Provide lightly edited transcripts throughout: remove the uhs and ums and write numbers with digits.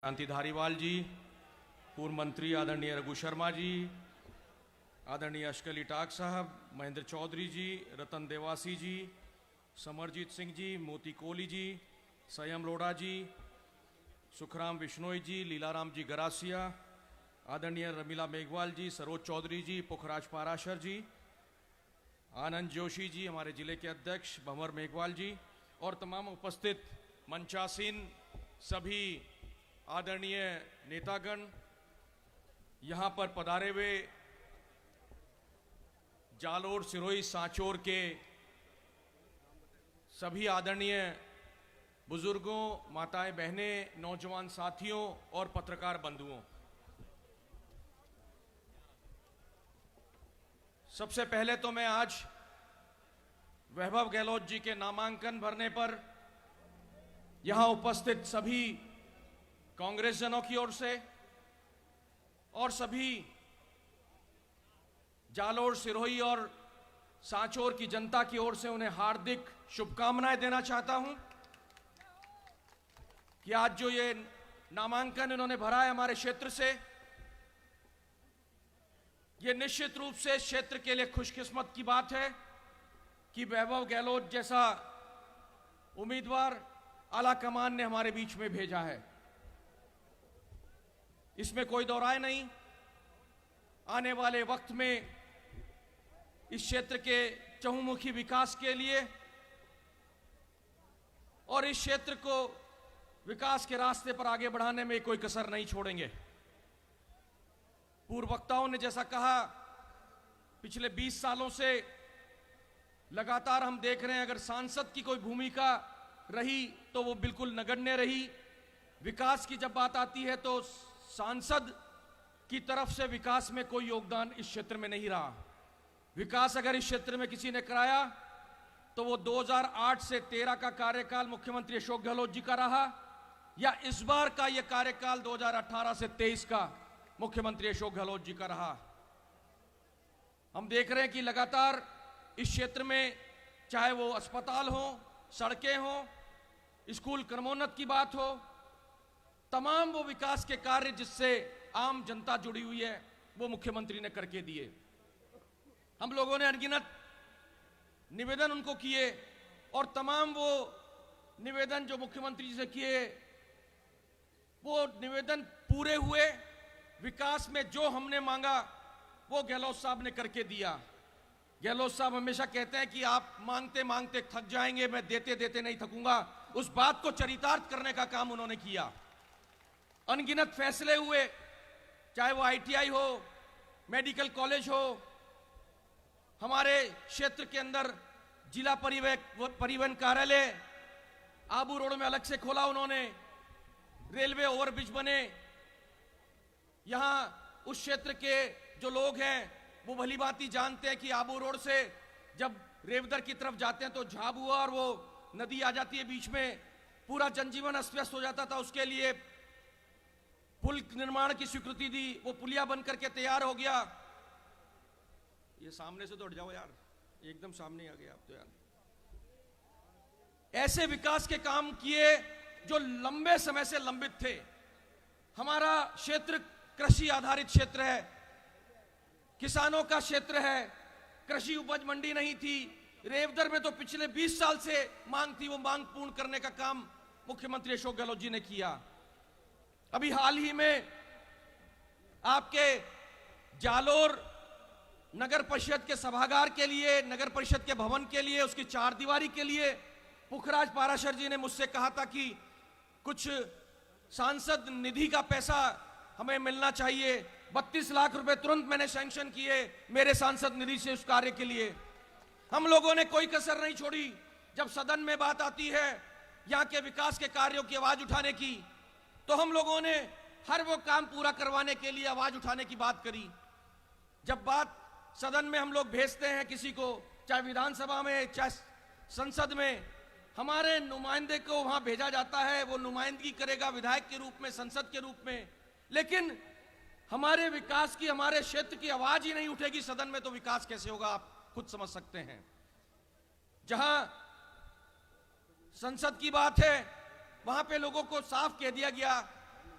कांति धारीवाल जी, पूर्व मंत्री आदरणीय रघु शर्मा जी, आदरणीय अशकली टाक साहब, महेंद्र चौधरी जी, रतन देवासी जी, समरजीत सिंह जी, मोती कोहली जी, संयम लोढ़ा जी, सुखराम बिश्नोई जी, लीलाराम जी गरासिया, आदरणीय रमीला मेघवाल जी, सरोज चौधरी जी, पुखराज पाराशर जी, आनंद जोशी जी, हमारे जिले के अध्यक्ष भंवर मेघवाल जी और तमाम उपस्थित मंचासीन सभी आदरणीय नेतागण, यहाँ पर पधारे हुए जालोर, सिरोही, सांचौर के सभी आदरणीय बुजुर्गों, माताएं, बहनें, नौजवान साथियों और पत्रकार बंधुओं, सबसे पहले तो मैं आज वैभव गहलोत जी के नामांकन भरने पर यहां उपस्थित सभी कांग्रेस जनों की ओर से और सभी जालोर, सिरोही और सांचौर की जनता की ओर से उन्हें हार्दिक शुभकामनाएं देना चाहता हूं कि आज जो ये नामांकन इन्होंने भरा है हमारे क्षेत्र से, ये निश्चित रूप से इस क्षेत्र के लिए खुशकिस्मत की बात है कि वैभव गहलोत जैसा उम्मीदवार आला कमान ने हमारे बीच में भेजा है। इसमें कोई दो राय नहीं। आने वाले वक्त में इस क्षेत्र के चहुमुखी विकास के लिए और इस क्षेत्र को विकास के रास्ते पर आगे बढ़ाने में कोई कसर नहीं छोड़ेंगे। पूर्व वक्ताओं ने जैसा कहा, पिछले 20 सालों से लगातार हम देख रहे हैं, अगर सांसद की कोई भूमिका रही तो वो बिल्कुल नगण्य रही। विकास की जब बात आती है तो सांसद की तरफ से विकास में कोई योगदान इस क्षेत्र में नहीं रहा। विकास अगर इस क्षेत्र में किसी ने कराया तो वो 2008 से 13 का कार्यकाल मुख्यमंत्री अशोक गहलोत जी का रहा, या इस बार का ये कार्यकाल 2018 से 23 का मुख्यमंत्री अशोक गहलोत जी का रहा। हम देख रहे हैं कि लगातार इस क्षेत्र में चाहे वो अस्पताल हो, सड़कें हो, स्कूल क्रमोन्नत की बात हो, तमाम वो विकास के कार्य जिससे आम जनता जुड़ी हुई है वो मुख्यमंत्री ने करके दिए। हम लोगों ने अनगिनत निवेदन उनको किए और तमाम वो निवेदन जो मुख्यमंत्री जी से किए वो निवेदन पूरे हुए। विकास में जो हमने मांगा वो गहलोत साहब ने करके दिया। गहलोत साहब हमेशा कहते हैं कि आप मांगते मांगते थक जाएंगे, मैं देते देते नहीं थकूंगा। उस बात को चरितार्थ करने का काम उन्होंने किया। अनगिनत फैसले हुए, चाहे वो ITI हो, मेडिकल कॉलेज हो, हमारे क्षेत्र के अंदर जिला परिवहन कार्यालय आबू रोड में अलग से खोला उन्होंने, रेलवे ओवरब्रिज बने। यहां उस क्षेत्र के जो लोग हैं वो भली भांति जानते हैं कि आबू रोड से जब रेवदर की तरफ जाते हैं तो झाबुआ और वो नदी आ जाती है बीच में, पूरा जनजीवन अस्त व्यस्त हो जाता था। उसके लिए पुल निर्माण की स्वीकृति दी, वो पुलिया बन करके तैयार हो गया। ये सामने से तो हट जाओ यार, एकदम सामने आ गया आप तो यार। ऐसे विकास के काम किए जो लंबे समय से लंबित थे। हमारा क्षेत्र कृषि आधारित क्षेत्र है, किसानों का क्षेत्र है, कृषि उपज मंडी नहीं थी। रेवदर में तो पिछले 20 साल से मांग थी, वो मांग पूर्ण करने का काम मुख्यमंत्री अशोक गहलोत जी ने किया। अभी हाल ही में आपके जालोर नगर परिषद के सभागार के लिए, नगर परिषद के भवन के लिए, उसकी 4 दीवारी के लिए पुखराज पाराशर जी ने मुझसे कहा था कि कुछ सांसद निधि का पैसा हमें मिलना चाहिए। 32 लाख रुपए तुरंत मैंने सैंक्शन किए मेरे सांसद निधि से उस कार्य के लिए। हम लोगों ने कोई कसर नहीं छोड़ी। जब सदन में बात आती है यहाँ के विकास के कार्यों की आवाज उठाने की, तो हम लोगों ने हर वो काम पूरा करवाने के लिए आवाज उठाने की बात करी। जब बात सदन में हम लोग भेजते हैं किसी को, चाहे विधानसभा में चाहे संसद में, हमारे नुमाइंदे को वहां भेजा जाता है, वो नुमाइंदगी करेगा विधायक के रूप में, संसद के रूप में। लेकिन हमारे विकास की, हमारे क्षेत्र की आवाज ही नहीं उठेगी सदन में, तो विकास कैसे होगा आप खुद समझ सकते हैं। जहां संसद की बात है वहां पे लोगों को साफ कह दिया गया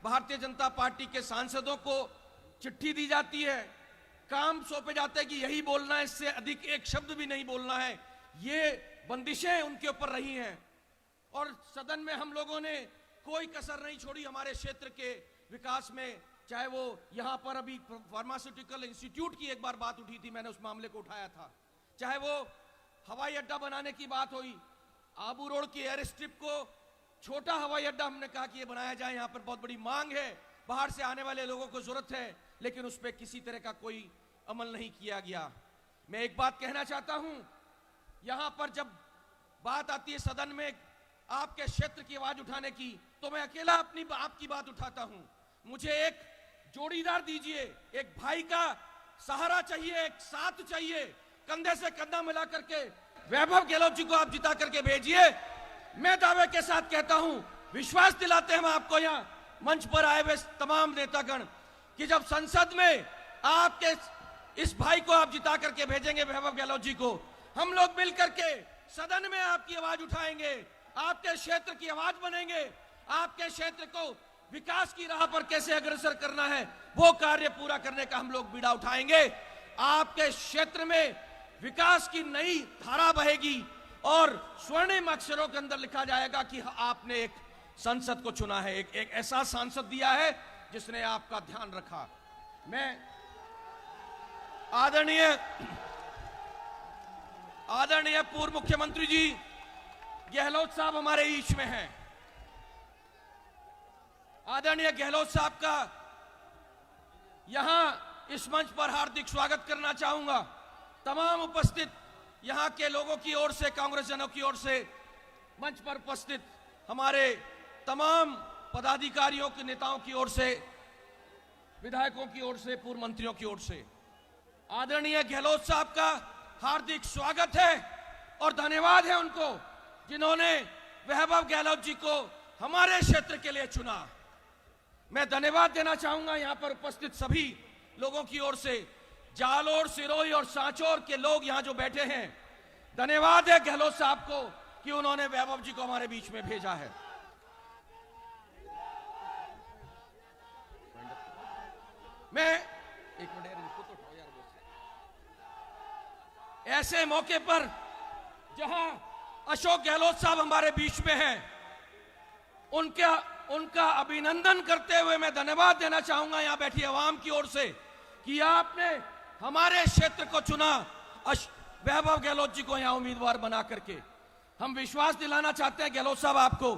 भारतीय जनता पार्टी के सांसदों को चिट्ठी दी जाती है, काम सौंपे जाते हैं कि यही बोलना है, इससे अधिक एक शब्द भी नहीं बोलना है। ये बंदिशें उनके ऊपर रही हैं और सदन में हम लोगों ने कोई कसर नहीं छोड़ी हमारे क्षेत्र के विकास में। चाहे वो यहां पर अभी फार्मास्यूटिकल इंस्टीट्यूट की एक बार बात उठी थी, मैंने उस मामले को उठाया था, चाहे वो हवाई अड्डा बनाने की बात हुई, आबू रोड की एयर स्ट्रिप को छोटा हवाई अड्डा हमने कहा कि ये बनाया जाए, यहां पर बहुत बड़ी मांग है, बाहर से आने वाले लोगों को जरूरत है, लेकिन उस पर किसी तरह का कोई अमल नहीं किया गया। मैं एक बात कहना चाहता हूं, यहां पर जब बात आती है सदन में आपके क्षेत्र की आवाज उठाने की, तो मैं अकेला आपकी बात उठाता हूं। मुझे एक जोड़ीदार दीजिए, एक भाई का सहारा चाहिए, एक साथ चाहिए, कंधे से कंधा मिला करके वैभव गहलोत जी को आप जिता करके भेजिए। मैं दावे के साथ कहता हूं, विश्वास दिलाते हैं हम आपको यहां मंच पर आए हुए तमाम नेतागण कि जब संसद में आपके इस भाई को आप जिता करके भेजेंगे, वैभव गहलोत जी को, हम लोग मिल करके सदन में आपकी आवाज उठाएंगे, आपके क्षेत्र की आवाज बनेंगे, आपके क्षेत्र को विकास की राह पर कैसे अग्रसर करना है वो कार्य पूरा करने का हम लोग बीड़ा उठाएंगे। आपके क्षेत्र में विकास की नई धारा बहेगी और स्वर्णिम अक्षरों के अंदर लिखा जाएगा कि आपने एक संसद को चुना है, एक ऐसा सांसद दिया है जिसने आपका ध्यान रखा। मैं आदरणीय पूर्व मुख्यमंत्री जी गहलोत साहब हमारे बीच में हैं। आदरणीय गहलोत साहब का यहां इस मंच पर हार्दिक स्वागत करना चाहूंगा। तमाम उपस्थित यहां के लोगों की ओर से, कांग्रेसजनों की ओर से, मंच पर उपस्थित हमारे तमाम पदाधिकारियों के नेताओं की ओर से, विधायकों की ओर से, पूर्व मंत्रियों की ओर से आदरणीय गहलोत साहब का हार्दिक स्वागत है और धन्यवाद है उनको जिन्होंने वैभव गहलोत जी को हमारे क्षेत्र के लिए चुना। मैं धन्यवाद देना चाहूंगा यहां पर उपस्थित सभी लोगों की ओर से, जालोर, सिरोही और सांचौर के लोग यहां जो बैठे हैं, धन्यवाद है गहलोत साहब को कि उन्होंने वैभव जी को हमारे बीच में भेजा है। मैं एक मिनट ऐसे मौके पर जहां अशोक गहलोत साहब हमारे बीच में हैं, उनका अभिनंदन करते हुए मैं धन्यवाद देना चाहूंगा यहां बैठी आवाम की ओर से कि आपने हमारे क्षेत्र को चुना, वैभव गहलोत जी को यहां उम्मीदवार बना करके। हम विश्वास दिलाना चाहते हैं गहलोत साहब आपको,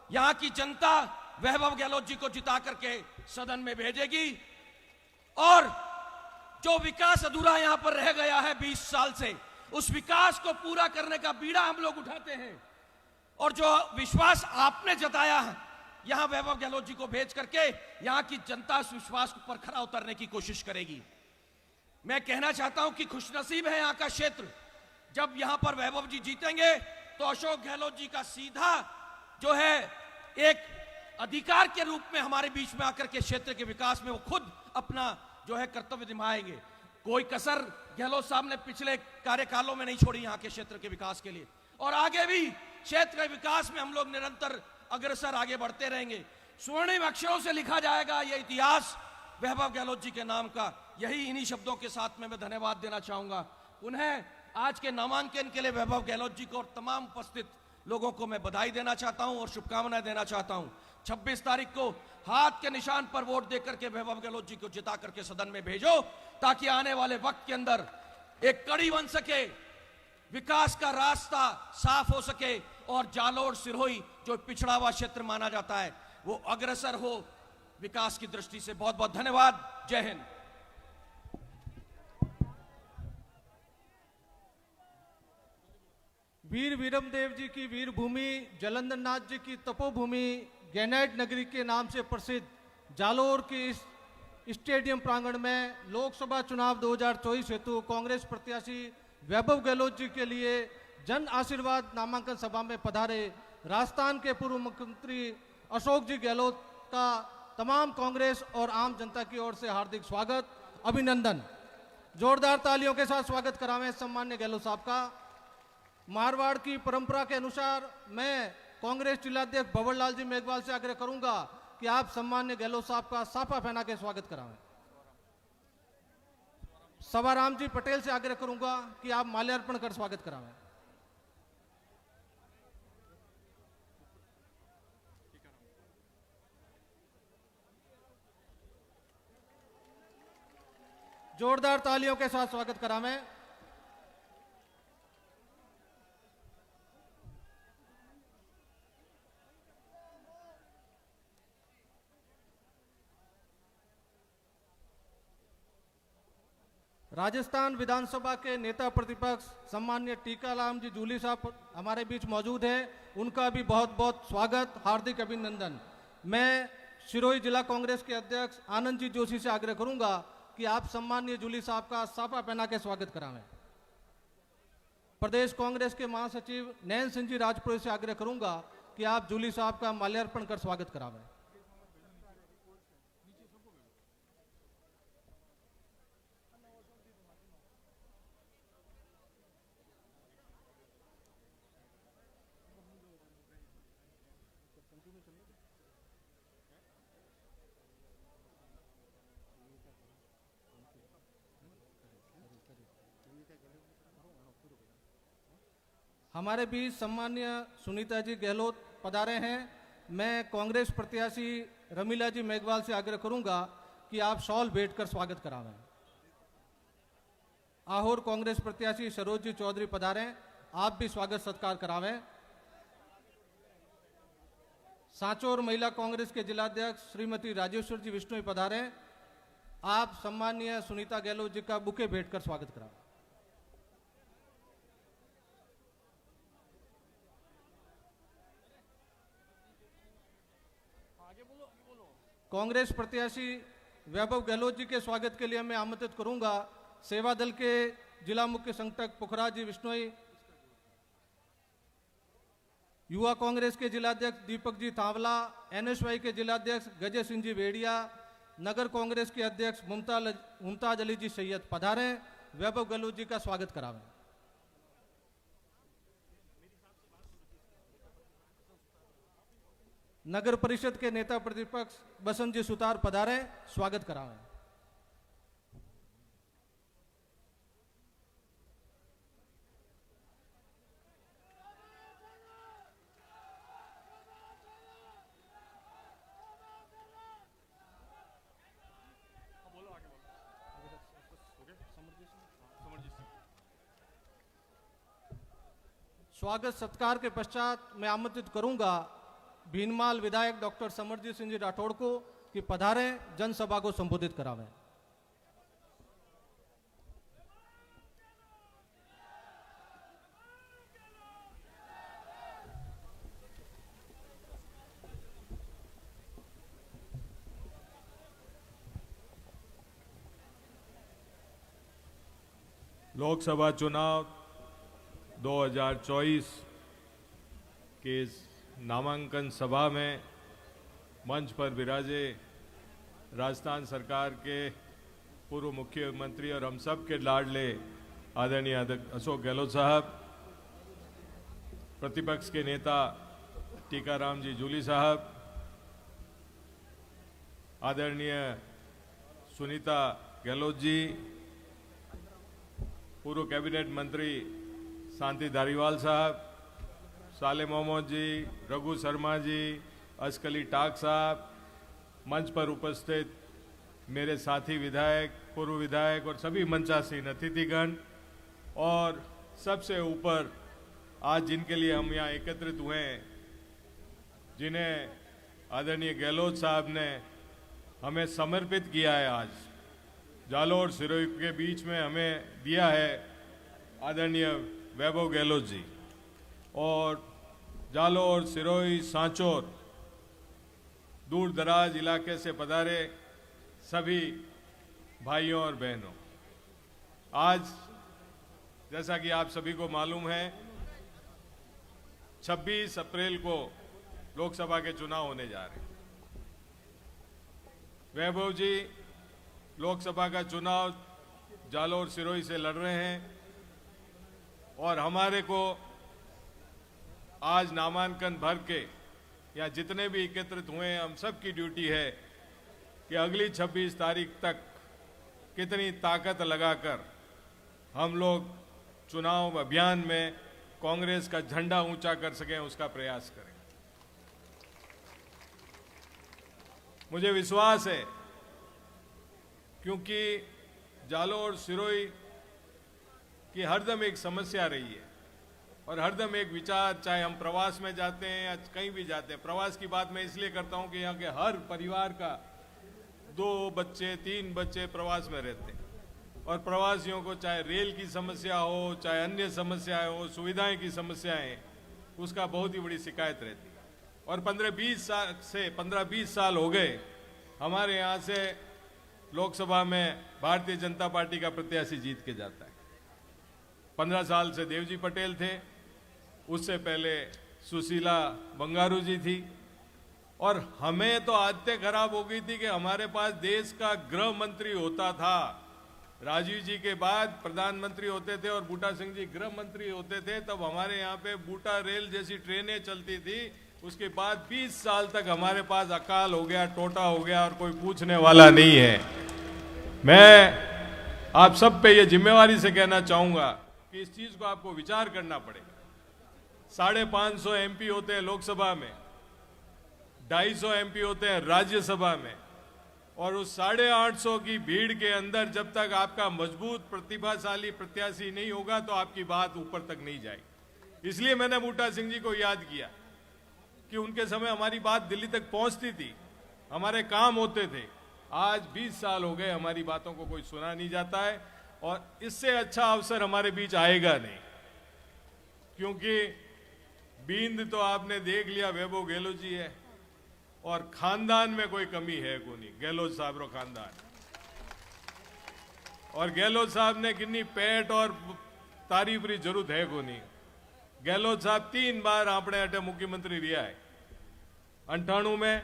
यहां की जनता वैभव गहलोत जी को जिता करके सदन में भेजेगी और जो विकास अधूरा यहां पर रह गया है 20 साल से, उस विकास को पूरा करने का बीड़ा हम लोग उठाते हैं। और जो विश्वास आपने जताया है यहां वैभव गहलोत जी को भेज करके, यहां की जनता उस विश्वास पर खरा उतरने की कोशिश करेगी। मैं कहना चाहता हूं कि खुशनसीब है यहां का क्षेत्र, जब यहां पर वैभव जी जीतेंगे तो अशोक गहलोत जी का सीधा जो है एक अधिकार के रूप में हमारे बीच में आकर के क्षेत्र के विकास में वो खुद अपना जो है कर्तव्य निभाएंगे। कोई कसर गहलोत साहब ने पिछले कार्यकालों में नहीं छोड़ी यहां के क्षेत्र के विकास के लिए, और आगे भी क्षेत्र के विकास में हम लोग निरंतर अग्रसर आगे बढ़ते रहेंगे। स्वर्णिम अक्षरों से लिखा जाएगा यह इतिहास वैभव गहलोत जी के नाम का। यही इन्हीं शब्दों के साथ में मैं धन्यवाद देना चाहूंगा उन्हें। आज के नामांकन के लिए वैभव गहलोत जी को और तमाम उपस्थित लोगों को मैं बधाई देना चाहता हूं और शुभकामनाएं देना चाहता हूं। 26 तारीख को हाथ के निशान पर वोट देकर के वैभव गहलोत जी को जिता करके सदन में भेजो, ताकि आने वाले वक्त के अंदर एक कड़ी बन सके, विकास का रास्ता साफ हो सके और जालोर, सिरोही जो पिछड़ा हुआ क्षेत्र माना जाता है वो अग्रसर हो विकास की दृष्टि से। बहुत बहुत धन्यवाद। जय हिंद। वीर वीरमदेव जी की वीर भूमि, जलंधर नाथ जी की तपोभूमि, ग्रेनाइट नगरी के नाम से प्रसिद्ध जालोर के इस स्टेडियम प्रांगण में लोकसभा चुनाव 2024 हेतु कांग्रेस प्रत्याशी वैभव गहलोत जी के लिए जन आशीर्वाद नामांकन सभा में पधारे राजस्थान के पूर्व मुख्यमंत्री अशोक जी गहलोत का तमाम कांग्रेस और आम जनता की ओर से हार्दिक स्वागत, अभिनंदन। जोरदार तालियों के साथ स्वागत करावें सम्मान्य गहलोत साहब का। मारवाड़ की परंपरा के अनुसार मैं कांग्रेस जिलाध्यक्ष भंवर लाल जी मेघवाल से आग्रह करूंगा कि आप सम्मान्य गहलोत साहब का साफा पहना के स्वागत करावें। सवाराम जी पटेल से आग्रह करूंगा कि आप माल्यार्पण कर स्वागत करावें। जोरदार तालियों के साथ स्वागत करावें। राजस्थान विधानसभा के नेता प्रतिपक्ष सम्मान्य टीकाराम जी जूली साहब हमारे बीच मौजूद हैं। उनका भी बहुत बहुत स्वागत, हार्दिक अभिनंदन। मैं सिरोही जिला कांग्रेस के अध्यक्ष आनंद जी जोशी से आग्रह करूंगा कि आप सम्मान्य जूली साहब का साफा पहना के स्वागत करावें। प्रदेश कांग्रेस के महासचिव नयन सिंह जी राजपुरे से आग्रह करूंगा कि आप जूली साहब का माल्यार्पण कर स्वागत करावें। हमारे बीच सम्मान्य सुनीता जी गहलोत पधारे हैं। मैं कांग्रेस प्रत्याशी रमीला जी मेघवाल से आग्रह करूंगा कि आप शॉल भेंट कर स्वागत करावें। आहोर कांग्रेस प्रत्याशी सरोज जी चौधरी पधारे, आप भी स्वागत सत्कार करावें। सांचौर महिला कांग्रेस के जिलाध्यक्ष श्रीमती राजेश्वर जी विष्णु पधारे, आप सम्मान्य सुनीता गहलोत जी का बुके भेंट कर स्वागत करावें। कांग्रेस प्रत्याशी वैभव गहलोत जी के स्वागत के लिए मैं आमंत्रित करूंगा सेवा दल के जिला मुख्य संगठक पुखराज जी विश्नोई, युवा कांग्रेस के जिलाध्यक्ष दीपक जी थावला, एनएसवाई के जिलाध्यक्ष गजय सिंह जी वेड़िया, नगर कांग्रेस के अध्यक्ष मुमताज अली जी सैयद पधारे, वैभव गहलोत जी का स्वागत करावें। नगर परिषद के नेता प्रतिपक्ष बसंत जी सुतार पधारे, स्वागत करावें। स्वागत सत्कार के पश्चात मैं आमंत्रित करूंगा भीनमाल विधायक डॉक्टर समरजीत सिंह जी राठौड़ को कि पधारें, जनसभा को संबोधित करावें। लोकसभा चुनाव 2024 के इस नामांकन सभा में मंच पर विराजे राजस्थान सरकार के पूर्व मुख्यमंत्री और हम सब के लाडले आदरणीय अशोक गहलोत साहब, प्रतिपक्ष के नेता टीकाराम जी जूली साहब, आदरणीय सुनीता गहलोत जी, पूर्व कैबिनेट मंत्री शांति धारीवाल साहब, साले मोहम्मद जी, रघु शर्मा जी, असकली टाक साहब, मंच पर उपस्थित मेरे साथी विधायक, पूर्व विधायक और सभी मंचासीन अतिथिगण, और सबसे ऊपर आज जिनके लिए हम यहाँ एकत्रित हुए हैं, जिन्हें आदरणीय गहलोत साहब ने हमें समर्पित किया है, आज जालोर सिरोही के बीच में हमें दिया है आदरणीय वैभव गहलोत जी, और जालोर सिरोही सांचौर दूर दराज इलाके से पधारे सभी भाइयों और बहनों, आज जैसा कि आप सभी को मालूम है 26 अप्रैल को लोकसभा के चुनाव होने जा रहे हैं। वैभव जी लोकसभा का चुनाव जालोर सिरोही से लड़ रहे हैं और हमारे को आज नामांकन भर के या जितने भी एकत्रित हुए हैं, हम सब की ड्यूटी है कि अगली 26 तारीख तक कितनी ताकत लगाकर हम लोग चुनाव अभियान में कांग्रेस का झंडा ऊंचा कर सकें, उसका प्रयास करें। मुझे विश्वास है, क्योंकि जालोर सिरोही की हरदम एक समस्या रही है और हरदम एक विचार, चाहे हम प्रवास में जाते हैं या कहीं भी जाते हैं। प्रवास की बात मैं इसलिए करता हूं कि यहाँ के हर परिवार का 2 बच्चे 3 बच्चे प्रवास में रहते हैं और प्रवासियों को चाहे रेल की समस्या हो, चाहे अन्य समस्याएं हो, सुविधाएं की समस्याएं, उसका बहुत ही बड़ी शिकायत रहती है। और 15-20 साल हो गए हमारे यहाँ से लोकसभा में भारतीय जनता पार्टी का प्रत्याशी जीत के जाता है। 15 साल से देवजी पटेल थे, उससे पहले सुशीला बंगारू जी थी, और हमें तो आदतें खराब हो गई थी कि हमारे पास देश का गृह मंत्री होता था। राजीव जी के बाद प्रधानमंत्री होते थे और बूटा सिंह जी गृह मंत्री होते थे, तब हमारे यहाँ पे बूटा रेल जैसी ट्रेनें चलती थी। उसके बाद 20 साल तक हमारे पास अकाल हो गया, टोटा हो गया और कोई पूछने वाला नहीं है। मैं आप सब पे ये जिम्मेवारी से कहना चाहूंगा कि इस चीज को आपको विचार करना पड़ेगा। 550 एमपी होते हैं लोकसभा में, 250 एमपी होते हैं राज्यसभा में, और उस 850 की भीड़ के अंदर जब तक आपका मजबूत प्रतिभाशाली प्रत्याशी नहीं होगा तो आपकी बात ऊपर तक नहीं जाएगी। इसलिए मैंने बूटा सिंह जी को याद किया कि उनके समय हमारी बात दिल्ली तक पहुंचती थी, हमारे काम होते थे। आज 20 साल हो गए, हमारी बातों को कोई सुना नहीं जाता है और इससे अच्छा अवसर हमारे बीच आएगा नहीं, क्योंकि बींद तो आपने देख लिया, वैभव गहलोत जी है और खानदान में कोई कमी है को नहीं, गहलोत साहब रो खानदान। और गहलोत साहब ने कितनी पेट और तारीफ री जरूरत है को नहीं। गहलोत साहब 3 बार अपने अटे मुख्यमंत्री रिया है, 98 में,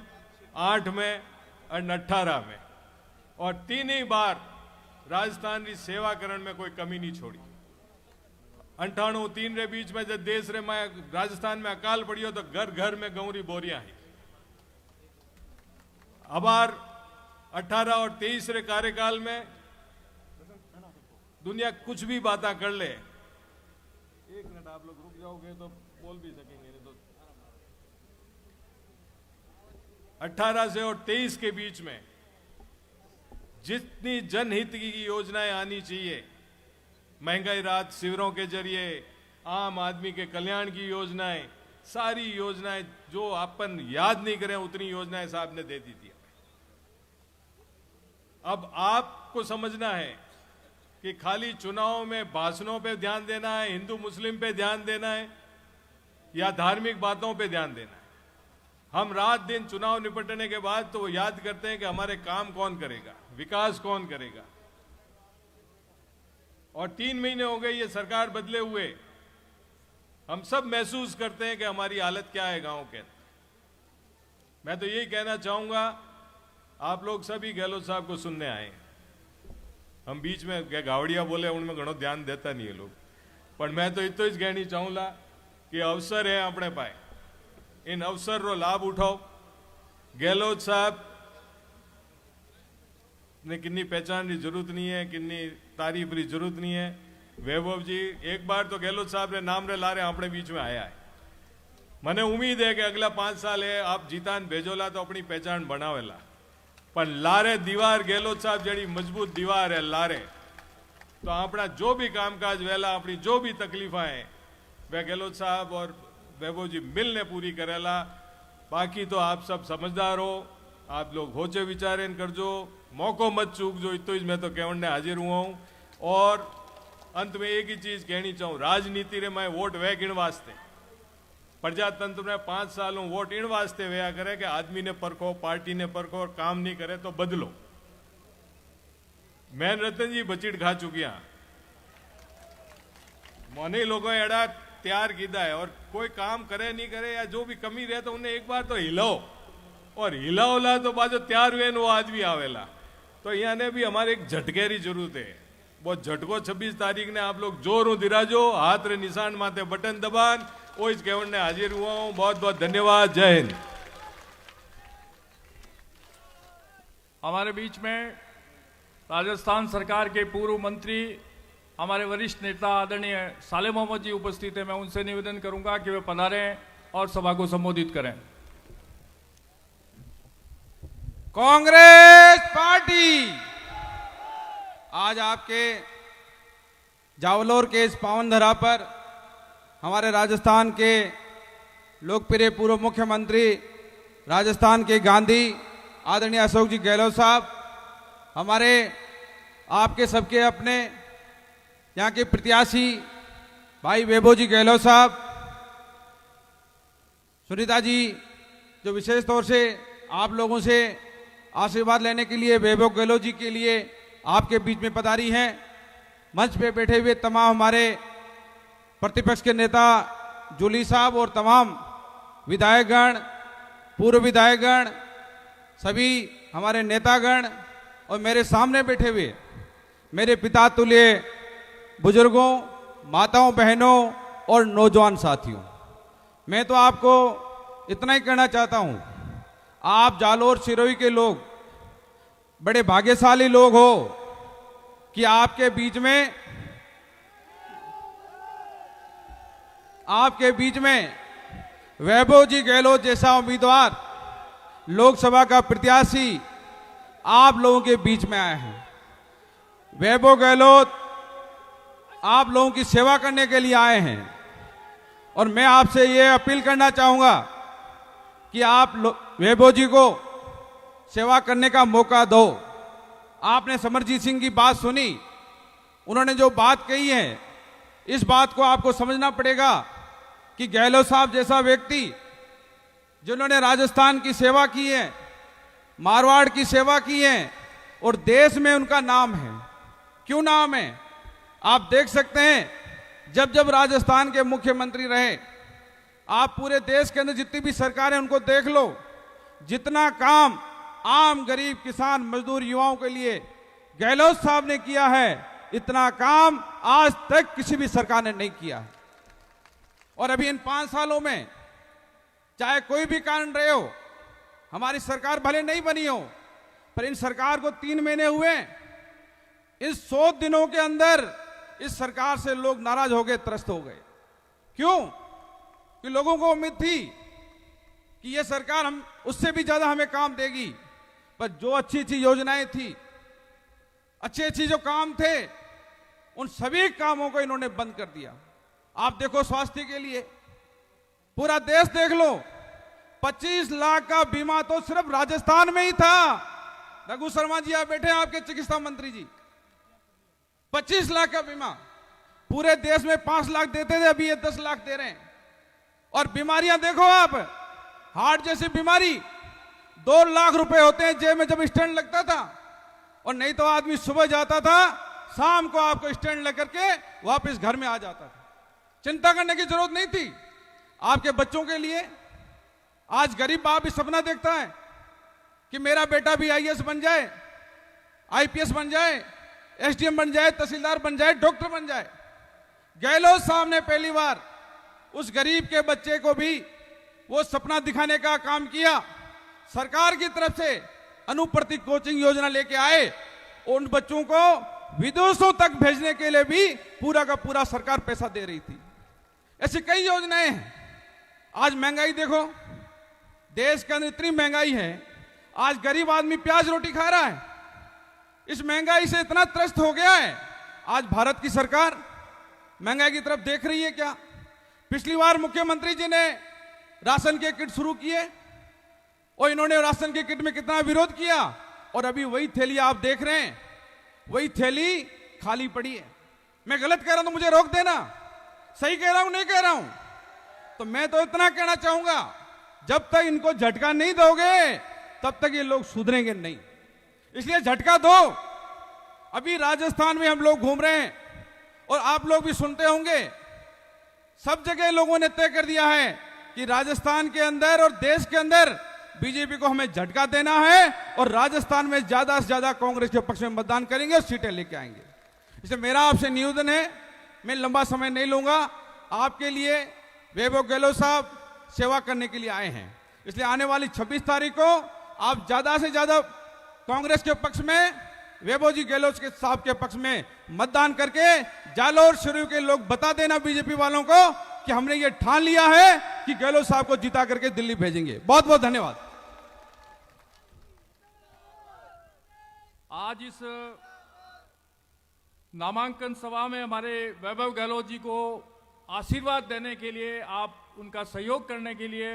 8 में और 18 में, और 3 ही बार राजस्थान की सेवाकरण में कोई कमी नहीं छोड़ी। 98-3 रे बीच में जब देश रे में राजस्थान में अकाल पड़ियो तो घर घर में गौरी बोरियां है। अबार 18 और 23 रे कार्यकाल में दुनिया कुछ भी बातें कर ले, 1 मिनट आप लोग रुक जाओगे तो बोल भी सकेंगे, नहीं तो 18 से और 23 के बीच में जितनी जनहित की योजनाएं आनी चाहिए, महंगाई राहत शिविरों के जरिए, आम आदमी के कल्याण की योजनाएं, सारी योजनाएं जो अपन याद नहीं करें उतनी योजनाएं साहब ने दे दी थी। अब आपको समझना है कि खाली चुनाव में भाषणों पे ध्यान देना है, हिंदू मुस्लिम पे ध्यान देना है या धार्मिक बातों पे ध्यान देना है। हम रात दिन चुनाव निपटने के बाद तो वो याद करते हैं कि हमारे काम कौन करेगा, विकास कौन करेगा। और 3 महीने हो गए ये सरकार बदले हुए, हम सब महसूस करते हैं कि हमारी हालत क्या है गांव के। मैं तो यही कहना चाहूंगा, आप लोग सभी गहलोत साहब को सुनने आए हैं। हम बीच में गावड़िया बोले उनमें घणो ध्यान देता नहीं है लोग, पर मैं तो इतो ही कहनी चाहूंगा कि अवसर है अपने पाए, इन अवसर रो लाभ उठाओ। गहलोत साहब ने किन्नी पहचान की जरूरत नहीं है, किन्नी तारीफ की जरूरत नहीं है। वैभव जी एक बार तो गहलोत साहब ने नाम रे लारे अपने बीच में आया है। मने उम्मीद है कि अगला 5 साल है आप जीतान भेजोला तो अपनी पहचान बनावेला, पर लारे दीवार गहलोत साहब जड़ी मजबूत दीवार है लारे, तो अपना जो भी कामकाज वेला, अपनी जो भी तकलीफा है वह गहलोत साहब और वैभव जी मिलने पूरी करेला। बाकी तो आप सब समझदार हो, आप लोग होचे विचारें करजो, मौको मत चूक जो, इतो ही मैं तो कहने हाजिर हुआ हूं। और अंत में एक ही चीज कहनी चाहूं, राजनीति रे मैं वोट वे गिण वास्ते, प्रजातंत्र में 5 सालों वोट इन वास्ते वया करे कि आदमी ने परखो, पार्टी ने परखो, और काम नहीं करे तो बदलो। मैं रतन जी बचीट खा चुकिया, मोने लोगों एड़ा तैयार कीधा है, और कोई काम करे नहीं करे या जो भी कमी रहे तो उन्हें एक बार तो हिलाओ, और हिलाओला तो बाजो तैयार हुए वो आदमी आवेला। तो यहाँ ने भी हमारे एक झटके की जरूरत है, वो झटको 26 तारीख ने आप लोग जोर दिराजो, हाथ रे निशान माथे बटन दबान, वो इस कहने हाजिर हुआ हूं। बहुत बहुत धन्यवाद, जय हिंद। हमारे बीच में राजस्थान सरकार के पूर्व मंत्री, हमारे वरिष्ठ नेता आदरणीय साले मोहम्मद जी उपस्थित हैं। मैं उनसे निवेदन करूंगा कि वे पधारें और सभा को संबोधित करें। कांग्रेस पार्टी आज आपके जावलोर के इस पावन धरा पर हमारे राजस्थान के लोकप्रिय पूर्व मुख्यमंत्री, राजस्थान के गांधी आदरणीय अशोक जी गहलोत साहब, हमारे आपके सबके अपने यहाँ के प्रत्याशी भाई वैभव जी गहलोत साहब, सुनीता जी जो विशेष तौर से आप लोगों से आशीर्वाद लेने के लिए वैभव गहलोत जी के लिए आपके बीच में पधारी हैं। मंच पे बैठे हुए तमाम हमारे प्रतिपक्ष के नेता जूली साहब और तमाम विधायकगण, पूर्व विधायकगण, सभी हमारे नेतागण और मेरे सामने बैठे हुए मेरे पिता तुल्य बुजुर्गों, माताओं, बहनों और नौजवान साथियों, मैं तो आपको इतना ही कहना चाहता हूं, आप जालोर सिरोही के लोग बड़े भाग्यशाली लोग हो कि आपके बीच में वैभव जी गहलोत जैसा उम्मीदवार, लोकसभा का प्रत्याशी आप लोगों के बीच में आए हैं। वैभव गहलोत आप लोगों की सेवा करने के लिए आए हैं और मैं आपसे ये अपील करना चाहूंगा कि आप वैभव जी को सेवा करने का मौका दो। आपने समरजीत सिंह की बात सुनी, उन्होंने जो बात कही है, इस बात को आपको समझना पड़ेगा कि गहलोत साहब जैसा व्यक्ति जिन्होंने राजस्थान की सेवा की है, मारवाड़ की सेवा की है और देश में उनका नाम है। क्यों नाम है? आप देख सकते हैं, जब जब राजस्थान के मुख्यमंत्री रहे, आप पूरे देश के अंदर जितनी भी सरकारें उनको देख लो, जितना काम आम गरीब किसान मजदूर युवाओं के लिए गहलोत साहब ने किया है, इतना काम आज तक किसी भी सरकार ने नहीं किया है। और अभी इन 5 सालों में चाहे कोई भी कारण रहे हो, हमारी सरकार भले नहीं बनी हो, पर इन सरकार को 3 महीने हुए। इस 100 दिनों के अंदर इस सरकार से लोग नाराज हो गए, त्रस्त हो गए। क्यों? कि लोगों को उम्मीद थी कि यह सरकार हम उससे भी ज्यादा हमें काम देगी, पर जो अच्छी अच्छी योजनाएं थी, अच्छे अच्छे जो काम थे, उन सभी कामों को इन्होंने बंद कर दिया। आप देखो, स्वास्थ्य के लिए पूरा देश देख लो, 25 लाख का बीमा तो सिर्फ राजस्थान में ही था। रघु शर्मा जी आप बैठे हैं, आपके चिकित्सा मंत्री जी, 25 लाख का बीमा। पूरे देश में 5 लाख देते थे, अभी ये 10 लाख दे रहे हैं। और बीमारियां देखो आप, हार्ट जैसी बीमारी 2 लाख रुपए होते हैं जेब में जब स्टैंड लगता था, और नहीं तो आदमी सुबह जाता था, शाम को आपको स्टैंड लग करके वापस घर में आ जाता था। चिंता करने की जरूरत नहीं थी। आपके बच्चों के लिए आज गरीब बाप भी सपना देखता है कि मेरा बेटा भी आईएएस बन जाए, आईपीएस बन जाए, एसडीएम बन जाए, तहसीलदार बन जाए, डॉक्टर बन जाए। गहलोत साहब ने पहली बार उस गरीब के बच्चे को भी वो सपना दिखाने का काम किया। सरकार की तरफ से अनुप्रति कोचिंग योजना लेके आए, उन बच्चों को विदेशों तक भेजने के लिए भी पूरा का पूरा सरकार पैसा दे रही थी। ऐसी कई योजनाएं हैं। आज महंगाई देखो, देश के अंदर इतनी महंगाई है, आज गरीब आदमी प्याज रोटी खा रहा है। इस महंगाई से इतना त्रस्त हो गया है। आज भारत की सरकार महंगाई की तरफ देख रही है क्या? पिछली बार मुख्यमंत्री जी ने राशन के किट शुरू किए और इन्होंने राशन के किट में कितना विरोध किया, और अभी वही थैली आप देख रहे हैं, वही थैली खाली पड़ी है। मैं गलत कह रहा हूं तो मुझे रोक देना, सही कह रहा हूं नहीं कह रहा हूं। तो मैं तो इतना कहना चाहूंगा, जब तक इनको झटका नहीं दोगे तब तक ये लोग सुधरेंगे नहीं, इसलिए झटका दो। अभी राजस्थान में हम लोग घूम रहे हैं और आप लोग भी सुनते होंगे, सब जगह लोगों ने तय कर दिया है कि राजस्थान के अंदर और देश के अंदर बीजेपी को हमें झटका देना है और राजस्थान में ज्यादा से ज्यादा कांग्रेस के पक्ष में मतदान करेंगे और सीटें लेके आएंगे। इसलिए मेरा आपसे निवेदन है, मैं लंबा समय नहीं लूंगा, आपके लिए वैभव गहलोत साहब सेवा करने के लिए आए हैं, इसलिए आने वाली 26 तारीख को आप ज्यादा से ज्यादा कांग्रेस के पक्ष में, वैभव जी गहलोत के साहब के पक्ष में मतदान करके जालोर शुरू के लोग बता देना बीजेपी वालों को कि हमने ये ठान लिया है कि गहलोत साहब को जिता करके दिल्ली भेजेंगे। बहुत बहुत धन्यवाद। आज इस नामांकन सभा में हमारे वैभव गहलोत जी को आशीर्वाद देने के लिए, आप उनका सहयोग करने के लिए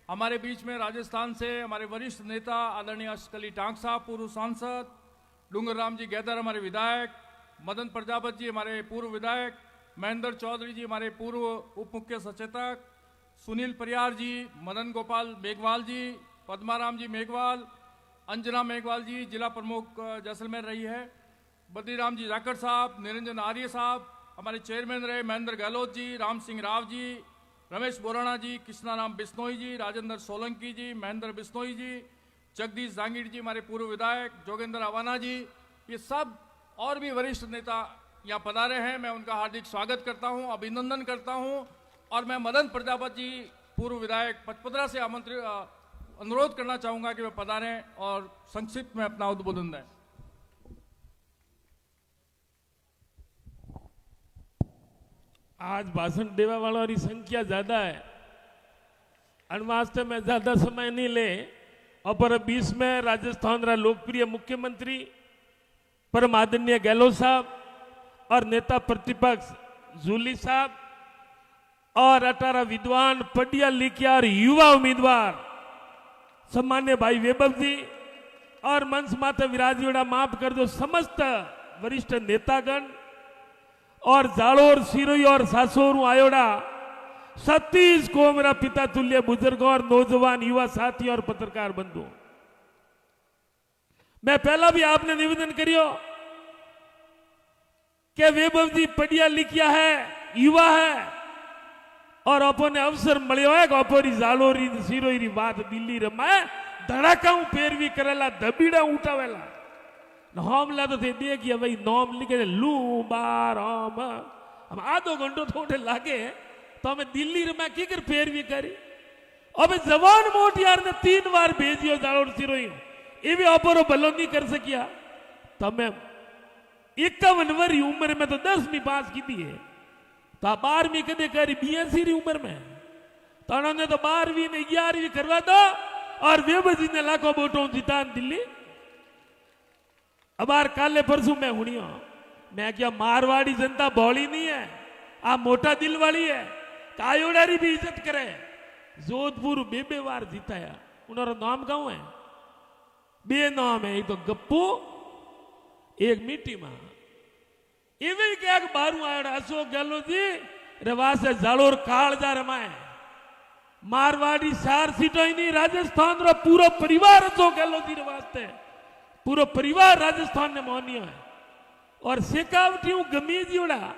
हमारे बीच में राजस्थान से हमारे वरिष्ठ नेता आदरणीय अश्कली टांक साहब, पूर्व सांसद, डूंगर राम जी गैदर हमारे विधायक, मदन प्रजापति जी हमारे पूर्व विधायक, महेंद्र चौधरी जी हमारे पूर्व उप मुख्य सचेतक, सुनील परियार जी, मदन गोपाल मेघवाल जी, पद्माराम जी मेघवाल, अंजना मेघवाल जी जिला प्रमुख जैसलमेर रही है, बद्रीराम जी जाखड़ साहब, निरंजन आर्य साहब हमारे चेयरमैन रहे, महेंद्र गहलोत जी, राम सिंह राव जी, रमेश बोराणा जी, कृष्णाराम बिश्नोई जी, राजेंद्र सोलंकी जी, महेंद्र बिश्नोई जी, जगदीश जांगीर जी हमारे पूर्व विधायक, जोगेंद्र अवाना जी, ये सब और भी वरिष्ठ नेता यहाँ पधारे हैं। मैं उनका हार्दिक स्वागत करता हूँ, अभिनंदन करता हूँ। और मैं मदन प्रजापति जी पूर्व विधायक पचपदरा से अनुरोध करना चाहूंगा कि वे पधारें और संक्षिप्त में अपना उद्बोधन दें। आज भाषण देने वालों की संख्या ज्यादा है, वास्ते में ज्यादा समय नहीं ले। और बीच में राजस्थान रा लोकप्रिय मुख्यमंत्री परम आदरणीय गहलोत साहब और नेता प्रतिपक्ष जूली साहब और 18 विद्वान पढ़िया लिखिया और युवा उम्मीदवार सम्मान्य भाई वैभव जी और मंच माता विराजीड़ा, माफ कर दो, समस्त वरिष्ठ नेतागण और जालोर, सिरोही और सासोरू आयोड़ा 37 को मेरा पिता तुल्य बुजुर्गों और नौजवान युवा साथी और पत्रकार बंधु, मैं पहला भी आपने निवेदन करियो कि वैभव जी पढ़िया लिखिया है, युवा है और अपने अवसर मिलो है कि जालोरी सिरोही री बात दिल्ली रमाए धड़ाकाऊ पैरवी करेला, दबीड़ा उठावेला नॉम ला तो थे देखिए भाई नॉम लिखे लू बार हम आधो घंटो थोड़े लागे तो हमें दिल्ली में की कर पैरवी करी। अब जवान मोटियार ने 3 बार भेजियो जालोर सिरोही, ये भी अपरो भलो नहीं कर सकिया। तो मैं 51 वर्ष उम्र में तो 10वीं पास की थी है, तो 12वीं कदे करी 82 री उम्र में, तो उन्होंने तो 12वीं ने 11वीं करवा दो और वैभव जी ने लाखों वोटों जितान दिल्ली। अब काले परसों मैं हुनियो, मैं क्या मारवाड़ी जनता भोली नहीं है, आप मोटा दिल वाली है, कायोड़ारी भी इज्जत करे। जोधपुर 2 बार जीताया, उन्होंने नाम गाँव है, 2 नाम है, एक तो गप्पू एक मीठी मां। इवे क्या बारू आया अशोक गहलोत जी रवा से जालोर काल जा रमाए, मारवाड़ी 4 सीटों ही नहीं, राजस्थान रो पूरा परिवार अशोक गहलोत जी वास्ते पूरा परिवार राजस्थान ने मोनियो है। और शेखावटी गमी जीवड़ा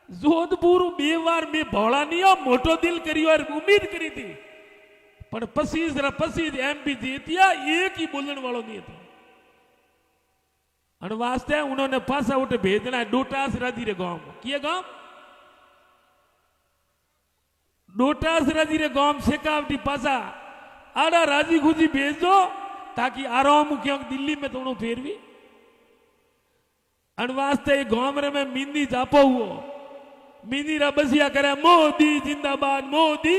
जोधपुर 2 बार में भोला नहीं हो, मोटो दिल करी और उम्मीद करी थी, पर पसीज एमपी जीतिया, एक ही बोलने वालों नहीं था। और वास्ते उन्होंने पासा उठे भेजना है डोटास राजी रे गांव, किए गांव डोटास राजी रे गांव शेखावटी पासा आड़ा राजी खुशी भेज दो ताकि आराम क्यों दिल्ली में थोड़ा फेरवी। अनवास्ते गांव में मिंदी जापो हुओ, मिंदी रा बसिया करे मोदी जिंदाबाद मोदी।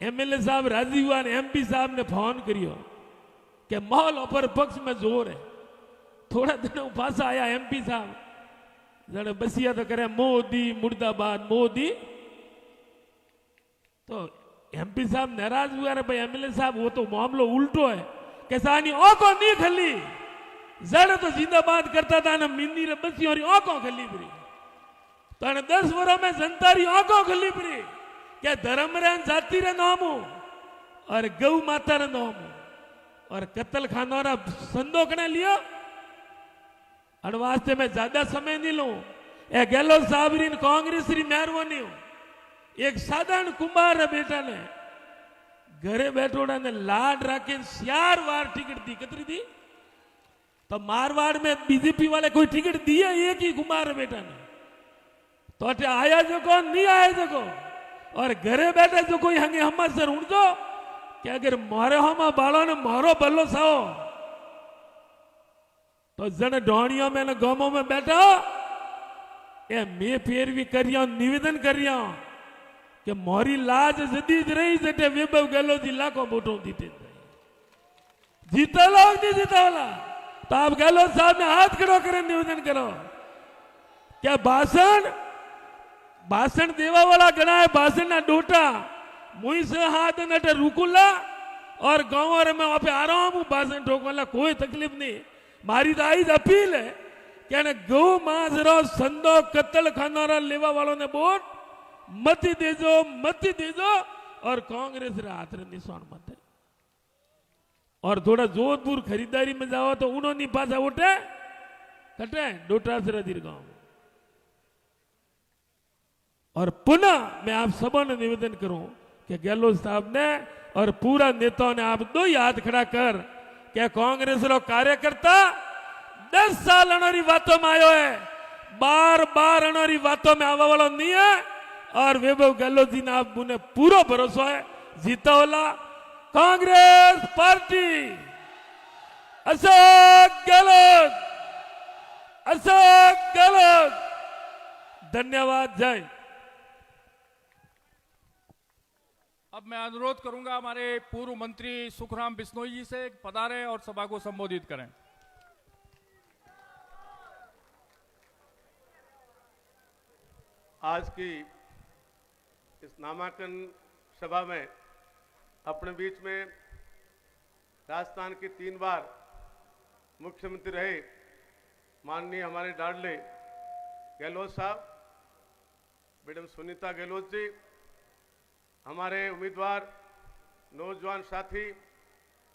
एमएलए साहब राजी हुआ ने एमपी साहब ने फोन करियो कि माहौल अपर पक्ष में जोर है। थोड़ा दिन पास आया एमपी साहब, जड़े बसिया तो करे मोदी मुर्दाबाद मोदी, तो एमपी साहब नाराज हुआ रे भाई एमएलए साहब वो तो मामलो उल्टो है, किसानी ओको नहीं खली, जड़ तो जिंदाबाद करता था ना मिंदी रे बसी और ओको खली परी, तो 10 वर्ष में जनता री ओको खली परी, क्या धर्म रे जाति रे नाम और गौ माता रे नाम और कत्ल खाना रा संदोक ने लियो। और वास्ते में ज्यादा समय नहीं लूं, ए गहलोत साहब री कांग्रेस री मेहरबानी हो, एक साधारण कुमार बेटा ने घरे बैठोड़ा ने लाड राके 4 बार टिकट दी, कितनी दी? तो मारवाड़ में बीजेपी वाले कोई टिकट दिए एक ही कुमार बेटा ने, तो अटे आया जो को नहीं आया जो को, और घरे बैठे जो कोई हंगे हम सर उड़ दो कि अगर मारे हम बालों ने मारो बल्लो साओ तो जन ढोणियों में न गांवों में बैठा ये मैं फिर भी करिया निवेदन करिया कि मोरी लाज जदीद रही जटे वैभव गहलोत जी लाखों वोटों जीते जीता लोग नहीं जीता वाला तो आप गहलोत साहब ने हाथ खड़ो करें निवेदन करो क्या भाषण देवा वाला गणा है भाषण ना डोटा मुई से हाथ नटे रुकुला और गाँव में वहां पे आराम हूं भाषण ठोक वाला कोई तकलीफ नहीं मारी तो आई अपील है क्या गौ मांस रो संदो कत्ल खाना लेवा वालों ने वोट मत देजो और कांग्रेस रे हाथ रे निशान मत और थोड़ा जोधपुर खरीदारी में जाओ तो उन्होंने पासा उठे कटे डोटा से रदीर गांव और पुनः मैं आप सबों ने निवेदन करूं कि गहलोत साहब ने और पूरा नेताओं ने आप दो ही हाथ खड़ा कर क्या कांग्रेस रो कार्यकर्ता 10 साल अनोरी बातों में आयो है बार अनोरी बातों में आवा वाला नहीं है और वैभव गहलोत जी ने आप मुझे पूरा भरोसा है जीता वाला कांग्रेस पार्टी अशोक गहलोत धन्यवाद जय। अब मैं अनुरोध करूंगा हमारे पूर्व मंत्री सुखराम बिश्नोई जी से पधारें और सभा को संबोधित करें। आज की इस नामांकन सभा में अपने बीच में राजस्थान के 3 बार मुख्यमंत्री रहे माननीय हमारे लाडले गहलोत साहब, मैडम सुनीता गहलोत जी, हमारे उम्मीदवार नौजवान साथी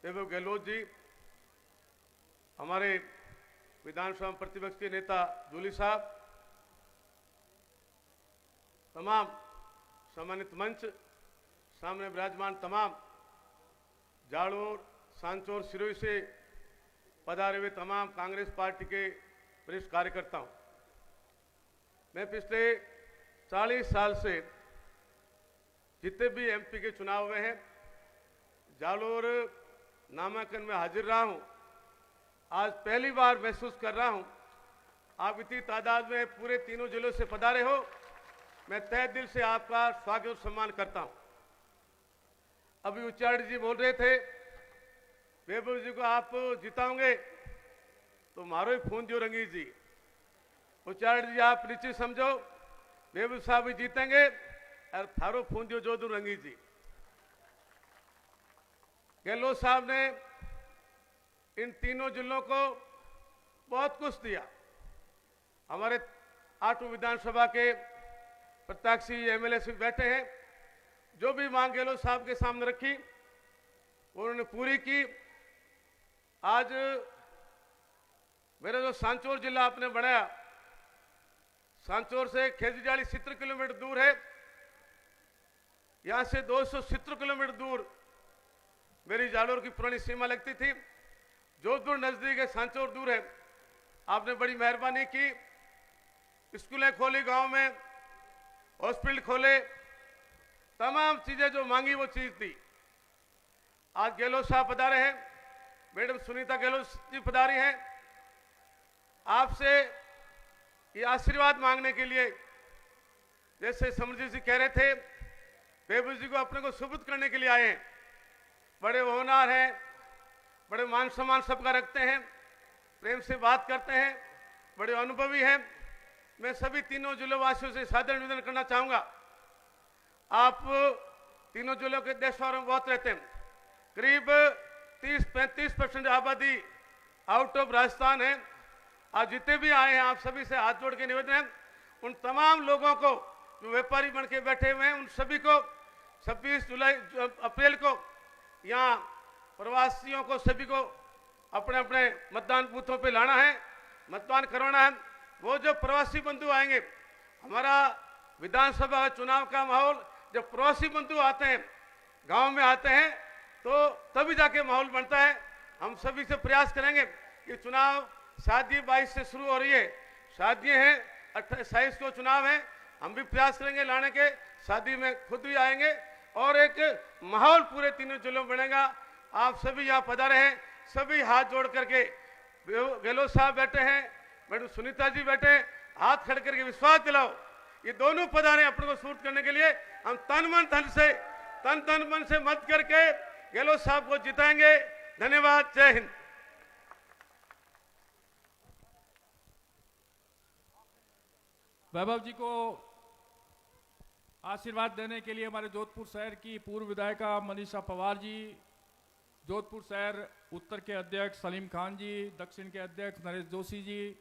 वैभव गहलोत जी, हमारे विधानसभा प्रतिपक्ष के नेता जूली साहब, तमाम सम्मानित मंच सामने विराजमान तमाम जालोर सांचौर सिरोही से पधारे हुए तमाम कांग्रेस पार्टी के वरिष्ठ कार्यकर्ताओं, मैं पिछले 40 साल से जितने भी एमपी के चुनाव हुए हैं जालोर नामांकन में हाजिर रहा हूं। आज पहली बार महसूस कर रहा हूं आप इतनी तादाद में पूरे तीनों जिलों से पधारे हो, मैं तहे दिल से आपका स्वागत और सम्मान करता हूं। अभी उच्चारण जी बोल रहे थे वैभव जी को आप जिताओगे तो मारो ही खून जो रंगी जी। उच्चारण जी आप नीचे समझो, वैभव साहब भी जीतेंगे और थारो खून जो जोधु रंगी जी। गहलोत साहब ने इन तीनों जिलों को बहुत कुछ दिया। हमारे 8 विधानसभा के प्रत्याशी एमएलए से बैठे हैं, जो भी मांग गहलोत साहब के सामने रखी उन्होंने पूरी की। आज मेरा जो सांचौर जिला आपने बनाया, सांचौर से खेजड़ियाली 70 किलोमीटर दूर है, यहां से 270 किलोमीटर दूर मेरी जालोर की पुरानी सीमा लगती थी। जोधपुर नजदीक है, सांचौर दूर है। आपने बड़ी मेहरबानी की, स्कूलें खोली, गांव में हॉस्पिटल खोले, तमाम चीजें जो मांगी वो चीज थी। आज गहलोत साहब पधारे हैं, मैडम सुनीता गहलोत जी पधारी हैं, आपसे ये आशीर्वाद मांगने के लिए। जैसे समरजीत जी कह रहे थे, वैभव जी को अपने को सुपुर्द करने के लिए आए हैं। बड़े होनहार हैं, बड़े मान सम्मान सबका रखते हैं, प्रेम से बात करते हैं, बड़े अनुभवी हैं। मैं सभी तीनों जिलों वासियों से सादर निवेदन करना चाहूंगा, आप तीनों जिलों के देशवारों में बहुत रहते हैं, करीब 30-35% आबादी आउट ऑफ राजस्थान है। आज जितने भी आए हैं आप सभी से हाथ जोड़ के निवेदन है, उन तमाम लोगों को जो व्यापारी बन के बैठे हुए हैं, उन सभी को 26 अप्रैल को यहाँ प्रवासियों को सभी को अपने अपने मतदान बूथों पे लाना है, मतदान करवाना है। वो जो प्रवासी बंधु आएंगे, हमारा विधानसभा चुनाव का माहौल जब प्रवासी बंधु आते हैं, गांव में आते हैं, तो तभी जाके माहौल बनता है। हम सभी से प्रयास करेंगे कि चुनाव शादी 22 से शुरू हो रही है, शादियां हैं 28 को चुनाव है, हम भी प्रयास करेंगे लाने के, शादी में खुद भी आएंगे और एक माहौल पूरे तीनों जिलों में बनेगा। आप सभी यहाँ पधारे हैं, सभी हाथ जोड़ करके गहलोत साहब बैठे हैं, मैडम सुनीता जी बैठे हैं, हाथ खड़े करके विश्वास दिलाओ। ये दोनों पधारे अपने को सूट करने के लिए। हम तन मन से मत करके गहलोत साहब को जिताएंगे। धन्यवाद। जय हिंद। वैभव जी को आशीर्वाद देने के लिए हमारे जोधपुर शहर की पूर्व विधायिका मनीषा पवार जी, जोधपुर शहर उत्तर के अध्यक्ष सलीम खान जी, दक्षिण के अध्यक्ष नरेश जोशी जी,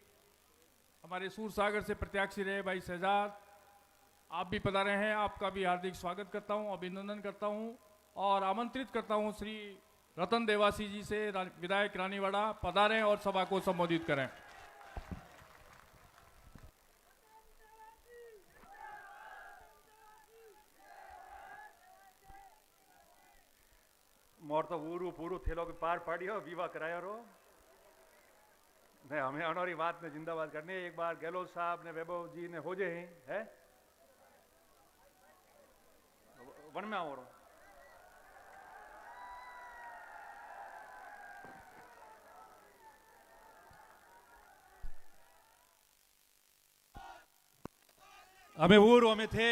हमारे सूरसागर से प्रत्याशी रहे भाई शहजाद, आप भी पधारे हैं। आपका भी हार्दिक स्वागत करता हूं, अभिनंदन करता हूं और आमंत्रित करता हूं श्री रतन देवासी जी से, विधायक रानीवाड़ा, पधारें और सभा को संबोधित करें। मोर तो पूरू थेलो के पार पाड़ियो विवाह कराया रो नहीं। हमें अनोरी बात में जिंदाबाद करनी है। एक बार गहलोत साहब ने वैभव जी ने हो जाए है वन में आओ। हमें ऊर हमें थे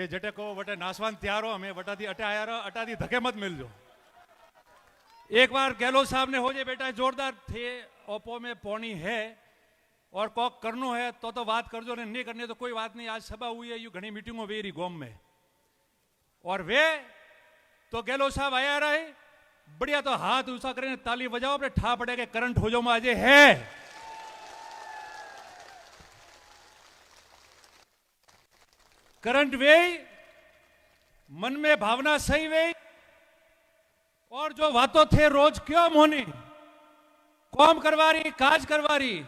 जटे को वटे नासवान त्यारो हमें वटा दी अटे आया रहा अटा दी धके मत मिल जो। एक बार गहलोत साहब ने हो जाए बेटा जोरदार थे ओपो में पौनी है और कॉक करनो है तो बात कर जो, नहीं करनी तो कोई बात नहीं। आज सभा हुई है, यू घनी मीटिंगों वेरी गोम में और वे तो गहलोत साहब आया रहे बढ़िया तो हाथ ऊंचा करें ताली बजाओ अपने ठा पड़े के करंट हो जाओ माजे है। करंट वे मन में भावना सही वे और जो बातों थे रोज क्यों मोनी कौम करवारी काज करवारी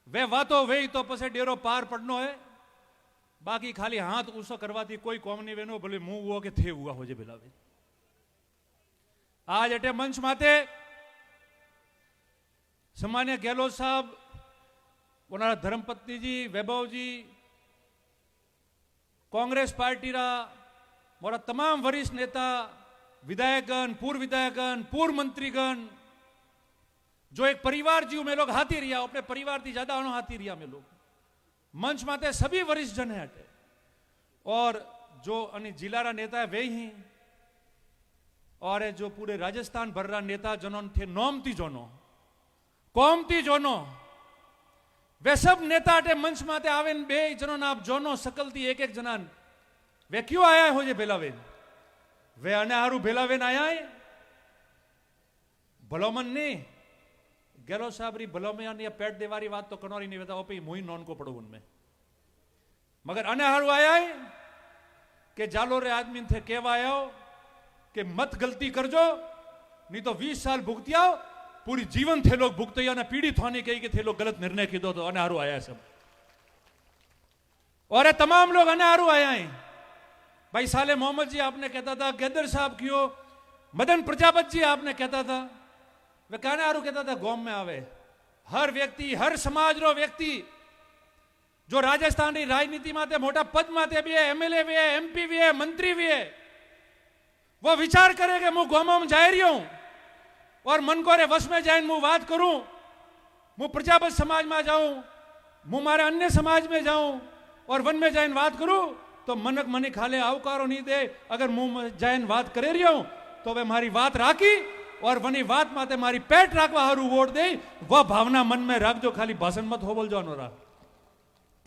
वे बातों वे तो पसे डेरो पार पड़नो है। बाकी खाली हाथ ऊंचो करवाती कोई कौम नहीं वेनो बोले मुंह हुआ के थे हुआ हो जे बिलावे। आज अटे मंच माते सम्मान्य गहलोत साहब उनारा धर्मपत्नी जी वैभव जी कांग्रेस पार्टी रा मोरा तमाम वरिष्ठ नेता विधायकगण पूर्व मंत्रीगण जो एक परिवार जीव में लोग हाथी रिया अपने परिवार थी ज्यादा अणो हाथी रिया में लोग मंच माते सभी वरिष्ठ जन है हटे और जो अन्य जिला रा नेता है वे ही और जो पूरे राजस्थान भर रा नेता जनों थे नोमती जोनो कौमती जोनो वे सब नेता अटे मंच माते आवे बे जनों आप जोनो सकलती एक एक जनान वे क्यों आया हो जे बेलावेन वे अनारू बेलावेन आया है भलोमन ने गहलोत साहब री भलोमन या पेट देवारी बात तो कनौरी नहीं बता ओपी मुही नॉन को पड़ो उनमें मगर अनारू आया है कि जालो रे आदमी थे केवा आया हो कि मत गलती कर जो नहीं तो 20 साल भुगती आओ पूरी जीवन थे लोग भुगते या ना पीड़ित होने कही कि थे लोग गलत निर्णय की दो तो अनारू आया सब और तमाम लोग अनारू आया है। भाई साले मोहम्मद जी आपने कहता था गैदर साहब क्यों मदन प्रजापत जी आपने कहता था वे अनारू कहता था गांव में आवे हर व्यक्ति हर समाज रो व्यक्ति जो राजस्थान की राजनीति माते मोटा पद माते भी है एमएलए भी है एमपी भी है मंत्री भी है वो विचार करे कि मैं गांव में जा रही हूं और मन को रे वश में जाए मैं बात करूं मैं प्रजापत समाज में जाऊं मैं मारे अन्य समाज में जाऊं और वन में जाए बात करूं तो मनक मनी खाले आवकारो नहीं दे अगर मुंह जाए बात करे रही हूं तो वे मारी बात राखी और वनी बात माते मारी पेट राखवा हारू वोट दे वह भावना मन में रख जो खाली भाषण मत हो बोल जानो रहा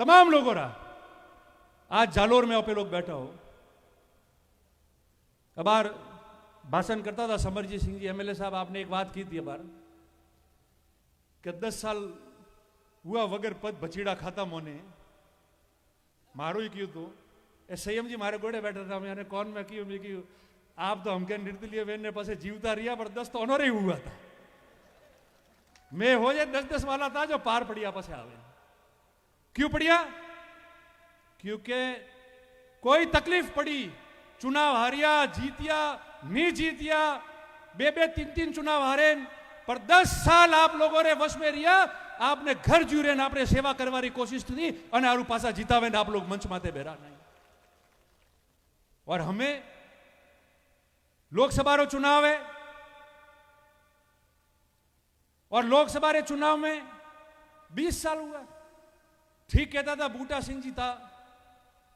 तमाम लोगों रहा आज जालोर में ओपे लोग बैठा हो अबार भाषण करता था समरजीत सिंह जी एमएलए साहब आपने एक बात की थी अबार कि 10 साल हुआ वगर पद बचीड़ा खाता मोने मारो ही क्यों तो संयम जी मारे गोड़े बैठा था मैंने कौन मैं क्यों आप तो हमके निर्दलीय वेन पास जीवता रिया पर 10 तो अनोरे हुआ था मैं हो जाए 10-10 वाला था जो पार पड़िया पास आवे क्यों पड़िया क्योंकि कोई तकलीफ पड़ी चुनाव हारिया जीतिया नहीं जीतिया बे 3 चुनाव हारे पर 10 साल आप लोगों ने वश में रिया आपने घर जुरे ने आपने सेवा करवारी कोशिश थी और आरू पासा जीतावे आप लोग मंच माते बेरा नहीं और हमें लोकसभा रो चुनाव है और लोकसभा रे चुनाव में 20 साल हुआ। ठीक कहता था बूटा सिंह जी था,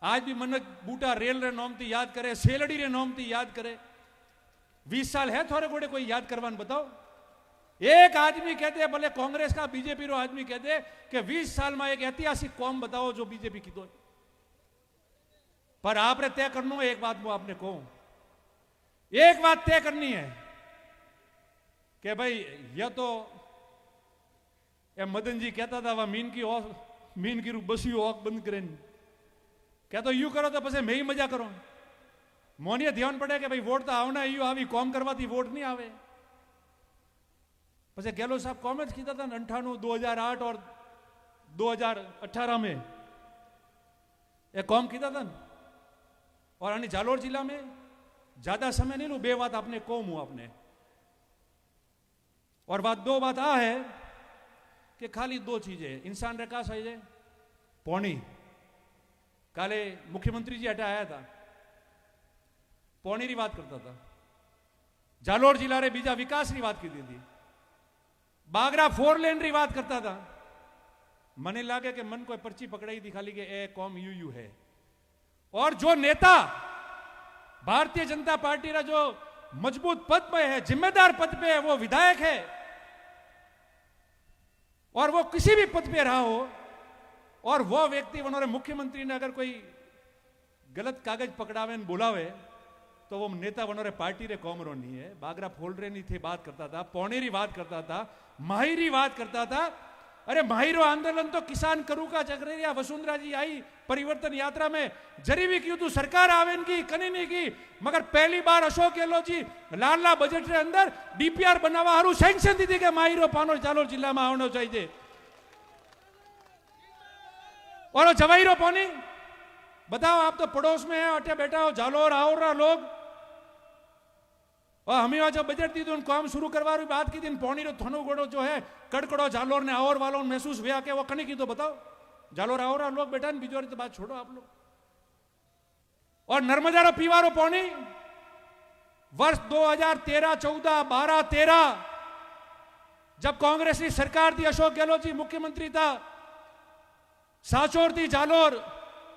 आज भी मनक बूटा रेल रे नोम थी याद करे, सेलड़ी रे नोम थी याद करे। 20 साल है थोड़े घोड़े कोई याद करवान बताओ। एक आदमी कहते भले कांग्रेस का बीजेपी रो आदमी कहते कि 20 साल में एक ऐतिहासिक कौम बताओ जो बीजेपी की दो। पर आपने तय करना है, एक बात वो आपने कहूं, एक बात तय करनी है कि भाई यह तो मदन जी कहता था वह मीन की बसी औक बंद करें, क्या तो यू करो तो बस मैं ही मजा करो। मोनिए ध्यान पड़े कि भाई वोट तो आवना यू आवी कॉम करवाती वोट नहीं आवे। પછી ગેહલોત સાહેબ કોમેન્ટ કીધા હતા ને 98, 2008 और 2018 में ये कॉम कीधा था ना। और आनी जालोर जिला में ज्यादा समय नहीं लू, बे बात आपने कौम हूं आपने। और दो बात आ है कि खाली दो चीजें इंसान रखा सही है। पौनी काले मुख्यमंत्री जी हटा आया था, पौनी री बात करता था, जालोर जिला रे बीजा विकास री बात की थी, बागरा 4 लेन री बात करता था। मने लागे कि मन कोई पर्ची पकड़ाई थी खाली के ए कौम यू है। और जो नेता भारतीय जनता पार्टी रा जो मजबूत पद पे है, जिम्मेदार पद पे है, वो विधायक है। और वो किसी भी पद पे रहा हो और वो व्यक्ति उन्होंने मुख्यमंत्री ने अगर कोई गलत कागज पकड़ावे बोलावे तो वो नेता उन्होंने पार्टी रे कौम रो नहीं है। बागरा फोल्डरे नहीं थे बात करता था, पौनेरी बात करता था, माहिरी बात करता था। अरे माहिरो आंदोलन तो किसान करू का चक्रिया वसुंधरा जी आई परिवर्तन यात्रा में जरी भी क्यों तू सरकार आवेन की कनी नहीं की, मगर पहली बार अशोक गहलोत जी लाडला बजट रे अंदर डीपीआर बनावा हारू सेंक्शन दी थी कि माहिरो पानो जालोर जिला में आवनो चाहिए। और जवाईरो पानी बताओ, आप तो पड़ोस में है, अटे बैठा हो, जालोर आओ रहा लोग। और हमें वहां जब बजट दी तो काम शुरू करवा रही बात की थी, पौनी रो थनो गोड़ो जो है कड़कड़ो जालोर ने और वालों महसूस हुआ कि वो कने की तो बताओ जालोर आओ रहा लोग बैठा बिजोरी तो बात छोड़ो आप लोग। और नर्मदा रो पीवारो पौनी वर्ष 2013, 14, 12, 13 जब कांग्रेस की सरकार थी, अशोक गहलोत जी मुख्यमंत्री था, साचोर थी जालोर,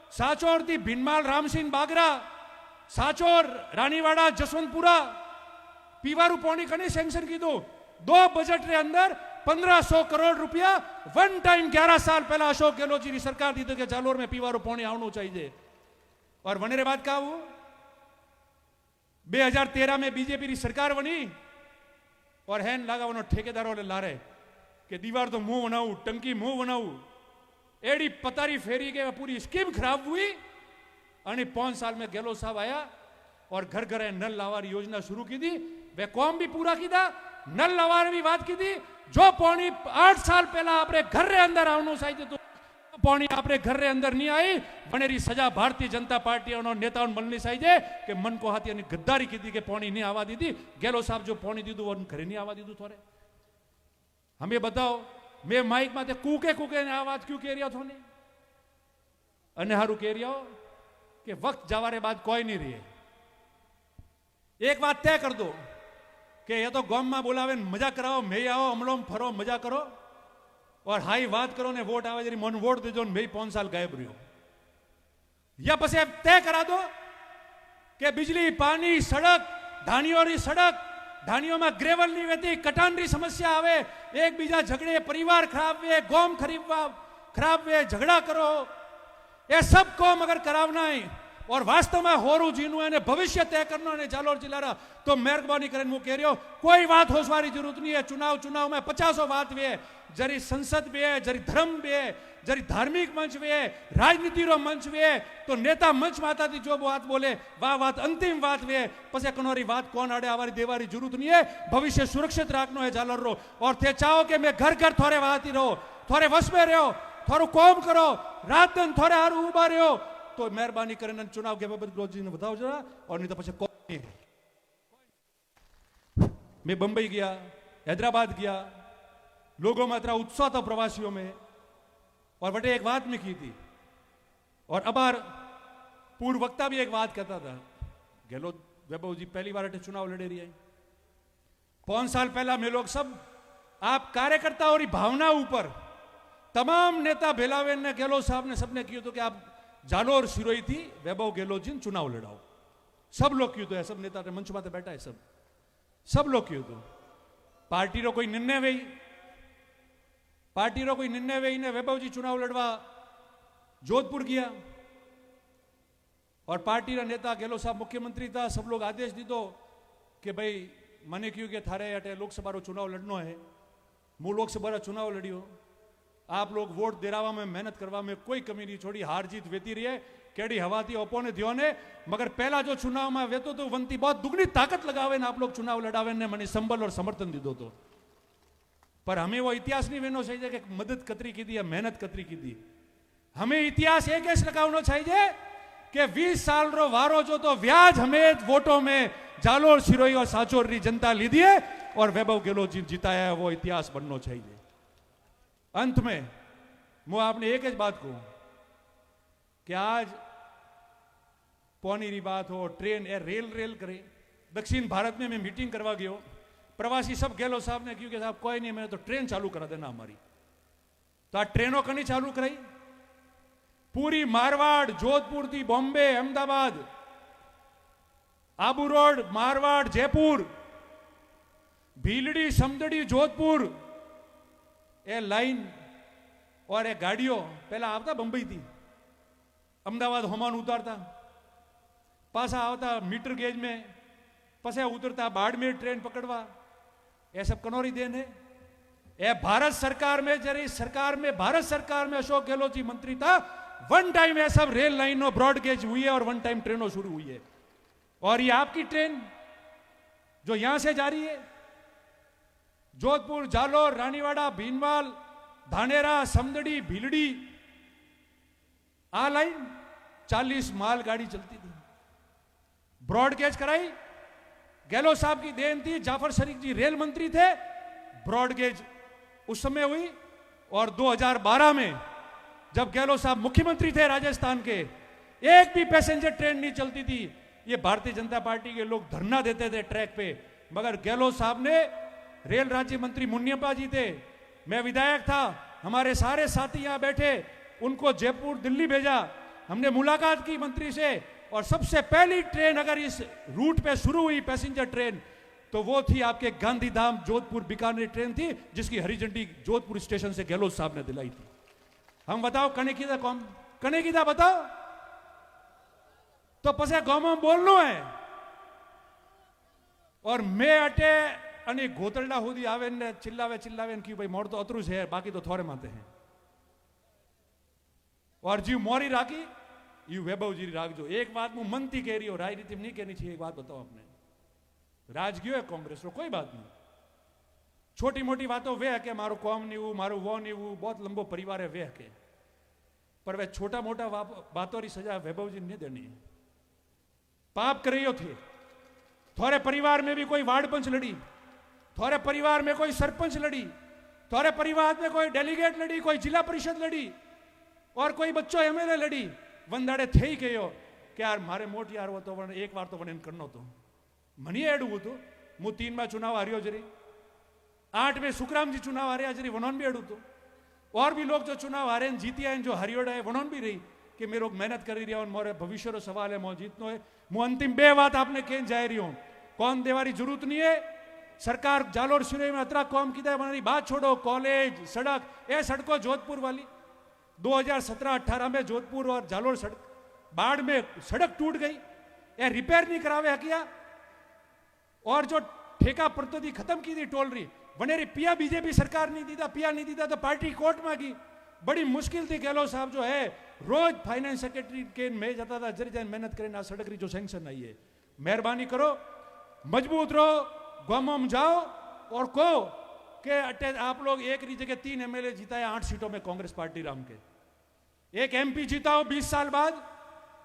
साचोर थी भिनमाल रामसिंह बागरा, साचोर रानीवाड़ा जसवंतपुरा पीवारू पौनी कने सेंक्शन की दो बजट रे अंदर 1500 करोड़ रुपया वन टाइम 11 साल पहला अशोक गहलोत जी की सरकार दी तो जालोर में पीवारू पौनी आवनो चाहिए। और वने रे बात का वो 2013 में बीजेपी की सरकार बनी और हैन लगा उन्होंने ठेकेदारों ने ला रहे कि दीवार तो मुंह बनाऊ, टंकी मुंह बनाऊ, एडी पतारी फेरी के पूरी स्कीम खराब हुई। और 5 साल में गहलोत साहब आया और घर घर नल लावार योजना शुरू की थी, वे कौम भी पूरा की था, नल लावार भी बात की थी। जो पौनी 8 साल पहला आपरे घर रे अंदर आवनो चाहिए तो पौनी आपरे घर रे अंदर नहीं आई, बनेरी सजा भारतीय जनता पार्टी और नेताओं बननी चाहिए कि मन को हाथी गद्दारी की थी कि पौनी नहीं आवा दी थी। गहलोत साहब जो पौनी दी वो घरे नहीं आवा दी थोड़े। हमें बताओ मैं माइक में कूके कूके ने आवाज क्यों कह रहा थोने अने हारू कह रहा हो कि वक्त जवारे बाद कोई नहीं रही है। एक बात तय कर दो कि ये तो गांव में बोलावे मजा कराओ, मैं आओ अमलो में फरो मजा करो और हाई बात करो ने वोट आवे जरी मन वोट दे जो मैं 5 साल गायब रही हो। या बस तय करा दो कि बिजली पानी सड़क धानियों री सड़क धानियों में ग्रेवल नहीं रहती, कटान री समस्या आवे, एक बीजा झगड़े, परिवार खराब वे, गोम खराब वे, झगड़ा करो, ये सब काम अगर करावना है और वास्तव में होरू जीनु है भविष्य तय करना है जालोर जिला रा तो मेहरबानी करें वो कह रही हो कोई बात होशवारी जरूरत नहीं है। चुनाव में 50 बात भी है, जरी संसद भी है, जरी धर्म भी है, जरी धार्मिक मंच भी है, राजनीति रो मंच भी है, तो नेता मंच माता थी जो बात बोले वह बात अंतिम बात भी है। पसे कनोरी बात कौन आड़े आवारी देवारी जरूरत नहीं है। भविष्य सुरक्षित रखना है जालोर रो और थे चाहो कि मैं घर घर थोड़े बात ही रहो, थोड़े वश में रहो, थोड़ो कौम करो, रात दिन थोड़े हारू उबा रहो तो मेहरबानी करें चुनाव के बाबत गृह जी ने बताओ जरा। और नहीं तो पीछे कौन नहीं। मैं बंबई गया, हैदराबाद गया, लोगों में इतना उत्साह था प्रवासियों में और बटे एक बात में की थी। और अबार पूर्व वक्ता भी एक बात कहता था, गहलोत वैभव जी पहली बार चुनाव लड़े रही है। 5 साल पहला मैं लोग सब आप कार्यकर्ता और भावना ऊपर तमाम नेता भेलावेन ने गहलोत साहब ने सबने किया तो कि आप जालोर सिरोई थी वैभव गहलोत जी चुनाव लड़ाओ। सब लोग क्यों तो सब नेता मंच में बैठा है सब लोग क्यों तो पार्टी रो कोई निर्णय वेई ने वैभव जी चुनाव लड़वा जोधपुर गया और पार्टी रा नेता गहलोत साहब मुख्यमंत्री था। सब लोग आदेश दीदो कि भाई मने क्यों के थारे अटे लोकसभा रो चुनाव लड़नो है। मु लोकसभा रा चुनाव लड़ियो। आप लोग वोट दिलावा में मेहनत करवा में कोई कमी नहीं छोड़ी। हार जीत वेती रही है केड़ी हवा थी ओपो ने दियो ने मगर पहला जो चुनाव में वेतो तो वंती बहुत दुगनी ताकत लगावे ने आप लोग चुनाव लड़ावे ने मने संबल और समर्थन दीदो तो। पर हमें वो इतिहास नहीं वेनो चाहिए कि मदद कतरी की दी या मेहनत कतरी की दी। हमें इतिहास एक ऐसे लगावनो चाहिए कि 20 साल रो वारो जो तो व्याज हमें वोटों में जालोर सिरोई और साचोर री जनता ली दी है और वैभव गहलोत जी जिताया है वो इतिहास बनना चाहिए। अंत में मैं आपने एक बात कहूं कि आज पौनी री बात हो ट्रेन ए रेल करे दक्षिण भारत में मैं मीटिंग करवा गयो प्रवासी सब गहलोत साहब ने क्योंकि साहब कोई नहीं मैंने तो ट्रेन चालू करा देना हमारी। तो आ ट्रेनों कनी चालू कराई पूरी मारवाड़ जोधपुर थी बॉम्बे अहमदाबाद आबू रोड मारवाड़ जयपुर भीलड़ी समदड़ी जोधपुर ए लाइन और ए गाड़ियों पहला आवता बंबई थी अहमदाबाद होमान उतारता पासा आवता मीटर गेज में पसे उतरता बाड़मेर ट्रेन पकड़वा ये सब कनौरी देन है। ये भारत सरकार में जरी सरकार में भारत सरकार में अशोक गहलोत जी मंत्री था वन टाइम ये सब रेल लाइनों ब्रॉड गेज हुई है और वन टाइम ट्रेनों शुरू हुई है। और ये आपकी ट्रेन जो यहां से जा रही है जोधपुर जालोर रानीवाड़ा भीनमाल धानेरा समदड़ी भीलड़ी आ लाइन 40 माल गाड़ी चलती थी ब्रॉडगेज कराई गहलोत साहब की देन थी। जाफर शरीफ जी रेल मंत्री थे ब्रॉडगेज उस समय हुई और 2012 में जब गहलोत साहब मुख्यमंत्री थे राजस्थान के एक भी पैसेंजर ट्रेन नहीं चलती थी। ये भारतीय जनता पार्टी के लोग धरना देते थे ट्रैक पे मगर गहलोत साहब ने रेल राज्य मंत्री मुनियप्पा जी थे मैं विधायक था हमारे सारे साथी यहां बैठे उनको जयपुर दिल्ली भेजा हमने मुलाकात की मंत्री से और सबसे पहली ट्रेन अगर इस रूट पे शुरू हुई पैसेंजर ट्रेन तो वो थी आपके गांधीधाम जोधपुर बीकानेर ट्रेन थी जिसकी हरी झंडी जोधपुर स्टेशन से गहलोत साहब ने दिलाई थी। हम बताओ कने की था कौन कने की था बताओ तो पसे गांव में बोलनो है और मैं अटे અને ગોતરડા સુધી આવે ને चिल्लावे कि भाई मोर तो अतरू है बाकी तो थोड़े माते हैं और जीव मोरी राखी यू वैभव जी राख जो एक बात मु मन थी कह रही हो राजनीति में नहीं कहनी चाहिए। एक बात बताओ आपने राज गयो है कांग्रेस रो कोई बात नहीं छोटी मोटी बातों वे है कि मारो कॉम नहीं हूं मारो वो नहीं हूं बहुत लंबो परिवार है वे है के पर वे छोटा मोटा बातों की सजा वैभव जी ने देनी है। पाप कर रही थे थोड़े परिवार में भी कोई वार्ड पंच लड़ी थोड़े परिवार में कोई सरपंच लड़ी थोड़े परिवार में कोई डेलीगेट लड़ी कोई जिला परिषद लड़ी और कोई बच्चों एमएलए लड़ी वंदाड़े थे ही कहो कि यार मारे मोट यार वो तो एक बार तो वन करनो तो मनी एडू तो मु 3 में चुनाव हारियो जरी 8 में सुखराम जी चुनाव हारे जरी वनोन भी एडू तो और भी लोग जो चुनाव हारे जीती आए जो हरियोड़ा है वनोन भी रही कि मेरे मेहनत कर रही और मोरे भविष्य रो सवाल है मो जीतनो है। मु अंतिम 2 बात आपने कह जाए रही हूं कौन देवारी जरूरत नहीं है सरकार जालोर सिरोई में अतरा कौम की बनानी बात छोड़ो कॉलेज सड़क ये सड़कों जोधपुर वाली 2017-18 में जोधपुर और जालोर सड़क बाढ़ में सड़क टूट गई ये रिपेयर नहीं करावे हकिया और जो ठेका प्रति खत्म की थी टोल रही बनेरी पिया बीजेपी सरकार नहीं दीदा पिया नहीं दीदा तो पार्टी कोर्ट में गई बड़ी मुश्किल थी। गहलोत साहब जो है रोज फाइनेंस सेक्रेटरी के में जाता था जरी जान मेहनत करें ना सड़क री जो सैंक्शन आई है मेहरबानी करो मजबूत रहो गांव में जाओ और कहो कि अटे आप लोग एक री जगह 3 एमएलए जीता है 8 सीटों में कांग्रेस पार्टी राम के एक एमपी जीताओ 20 साल बाद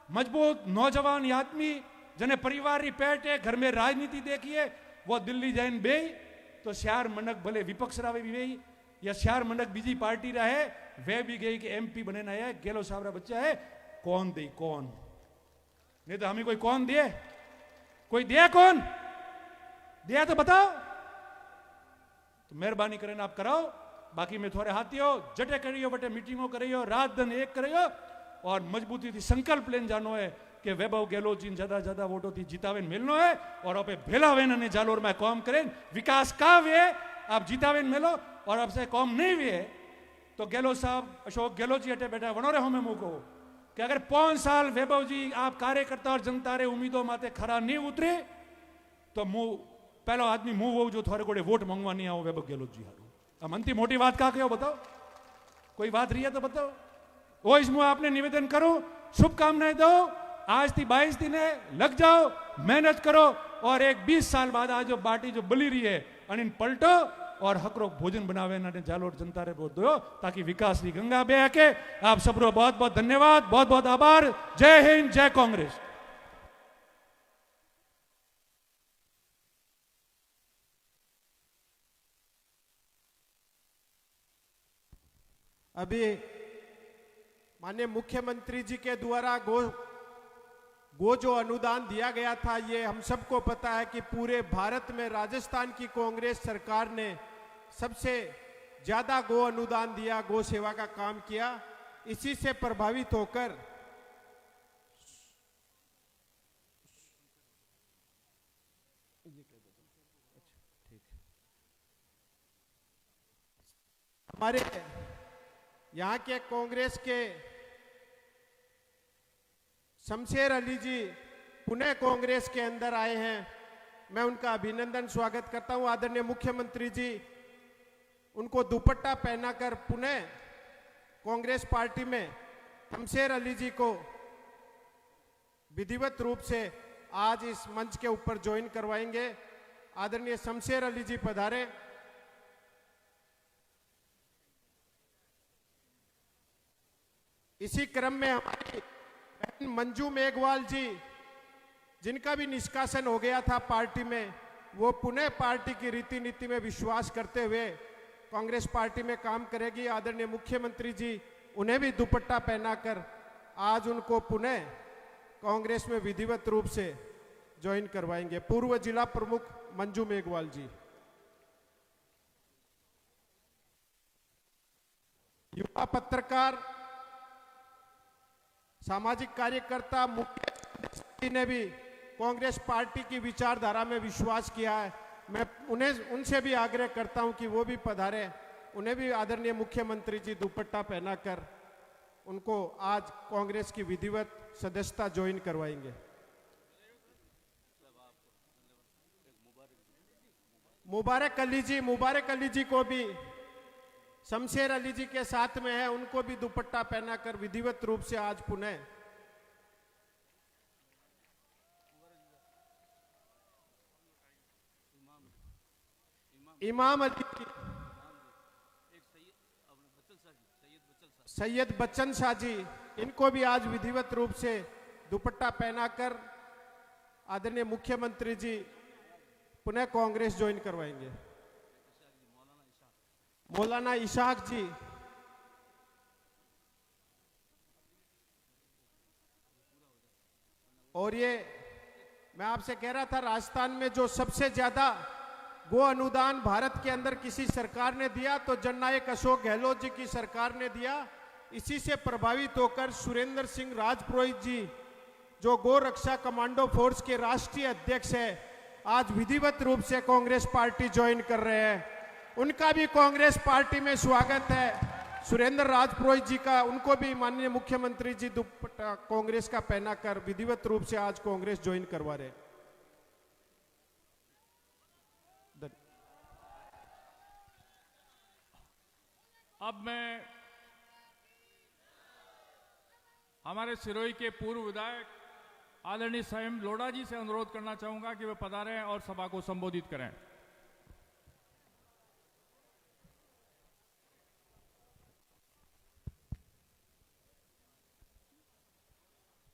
मजबूत नौजवान आदमी जने परिवार री पेट है घर में राजनीति देखिए वो दिल्ली जाइन बे तो श्यार मनक भले विपक्ष रहे भी गई या श्यार मनक बीजी पार्टी रहे वे भी गई कि एमपी बने ना है गहलोत साहब रा बच्चा है कौन दे कौन नहीं तो हमें कोई कौन दे कोई दिया कौन दिया तो बताओ तो मेहरबानी करें आप कराओ। बाकी मैं थोड़े हाथी हो जटे करियो बटे मीटिंगों करियो रात दिन एक करियो और मजबूती थी संकल्प लेन जानो है कि वैभव गहलोत जी ज्यादा वोटों थी जितावेन मिलनो है और आपे भेलावेन ने जालोर में काम करें विकास का वे आप जितावेन मिलो और आपसे काम नहीं वे तो गहलोत साहब अशोक गहलोत जी हटे बैठा वनोरे हमें मुको कि अगर 5 साल वैभव जी आप कार्यकर्ता और जनता रे उम्मीदों माते खरा नहीं उतरे तो मुंह पहला आदमी मुंह वो जो थोड़े कोड़े वोट मंगवा नहीं आओ वैभव गहलोत जी हारू अब अंतिम मोटी बात का कहो बताओ कोई बात रही है तो बताओ वो इसमें आपने निवेदन करो शुभकामनाएं दो आज थी 22 दिन है लग जाओ मेहनत करो और एक 20 साल बाद आज जो बाटी जो बली रही है अनिन पलटो और हकरो भोजन बनावे ना जालोर जनता रे बहुत दो ताकि विकास की गंगा बह के आप सबरो बहुत बहुत धन्यवाद बहुत बहुत आभार जय हिंद जय कांग्रेस। अभी माननीय मुख्यमंत्री जी के द्वारा गो जो अनुदान दिया गया था ये हम सबको पता है कि पूरे भारत में राजस्थान की कांग्रेस सरकार ने सबसे ज्यादा गो अनुदान दिया गो सेवा का काम किया। इसी से प्रभावित होकर हमारे यहाँ के कांग्रेस के शमशेर अली जी पुणे कांग्रेस के अंदर आए हैं। मैं उनका अभिनंदन स्वागत करता हूं। आदरणीय मुख्यमंत्री जी उनको दुपट्टा पहनाकर पुणे कांग्रेस पार्टी में शमशेर अली जी को विधिवत रूप से आज इस मंच के ऊपर ज्वाइन करवाएंगे। आदरणीय शमशेर अली जी पधारे। इसी क्रम में हमारी बहन मंजू मेघवाल जी जिनका भी निष्कासन हो गया था पार्टी में, वो पुणे पार्टी की रीति नीति में विश्वास करते हुए कांग्रेस पार्टी में काम करेगी। आदरणीय मुख्यमंत्री जी उन्हें भी दुपट्टा पहनाकर आज उनको पुणे कांग्रेस में विधिवत रूप से ज्वाइन करवाएंगे। पूर्व जिला प्रमुख मंजू मेघवाल जी। युवा पत्रकार सामाजिक कार्यकर्ता मुकेश ने भी कांग्रेस पार्टी की विचारधारा में विश्वास किया है। मैं उनसे भी आग्रह करता हूं कि वो भी पधारे। उन्हें भी आदरणीय मुख्यमंत्री जी दुपट्टा पहनाकर उनको आज कांग्रेस की विधिवत सदस्यता ज्वाइन करवाएंगे। मुबारक अली जी को भी शमशेर अली जी के साथ में है, उनको भी दुपट्टा पहनाकर विधिवत रूप से आज पुणे इमाम अली की सैयद बच्चन शाह जी, इनको भी आज विधिवत रूप से दुपट्टा पहनाकर आदरणीय मुख्यमंत्री जी पुणे कांग्रेस ज्वाइन करवाएंगे। मौलाना इशाक जी, और ये मैं आपसे कह रहा था राजस्थान में जो सबसे ज्यादा गो अनुदान भारत के अंदर किसी सरकार ने दिया तो जननायक अशोक गहलोत जी की सरकार ने दिया। इसी से प्रभावित होकर सुरेंद्र सिंह राजपुरोहित जी जो गो रक्षा कमांडो फोर्स के राष्ट्रीय अध्यक्ष है, आज विधिवत रूप से कांग्रेस पार्टी ज्वाइन कर रहे हैं। उनका भी कांग्रेस पार्टी में स्वागत है। सुरेंद्र राजपुरोहित जी का, उनको भी माननीय मुख्यमंत्री जी दुपट्टा कांग्रेस का पहनाकर विधिवत रूप से आज कांग्रेस ज्वाइन करवा रहे। अब मैं हमारे सिरोही के पूर्व विधायक आदरणीय स्वयं लोढ़ा जी से अनुरोध करना चाहूंगा कि वे पधारें और सभा को संबोधित करें।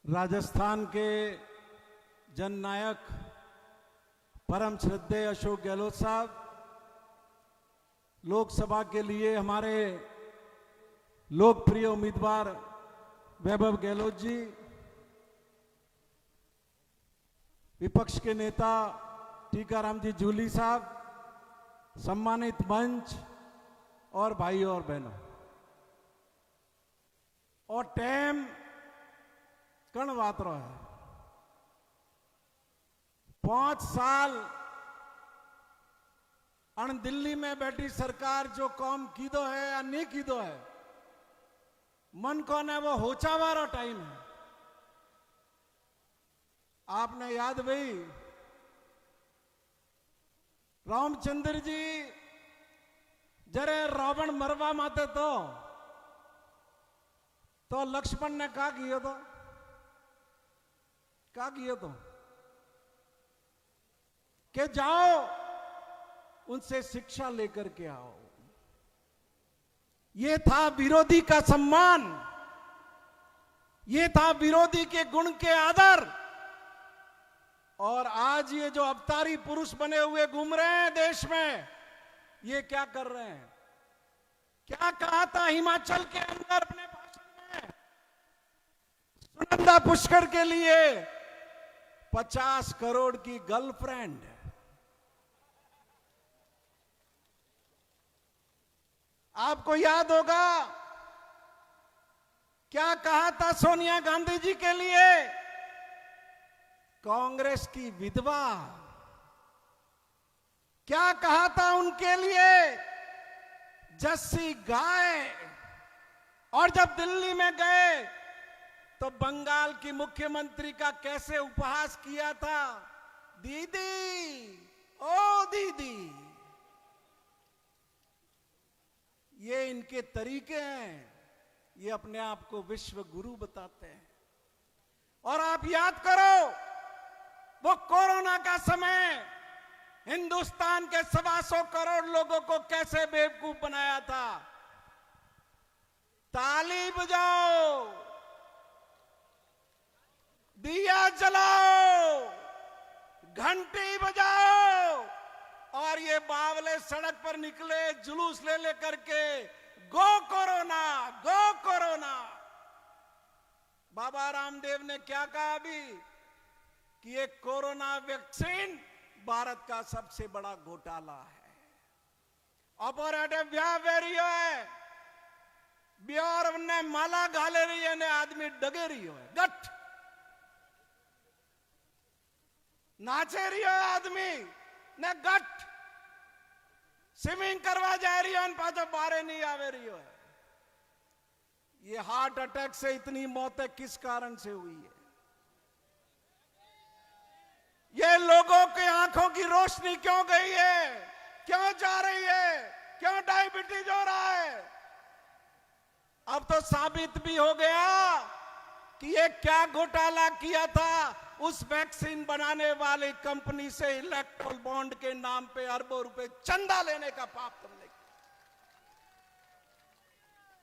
राजस्थान के जननायक परम श्रद्धेय अशोक गहलोत साहब, लोकसभा के लिए हमारे लोकप्रिय उम्मीदवार वैभव गहलोत जी, विपक्ष के नेता टीकाराम जी जूली साहब, सम्मानित मंच और भाइयों और बहनों, और टाइम कण बात रहा है 5 साल अण दिल्ली में बैठी सरकार जो काम कीधो है या नहीं कीधो है, मन कौन है वो होचा वाला टाइम है। आपने याद भाई रामचंद्र जी जरे रावण मरवा माते तो लक्ष्मण ने क्या किया तो कि जाओ उनसे शिक्षा लेकर के आओ। ये था विरोधी का सम्मान, ये था विरोधी के गुण के आदर। और आज ये जो अवतारी पुरुष बने हुए घूम रहे हैं देश में, ये क्या कर रहे हैं? क्या कहा था हिमाचल के अंदर अपने भाषण में? सुनंदा पुष्कर के लिए 50 करोड़ की गर्लफ्रेंड। आपको याद होगा क्या कहा था सोनिया गांधी जी के लिए? कांग्रेस की विधवा। क्या कहा था उनके लिए? जस्सी गाय। और जब दिल्ली में गए तो बंगाल की मुख्यमंत्री का कैसे उपहास किया था? दीदी, ओ दीदी। ये इनके तरीके हैं, ये अपने आप को विश्व गुरु बताते हैं। और आप याद करो वो कोरोना का समय हिंदुस्तान के 125 करोड़ लोगों को कैसे बेवकूफ बनाया था। ताली बजाओ, दिया जलाओ, घंटी बजाओ, और ये बावले सड़क पर निकले जुलूस ले लेकर के गो कोरोना, गो कोरोना। बाबा रामदेव ने क्या कहा अभी कि ये कोरोना वैक्सीन भारत का सबसे बड़ा घोटाला है। ऑपरेटिव व्यावेरियो है, बिहार ने माला घाले रही है ने आदमी डगे रही है, गठ नाचे रही है आदमी ने गठ स्विमिंग करवा जा रही है, पाछो बारे नहीं आवे रही है। ये हार्ट अटैक से इतनी मौतें किस कारण से हुई है? ये लोगों के आंखों की रोशनी क्यों गई है? क्यों जा रही है? क्यों डायबिटीज हो रहा है? अब तो साबित भी हो गया कि ये क्या घोटाला किया था। उस वैक्सीन बनाने वाली कंपनी से इलेक्ट्रल बॉन्ड के नाम पे अरबों रुपए चंदा लेने का पाप तुमने किया।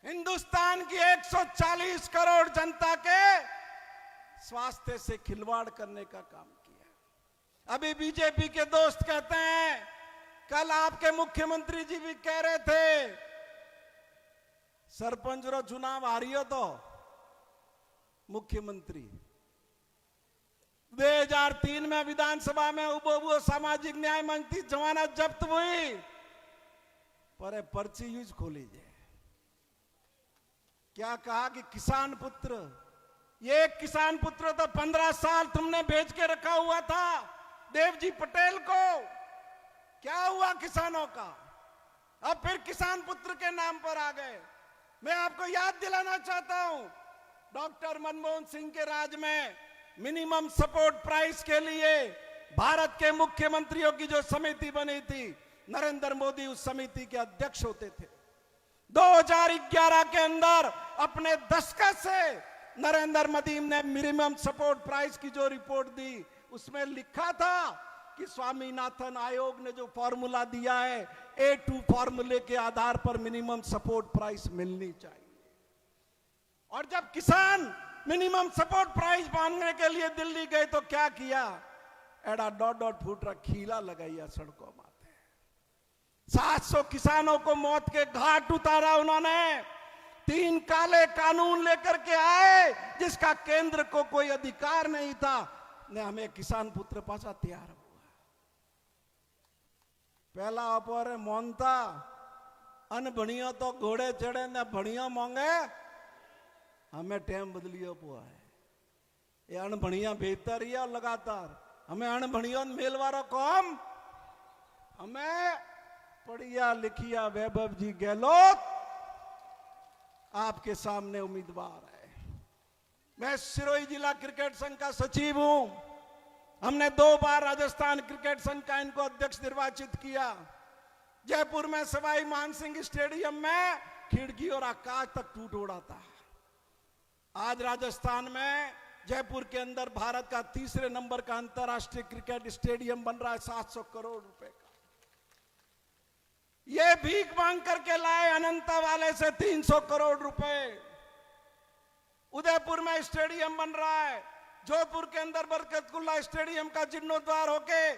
हिंदुस्तान की 140 करोड़ जनता के स्वास्थ्य से खिलवाड़ करने का काम किया। अभी बीजेपी के दोस्त कहते हैं, कल आपके मुख्यमंत्री जी भी कह रहे थे सरपंच रो चुनाव हारियो तो मुख्यमंत्री 2003 में विधानसभा में उबो सामाजिक न्याय मंच की जमानत जब्त हुई, पर पर्ची यूज खोली जाए। क्या कहा कि किसान पुत्र, ये किसान पुत्र तो 15 साल तुमने बेच के रखा हुआ था देवजी पटेल को। क्या हुआ किसानों का? अब फिर किसान पुत्र के नाम पर आ गए। मैं आपको याद दिलाना चाहता हूं, डॉक्टर मनमोहन सिंह के राज में मिनिमम सपोर्ट प्राइस के लिए भारत के मुख्यमंत्रियों की जो समिति बनी थी, नरेंद्र मोदी उस समिति के अध्यक्ष होते थे। 2011 के अंदर अपने दस्तखत से नरेंद्र मोदी ने मिनिमम सपोर्ट प्राइस की जो रिपोर्ट दी, उसमें लिखा था कि स्वामीनाथन आयोग ने जो फॉर्मूला दिया है, A2 फॉर्मूले के आधार पर मिनिमम सपोर्ट प्राइस मिलनी चाहिए। और जब किसान मिनिमम सपोर्ट प्राइस मांगने के लिए दिल्ली गए तो क्या किया? एडा डॉट फूट रहा खीला लगाइया सड़कों माथे। 700 किसानों को मौत के घाट उतारा उन्होंने। 3 काले कानून लेकर के आए जिसका केंद्र को कोई अधिकार नहीं था, ने हमें किसान पुत्र पासा तैयार हुआ। पहला अपोरे मोनता अन भणियो तो घोड़े चढ़े ने भणियो मोंगे हमें टाइम बदलियो पुआ है ये अणभणिया बेहतर ही है लगातार हमें अणभणियों मेलवारो कौम हमें पढ़िया लिखिया वैभव जी गहलोत आपके सामने उम्मीदवार है। मैं सिरोही जिला क्रिकेट संघ का सचिव हूं। हमने 2 बार राजस्थान क्रिकेट संघ का इनको अध्यक्ष निर्वाचित किया। जयपुर में सवाई मानसिंह स्टेडियम में खिड़की और आकाश तक टूट उड़ा था। आज राजस्थान में जयपुर के अंदर भारत का 3रे नंबर का अंतरराष्ट्रीय क्रिकेट स्टेडियम बन रहा है 700 करोड़ रुपए का। ये भीख मांग करके लाए अनंता वाले से 300 करोड़ रुपए। उदयपुर में स्टेडियम बन रहा है। जोधपुर के अंदर बरकतुल्ला स्टेडियम का जीर्णोद्वार होके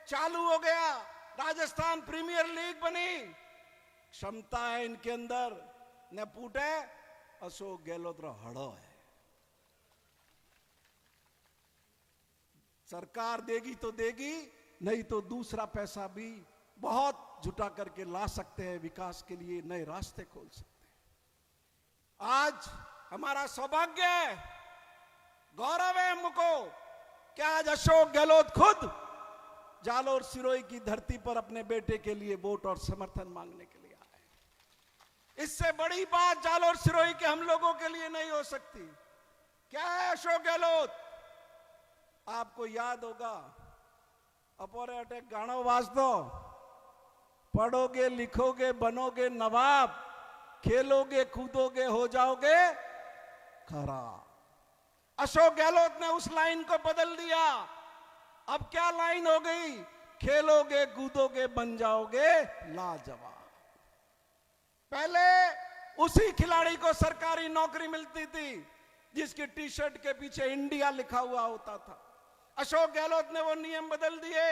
चालू हो गया। राजस्थान प्रीमियर लीग बनी। क्षमता है इनके अंदर न पूटे अशोक गहलोत रो हड़ो है। सरकार देगी तो देगी, नहीं तो दूसरा पैसा भी बहुत जुटा करके ला सकते हैं। विकास के लिए नए रास्ते खोल सकते हैं। आज हमारा सौभाग्य है, गौरव है हमको कि आज अशोक गहलोत खुद जालोर सिरोही की धरती पर अपने बेटे के लिए वोट और समर्थन मांगने के लिए आए। इससे बड़ी बात जालोर सिरोही के हम लोगों के लिए नहीं हो सकती। क्या है अशोक गहलोत? आपको याद होगा अपोरे अटैक गानो वाज दो, पढ़ोगे लिखोगे बनोगे नवाब, खेलोगे कूदोगे हो जाओगे खराब। अशोक गहलोत ने उस लाइन को बदल दिया। अब क्या लाइन हो गई? खेलोगे कूदोगे बन जाओगे लाजवाब। पहले उसी खिलाड़ी को सरकारी नौकरी मिलती थी जिसकी टी शर्ट के पीछे इंडिया लिखा हुआ होता था। अशोक गहलोत ने वो नियम बदल दिए।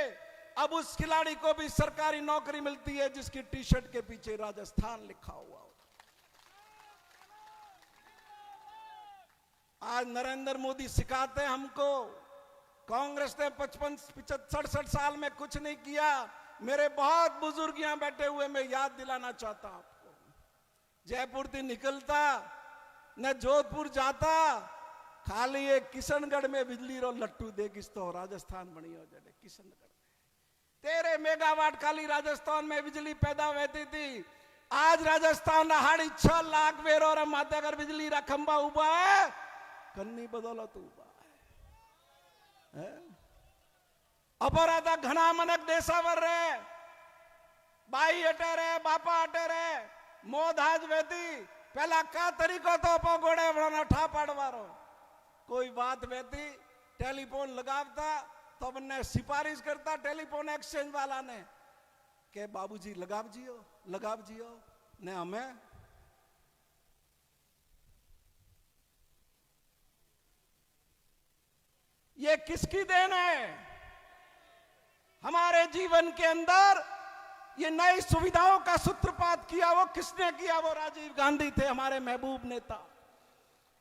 अब उस खिलाड़ी को भी सरकारी नौकरी मिलती है जिसकी टी शर्ट के पीछे राजस्थान लिखा हुआ होता। आज नरेंद्र मोदी सिखाते हैं हमको। कांग्रेस ने 65-67 साल में कुछ नहीं किया। मेरे बहुत बुजुर्ग यहां बैठे हुए, मैं याद दिलाना चाहता हूं आपको। जयपुर से निकलता न जोधपुर जाता, खाली एक किशनगढ़ में बिजली रो लट्टू देगिस तो राजस्थान बनी हो जाए। किशनगढ़ में 13 मेगावाट खाली राजस्थान में बिजली पैदा होती थी। आज राजस्थान 6.5 लाख वेरो और माते अगर बिजली रा खंबा उबा है, कन्नी बदौलत उबा है। अपराधा घना मनक देशावर रे, बाई अटे रे, बापा अटे रे, मोद आज वेती पहला का तरीको तो पगोड़े बना ठा पाड़वारो। कोई बात वेती टेलीफोन लगावता तो हमने सिफारिश करता टेलीफोन एक्सचेंज वाला ने के बाबूजी लगाव जियो ने हमें ये किसकी देन है? हमारे जीवन के अंदर ये नई सुविधाओं का सूत्रपात किया वो किसने किया? वो राजीव गांधी थे, हमारे महबूब नेता।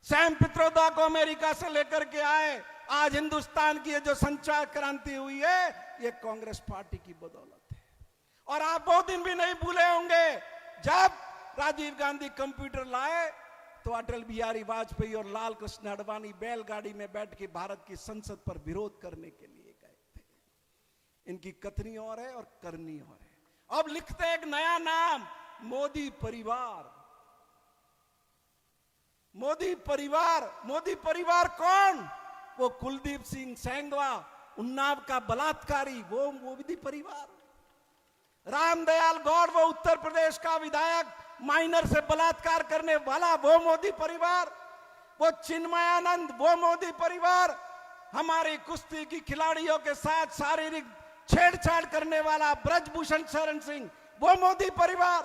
सैम पित्रोदा को अमेरिका से लेकर के आए। आज हिंदुस्तान की ये जो संचार क्रांति हुई है, ये कांग्रेस पार्टी की बदौलत है। और आप बहुत दिन भी नहीं भूले होंगे जब राजीव गांधी कंप्यूटर लाए तो अटल बिहारी वाजपेयी और लाल कृष्ण अडवाणी बैलगाड़ी में बैठ के भारत की संसद पर विरोध करने के लिए गए थे। इनकी कथनी और है और करनी और है। अब लिखते एक नया नाम, मोदी परिवार। मोदी परिवार, मोदी परिवार कौन? वो कुलदीप सिंह सेंगवा, उन्नाव का बलात्कारी, वो मोदी परिवार। रामदयाल गौड़, वो उत्तर प्रदेश का विधायक, माइनर से बलात्कार करने वाला, वो मोदी परिवार। वो चिन्मयानंद, वो मोदी परिवार। हमारी कुश्ती की खिलाड़ियों के साथ शारीरिक छेड़छाड़ करने वाला ब्रजभूषण शरण सिंह, वो मोदी परिवार।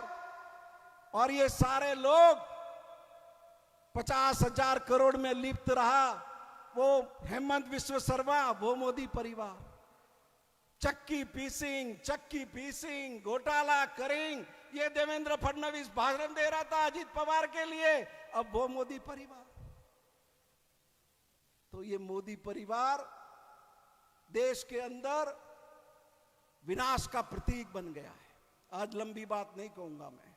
और ये सारे लोग 50,000 करोड़ में लिप्त रहा वो हेमंत विश्व शर्मा, वो मोदी परिवार। चक्की पीसिंग, घोटाला करेंग, ये देवेंद्र फडणवीस भाषण दे रहा था अजीत पवार के लिए, अब वो मोदी परिवार। तो ये मोदी परिवार देश के अंदर विनाश का प्रतीक बन गया है। आज लंबी बात नहीं कहूंगा मैं,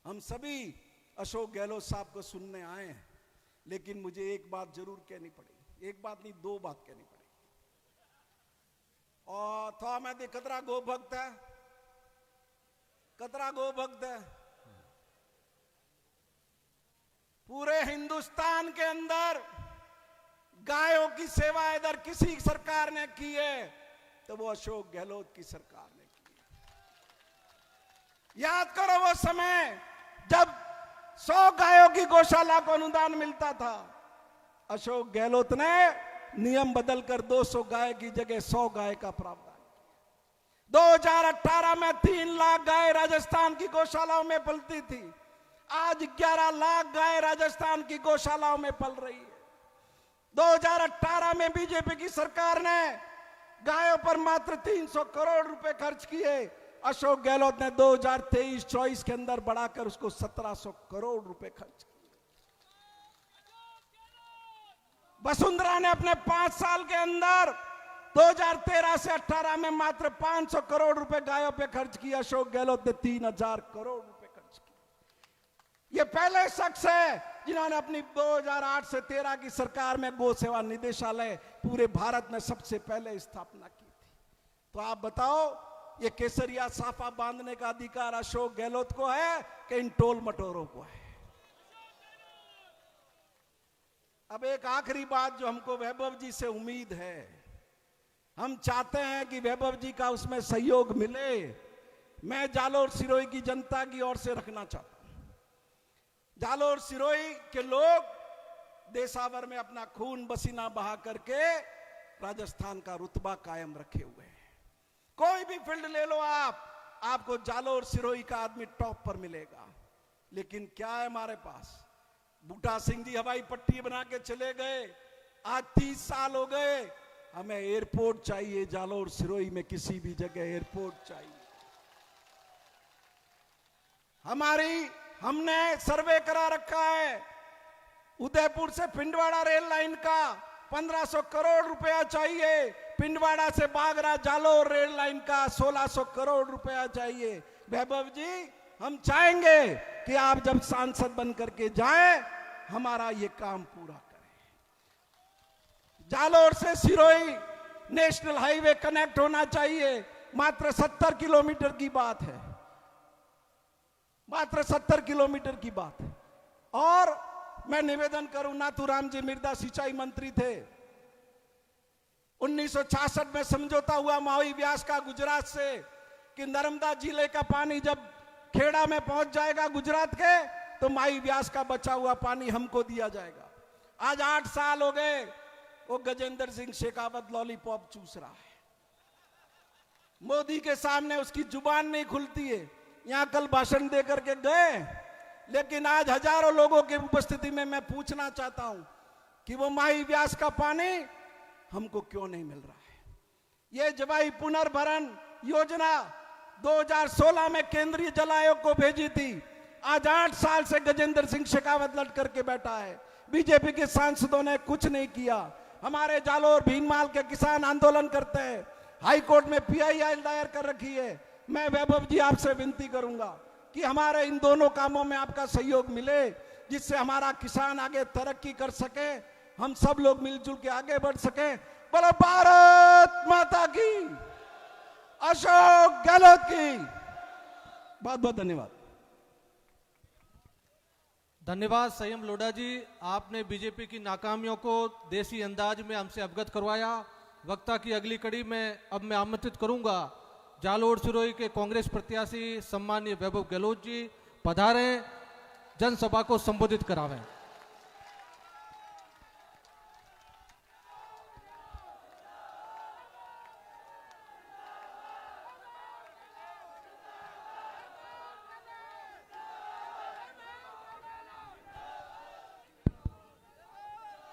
हम सभी अशोक गहलोत साहब को सुनने आए हैं, लेकिन मुझे एक बात जरूर कहनी पड़ेगी, एक बात नहीं दो बात कहनी पड़ेगी। और थोड़ा मैं दे कतरा गो भक्त है, कतरा गो भक्त है। पूरे हिंदुस्तान के अंदर गायों की सेवा इधर किसी सरकार ने की है तो वो अशोक गहलोत की सरकार ने की है। याद करो वो समय जब 100 गायों की गौशाला को अनुदान मिलता था, अशोक गहलोत ने नियम बदलकर 200 गाय की जगह 100 गाय का प्रावधान किया। 2018 में 3 लाख गाय राजस्थान की गौशालाओं में पलती थी, आज 11 लाख गाय राजस्थान की गौशालाओं में पल रही है। 2018 में बीजेपी की सरकार ने गायों पर मात्र 300 करोड़ रुपए खर्च किए, अशोक गहलोत ने 2023-24 के अंदर बढ़ाकर उसको 1700 करोड़ रुपए खर्च किए। वसुंधरा ने अपने 5 साल के अंदर 2013 से 18 में मात्र 500 करोड़ रुपए गायों पे खर्च किया, अशोक गहलोत ने 3000 करोड़ रुपए खर्च किए। ये पहले शख्स है जिन्होंने अपनी 2008 से 13 की सरकार में गौ सेवा निदेशालय पूरे भारत में सबसे पहले स्थापना की थी। तो आप बताओ, ये केसरिया साफा बांधने का अधिकार अशोक गहलोत को है कि इन टोल मटोरों को है? अब एक आखिरी बात जो हमको वैभव जी से उम्मीद है, हम चाहते हैं कि वैभव जी का उसमें सहयोग मिले। मैं जालोर सिरोही की जनता की ओर से रखना चाहता हूं, जालोर सिरोही के लोग देशावर में अपना खून पसीना बहा करके राजस्थान का रुतबा कायम रखे हुए हैं। कोई भी फील्ड ले लो आप, आपको जालोर सिरोही का आदमी टॉप पर मिलेगा। लेकिन क्या है हमारे पास? बूटा सिंह जी हवाई पट्टी बना के चले गए, आज 30 साल हो गए। हमें एयरपोर्ट चाहिए, जालोर सिरोही में किसी भी जगह एयरपोर्ट चाहिए। हमने सर्वे करा रखा है, उदयपुर से पिंडवाड़ा रेल लाइन का 1500 करोड़ रुपया चाहिए, पिंडवाड़ा से बागरा जालोर रेल लाइन का 1600 करोड़ रुपया चाहिए। वैभव जी, हम चाहेंगे कि आप जब सांसद बन करके जाएं, हमारा ये काम पूरा करें। जालोर से सिरोही नेशनल हाईवे कनेक्ट होना चाहिए, मात्र 70 किलोमीटर की बात है, मात्र 70 किलोमीटर की बात है। और मैं निवेदन करूं, नाथूराम जी मिर्दा सिंचाई मंत्री थे, 1966 में समझौता हुआ मावी व्यास का गुजरात से कि नर्मदा जिले का पानी जब खेड़ा में पहुंच जाएगा गुजरात के, तो माई व्यास का बचा हुआ पानी हमको दिया जाएगा। आज 8 साल हो गए, वो गजेंद्र सिंह शेखावत लॉलीपॉप चूस रहा है, मोदी के सामने उसकी जुबान नहीं खुलती है। यहां कल भाषण दे करके गए, लेकिन आज हजारों लोगों की उपस्थिति में मैं पूछना चाहता हूं कि वो माई व्यास का पानी हमको क्यों नहीं मिल रहा है। ये जवाई पुनर्भरण योजना 2016 में केंद्रीय जल आयोग को भेजी थी, आज 8 साल से गजेंद्र सिंह शेखावत लट करके बैठा है, बीजेपी के सांसदों ने कुछ नहीं किया। हमारे जालोर भीनमाल के किसान आंदोलन करते हैं, हाईकोर्ट में PIL दायर कर रखी है। मैं वैभव जी आपसे विनती करूंगा कि हमारे इन दोनों कामों में आपका सहयोग मिले, जिससे हमारा किसान आगे तरक्की कर सके, हम सब लोग मिलजुल के आगे बढ़ सके। बोलो भारत माता की, अशोक गहलोत की। बहुत बहुत धन्यवाद। धन्यवाद संयम लोढ़ा जी, आपने बीजेपी की नाकामियों को देसी अंदाज में हमसे अवगत करवाया। वक्ता की अगली कड़ी में अब मैं आमंत्रित करूंगा जालोर सिरोही के कांग्रेस प्रत्याशी सम्माननीय वैभव गहलोत जी पधारें, जनसभा को संबोधित करावें।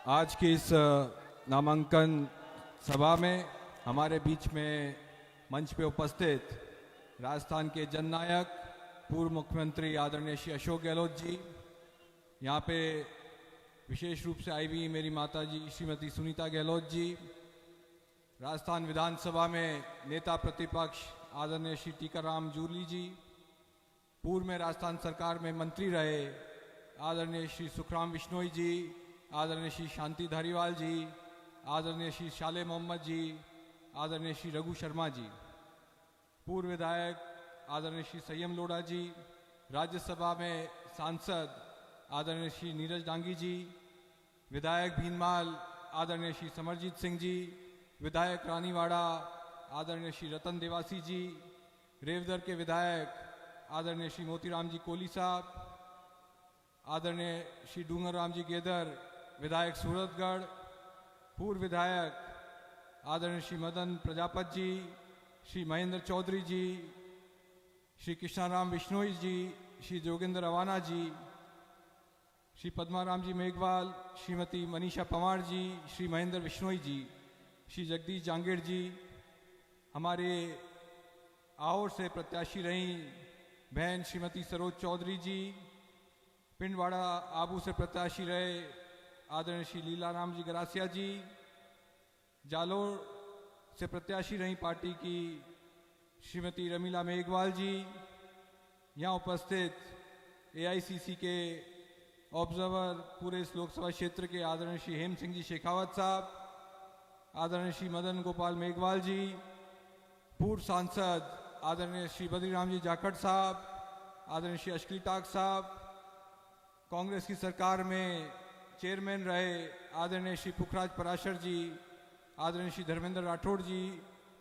आज की इस नामांकन सभा में हमारे बीच में मंच पे उपस्थित राजस्थान के जननायक पूर्व मुख्यमंत्री आदरणीय श्री अशोक गहलोत जी, यहाँ पे विशेष रूप से आई हुई मेरी माता जी श्रीमती सुनीता गहलोत जी, राजस्थान विधानसभा में नेता प्रतिपक्ष आदरणीय श्री टीकाराम जूली जी, पूर्व में राजस्थान सरकार में मंत्री रहे आदरणीय श्री सुखराम बिश्नोई जी, आदरणीय श्री शांति धारीवाल जी, आदरणीय श्री शाले मोहम्मद जी, आदरणीय श्री रघु शर्मा जी, पूर्व विधायक आदरणीय श्री संयम लोढ़ा जी, राज्यसभा में सांसद आदरणीय श्री नीरज डांगी जी, विधायक भीनमाल आदरणीय श्री समरजीत सिंह जी, विधायक रानीवाड़ा आदरणीय श्री रतन देवासी जी, रेवदर के विधायक आदरणीय श्री मोतीराम जी कोहली साहब, आदरणीय श्री डूंगर राम जी गेदर विधायक सूरतगढ़, पूर्व विधायक आदरणीय श्री मदन प्रजापत जी, श्री महेंद्र चौधरी जी, श्री कृष्णाराम बिश्नोई जी, श्री जोगिंदर अवाना जी, श्री पद्माराम जी मेघवाल, श्रीमती मनीषा पवार जी, श्री महेंद्र बिश्नोई जी, श्री जगदीश जांगेड़ जी, हमारे आहोर से प्रत्याशी रही बहन श्रीमती सरोज चौधरी जी, पिंडवाड़ा आबू से प्रत्याशी रहे आदरणीय श्री लीलाराम जी गरासिया जी, जालोर से प्रत्याशी रही पार्टी की श्रीमती रमीला मेघवाल जी, यहाँ उपस्थित एआईसीसी के ऑब्जर्वर पूरे इस लोकसभा क्षेत्र के आदरणीय श्री हेम सिंह जी शेखावत साहब, आदरणीय श्री मदन गोपाल मेघवाल जी, पूर्व सांसद आदरणीय श्री बद्रीराम जी जाखड़ साहब, आदरणीय श्री अश्कली टाक साहब, कांग्रेस की सरकार में चेयरमैन रहे आदरणीय श्री पुखराज पराशर जी, आदरणीय श्री धर्मेंद्र राठौड़ जी,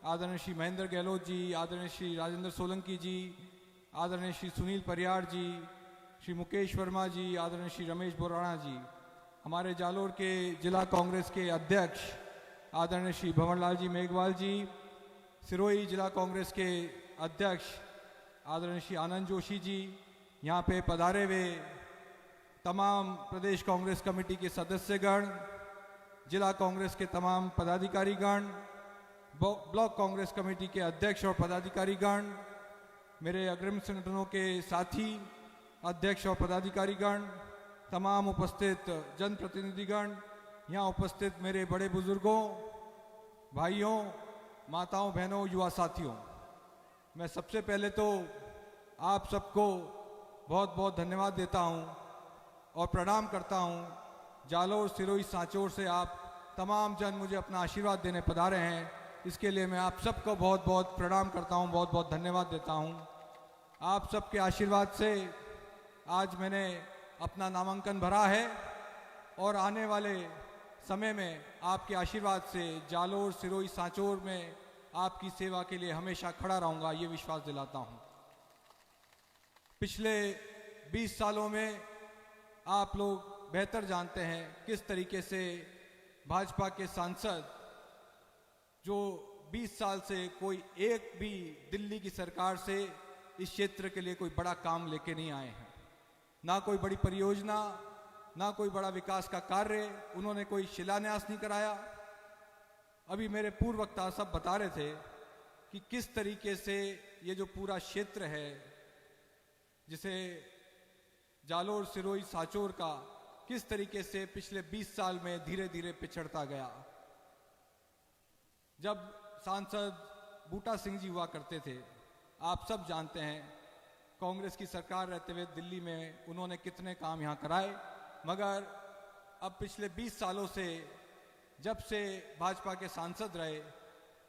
आदरणीय श्री महेंद्र गहलोत जी, आदरणीय श्री राजेंद्र सोलंकी जी, आदरणीय श्री सुनील परियार जी, श्री मुकेश वर्मा जी, आदरणीय श्री रमेश बोराणा जी, हमारे जालोर के जिला कांग्रेस के अध्यक्ष आदरणीय श्री भंवरलाल जी मेघवाल जी, सिरोही जिला कांग्रेस के अध्यक्ष आदरणीय श्री आनंद जोशी जी, यहाँ पे पधारे हुए तमाम प्रदेश कांग्रेस कमेटी के सदस्यगण, जिला कांग्रेस के तमाम पदाधिकारीगण, ब्लॉक कांग्रेस कमेटी के अध्यक्ष और पदाधिकारीगण, मेरे अग्रिम संगठनों के साथी अध्यक्ष और पदाधिकारीगण, तमाम उपस्थित जनप्रतिनिधिगण, यहाँ उपस्थित मेरे बड़े बुजुर्गों, भाइयों, माताओं, बहनों, युवा साथियों, मैं सबसे पहले तो आप सबको बहुत बहुत धन्यवाद देता हूँ और प्रणाम करता हूँ। जालोर, सिरोही, सांचौर से आप तमाम जन मुझे अपना आशीर्वाद देने पधारे हैं, इसके लिए मैं आप सबको बहुत बहुत प्रणाम करता हूँ, बहुत बहुत धन्यवाद देता हूँ। आप सबके आशीर्वाद से आज मैंने अपना नामांकन भरा है और आने वाले समय में आपके आशीर्वाद से जालोर, सिरोही, सांचौर में आपकी सेवा के लिए हमेशा खड़ा रहूँगा, ये विश्वास दिलाता हूँ। पिछले 20 सालों में आप लोग बेहतर जानते हैं किस तरीके से भाजपा के सांसद जो 20 साल से कोई एक भी दिल्ली की सरकार से इस क्षेत्र के लिए कोई बड़ा काम लेके नहीं आए हैं, ना कोई बड़ी परियोजना, ना कोई बड़ा विकास का कार्य, उन्होंने कोई शिलान्यास नहीं कराया। अभी मेरे पूर्व वक्ता सब बता रहे थे कि किस तरीके से ये जो पूरा क्षेत्र है जिसे जालोर, सिरोही, सांचौर का, किस तरीके से पिछले 20 साल में धीरे धीरे पिछड़ता गया। जब सांसद बूटा सिंह जी हुआ करते थे, आप सब जानते हैं कांग्रेस की सरकार रहते हुए दिल्ली में उन्होंने कितने काम यहाँ कराए, मगर अब पिछले 20 सालों से जब से भाजपा के सांसद रहे,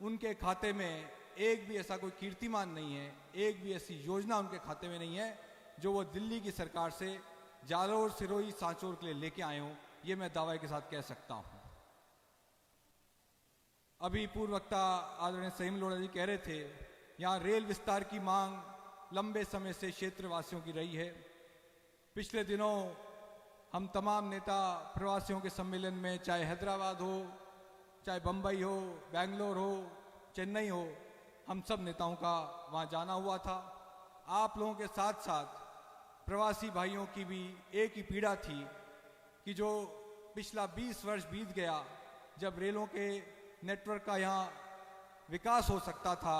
उनके खाते में एक भी ऐसा कोई कीर्तिमान नहीं है, एक भी ऐसी योजना उनके खाते में नहीं है जो वो दिल्ली की सरकार से जालोर, सिरोही, सांचौर के लिए लेके आए हों, ये मैं दावे के साथ कह सकता हूँ। अभी पूर्व वक्ता आदरणीय संयम लोढ़ा जी कह रहे थे, यहाँ रेल विस्तार की मांग लंबे समय से क्षेत्रवासियों की रही है। पिछले दिनों हम तमाम नेता प्रवासियों के सम्मेलन में, चाहे हैदराबाद हो, चाहे बम्बई हो, बेंगलोर हो, चेन्नई हो, हम सब नेताओं का वहाँ जाना हुआ था। आप लोगों के साथ साथ प्रवासी भाइयों की भी एक ही पीड़ा थी कि जो पिछला 20 वर्ष बीत गया, जब रेलों के नेटवर्क का यहाँ विकास हो सकता था,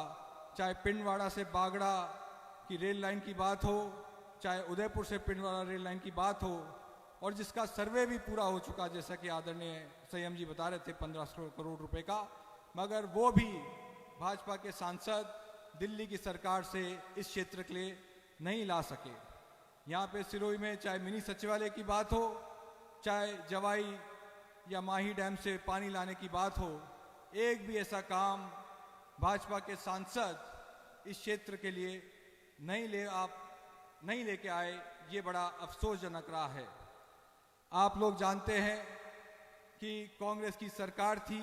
चाहे पिंडवाड़ा से बागड़ा की रेल लाइन की बात हो, चाहे उदयपुर से पिंडवाड़ा रेल लाइन की बात हो, और जिसका सर्वे भी पूरा हो चुका, जैसा कि आदरणीय संयम जी बता रहे थे 15 करोड़ रुपए का, मगर वो भी भाजपा के सांसद दिल्ली की सरकार से इस क्षेत्र के लिए नहीं ला सके। यहाँ पे सिरोही में चाहे मिनी सचिवालय की बात हो, चाहे जवाई या माही डैम से पानी लाने की बात हो, एक भी ऐसा काम भाजपा के सांसद इस क्षेत्र के लिए नहीं लेके आए। ये बड़ा अफसोसजनक रहा है। आप लोग जानते हैं कि कांग्रेस की सरकार थी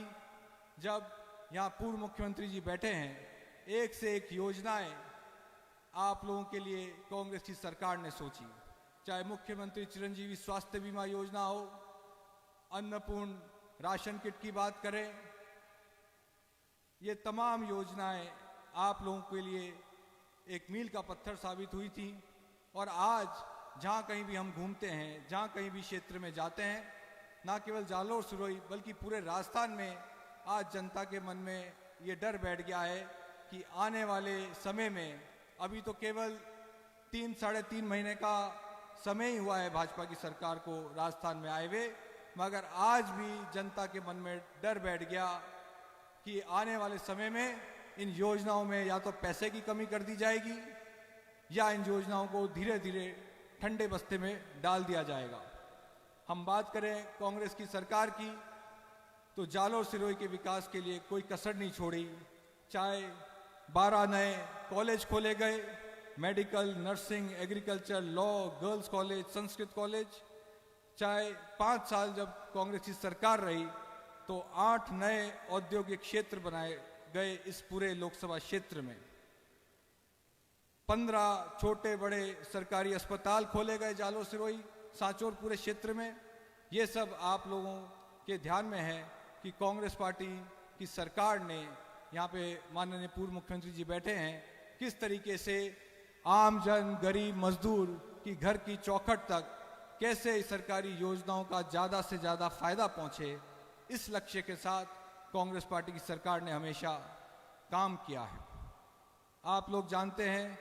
जब यहाँ पूर्व मुख्यमंत्री जी बैठे हैं, एक से एक योजनाएं आप लोगों के लिए कांग्रेस की सरकार ने सोची। चाहे मुख्यमंत्री चिरंजीवी स्वास्थ्य बीमा योजना हो, अन्नपूर्ण राशन किट की बात करें, ये तमाम योजनाएं आप लोगों के लिए एक मील का पत्थर साबित हुई थी। और आज जहाँ कहीं भी हम घूमते हैं, जहाँ कहीं भी क्षेत्र में जाते हैं, ना केवल जालोर सिरोही बल्कि पूरे राजस्थान में आज जनता के मन में ये डर बैठ गया है कि आने वाले समय में, अभी तो केवल 3-3.5 महीने का समय ही हुआ है भाजपा की सरकार को राजस्थान में आए हुए, मगर आज भी जनता के मन में डर बैठ गया कि आने वाले समय में इन योजनाओं में या तो पैसे की कमी कर दी जाएगी या इन योजनाओं को धीरे धीरे ठंडे बस्ते में डाल दिया जाएगा। हम बात करें कांग्रेस की सरकार की, तो जालोर सिरोही के विकास के लिए कोई कसर नहीं छोड़ी। चाहे 12 नए कॉलेज खोले गए, medical, nursing, agriculture, law, girls college, Sanskrit college. चाहे 5 साल जब कांग्रेस की सरकार रही तो 8 नए औद्योगिक क्षेत्र बनाए गए इस पूरे लोकसभा क्षेत्र में। 15 छोटे बड़े सरकारी अस्पताल खोले गए जालोर सिरोही सांचौर पूरे क्षेत्र में। ये सब आप लोगों के ध्यान में है कि कांग्रेस पार्टी की सरकार ने, यहाँ पे माननीय पूर्व मुख्यमंत्री जी बैठे हैं, किस तरीके से आम जन, गरीब, मजदूर की घर की चौखट तक कैसे सरकारी योजनाओं का ज़्यादा से ज़्यादा फायदा पहुँचे, इस लक्ष्य के साथ कांग्रेस पार्टी की सरकार ने हमेशा काम किया है। आप लोग जानते हैं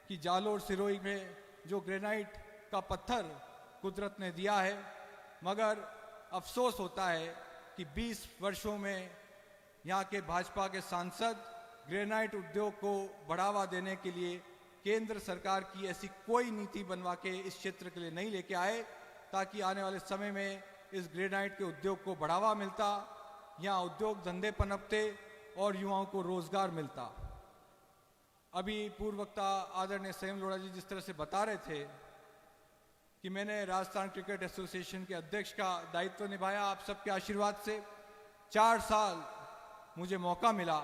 कि जालोर सिरोही में जो ग्रेनाइट का पत्थर कुदरत ने दिया है, मगर अफसोस होता है कि 20 वर्षों में यहाँ के भाजपा के सांसद ग्रेनाइट उद्योग को बढ़ावा देने के लिए केंद्र सरकार की ऐसी कोई नीति बनवा के इस क्षेत्र के लिए नहीं लेके आए ताकि आने वाले समय में इस ग्रेनाइट के उद्योग को बढ़ावा मिलता, यहाँ उद्योग धंधे पनपते और युवाओं को रोजगार मिलता। अभी पूर्व वक्ता आदरणीय संयम लोढ़ा जी जिस तरह से बता रहे थे कि मैंने राजस्थान क्रिकेट एसोसिएशन के अध्यक्ष का दायित्व निभाया आप सबके आशीर्वाद से। 4 साल मुझे मौका मिला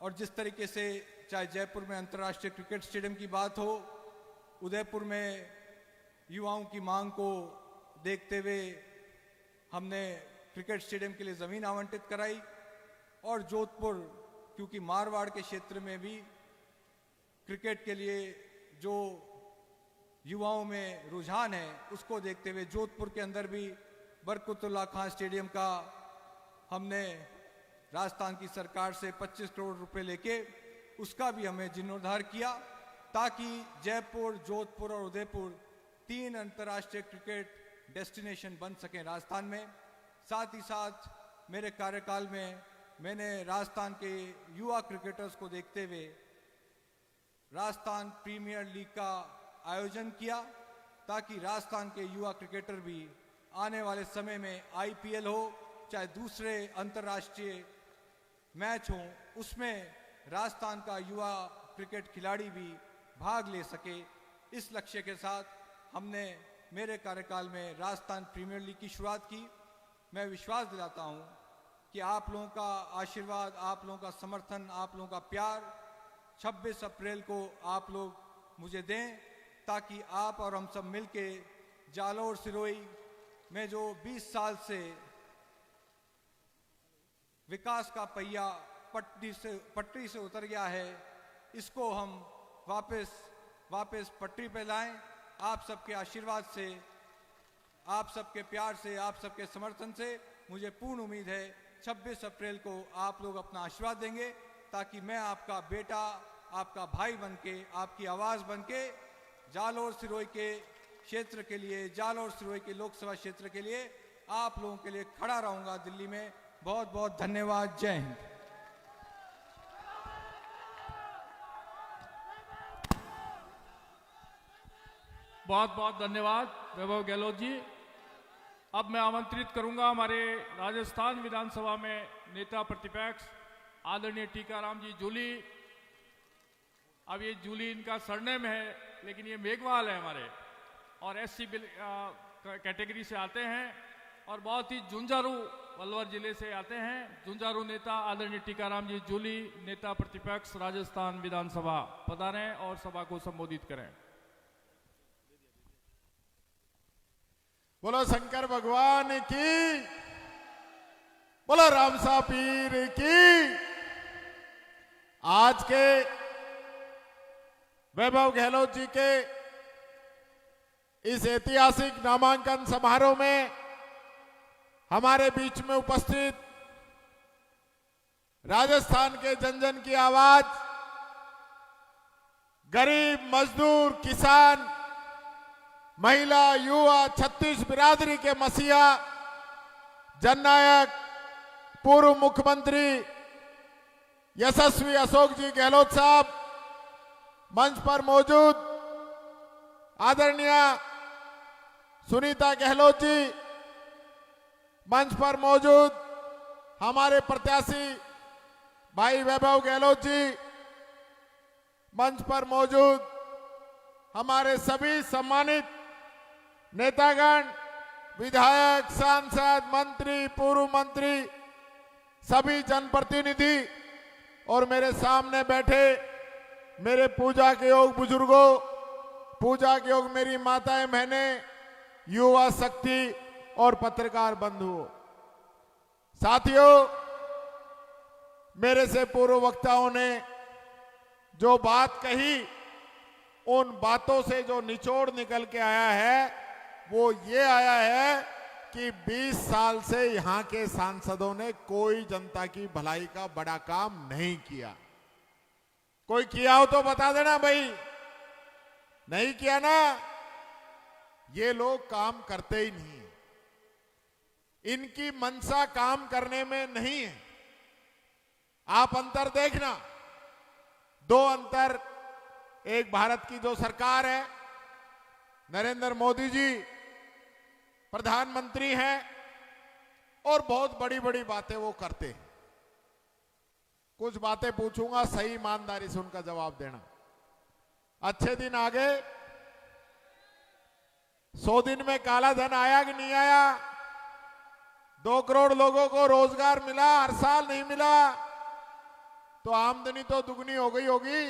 और जिस तरीके से चाहे जयपुर में अंतर्राष्ट्रीय क्रिकेट स्टेडियम की बात हो, उदयपुर में युवाओं की मांग को देखते हुए हमने क्रिकेट स्टेडियम के लिए ज़मीन आवंटित कराई, और जोधपुर, क्योंकि मारवाड़ के क्षेत्र में भी क्रिकेट के लिए जो युवाओं में रुझान है उसको देखते हुए जोधपुर के अंदर भी बरकतुल्ला खान स्टेडियम का हमने राजस्थान की सरकार से 25 करोड़ रुपए लेके उसका भी हमें जीर्णोद्धार किया ताकि जयपुर, जोधपुर और उदयपुर 3 अंतर्राष्ट्रीय क्रिकेट डेस्टिनेशन बन सकें राजस्थान में। साथ ही साथ मेरे कार्यकाल में मैंने राजस्थान के युवा क्रिकेटर्स को देखते हुए राजस्थान प्रीमियर लीग का आयोजन किया ताकि राजस्थान के युवा क्रिकेटर भी आने वाले समय में आईपीएल हो चाहे दूसरे अंतर्राष्ट्रीय मैच हो, उसमें राजस्थान का युवा क्रिकेट खिलाड़ी भी भाग ले सके। इस लक्ष्य के साथ हमने मेरे कार्यकाल में राजस्थान प्रीमियर लीग की शुरुआत की। मैं विश्वास दिलाता हूं कि आप लोगों का आशीर्वाद, आप लोगों का समर्थन, आप लोगों का प्यार 26 अप्रैल को आप लोग मुझे दें ताकि आप और हम सब मिलके जालोर सिरोही में जो 20 साल से विकास का पहिया पटरी से उतर गया है, इसको हम वापस पटरी पे लाएं। आप सबके आशीर्वाद से, आप सबके प्यार से, आप सबके समर्थन से मुझे पूर्ण उम्मीद है 26 अप्रैल को आप लोग अपना आशीर्वाद देंगे ताकि मैं आपका बेटा, आपका भाई बनके, आपकी आवाज़ बनके जालोर सिरोही के क्षेत्र के लिए, जालोर सिरोही के लोकसभा क्षेत्र के लिए आप लोगों के लिए खड़ा रहूंगा दिल्ली में। बहुत बहुत धन्यवाद। जय हिंद। बहुत बहुत धन्यवाद वैभव गहलोत जी। अब मैं आमंत्रित करूंगा हमारे राजस्थान विधानसभा में नेता प्रतिपक्ष आदरणीय टीकाराम जी जूली। अब ये जूली इनका सरनेम है, लेकिन ये मेघवाल है हमारे, और एससी कैटेगरी से आते हैं और बहुत ही झुंझारू अलवर जिले से आते हैं। झुंझारू नेता आदरणीय टीकाराम जी जूली, नेता प्रतिपक्ष राजस्थान विधानसभा, पधारें और सभा को संबोधित करें। बोलो शंकर भगवान की, बोलो रामसा पीर की। आज के वैभव गहलोत जी के इस ऐतिहासिक नामांकन समारोह में हमारे बीच में उपस्थित राजस्थान के जन जन की आवाज, गरीब, मजदूर, किसान, महिला, युवा, छत्तीस बिरादरी के मसीहा, जननायक, पूर्व मुख्यमंत्री यशस्वी अशोक जी गहलोत साहब, मंच पर मौजूद आदरणीय सुनीता गहलोत जी, मंच पर मौजूद हमारे प्रत्याशी भाई वैभव गहलोत जी, मंच पर मौजूद हमारे सभी सम्मानित नेतागण, विधायक, सांसद, मंत्री, पूर्व मंत्री, सभी जनप्रतिनिधि और मेरे सामने बैठे मेरे पूजा के योग बुजुर्गों, पूजा के योग मेरी माताएं, बहनें, युवा शक्ति और पत्रकार बंधुओं, साथियों, मेरे से पूर्व वक्ताओं ने जो बात कही, उन बातों से जो निचोड़ निकल के आया है वो ये आया है कि 20 साल से यहां के सांसदों ने कोई जनता की भलाई का बड़ा काम नहीं किया। कोई किया हो तो बता देना भाई, नहीं किया ना, ये लोग काम करते ही नहीं, इनकी मंशा काम करने में नहीं है। आप अंतर देखना, दो अंतर, एक भारत की जो सरकार है, नरेंद्र मोदी जी प्रधानमंत्री हैं और बहुत बड़ी बड़ी बातें वो करते हैं। कुछ बातें पूछूंगा, सही ईमानदारी से उनका जवाब देना। अच्छे दिन आ गए, 100 दिन में काला धन आया कि नहीं आया? 2 करोड़ लोगों को रोजगार मिला, हर साल नहीं मिला तो आमदनी तो दुगनी हो गई होगी।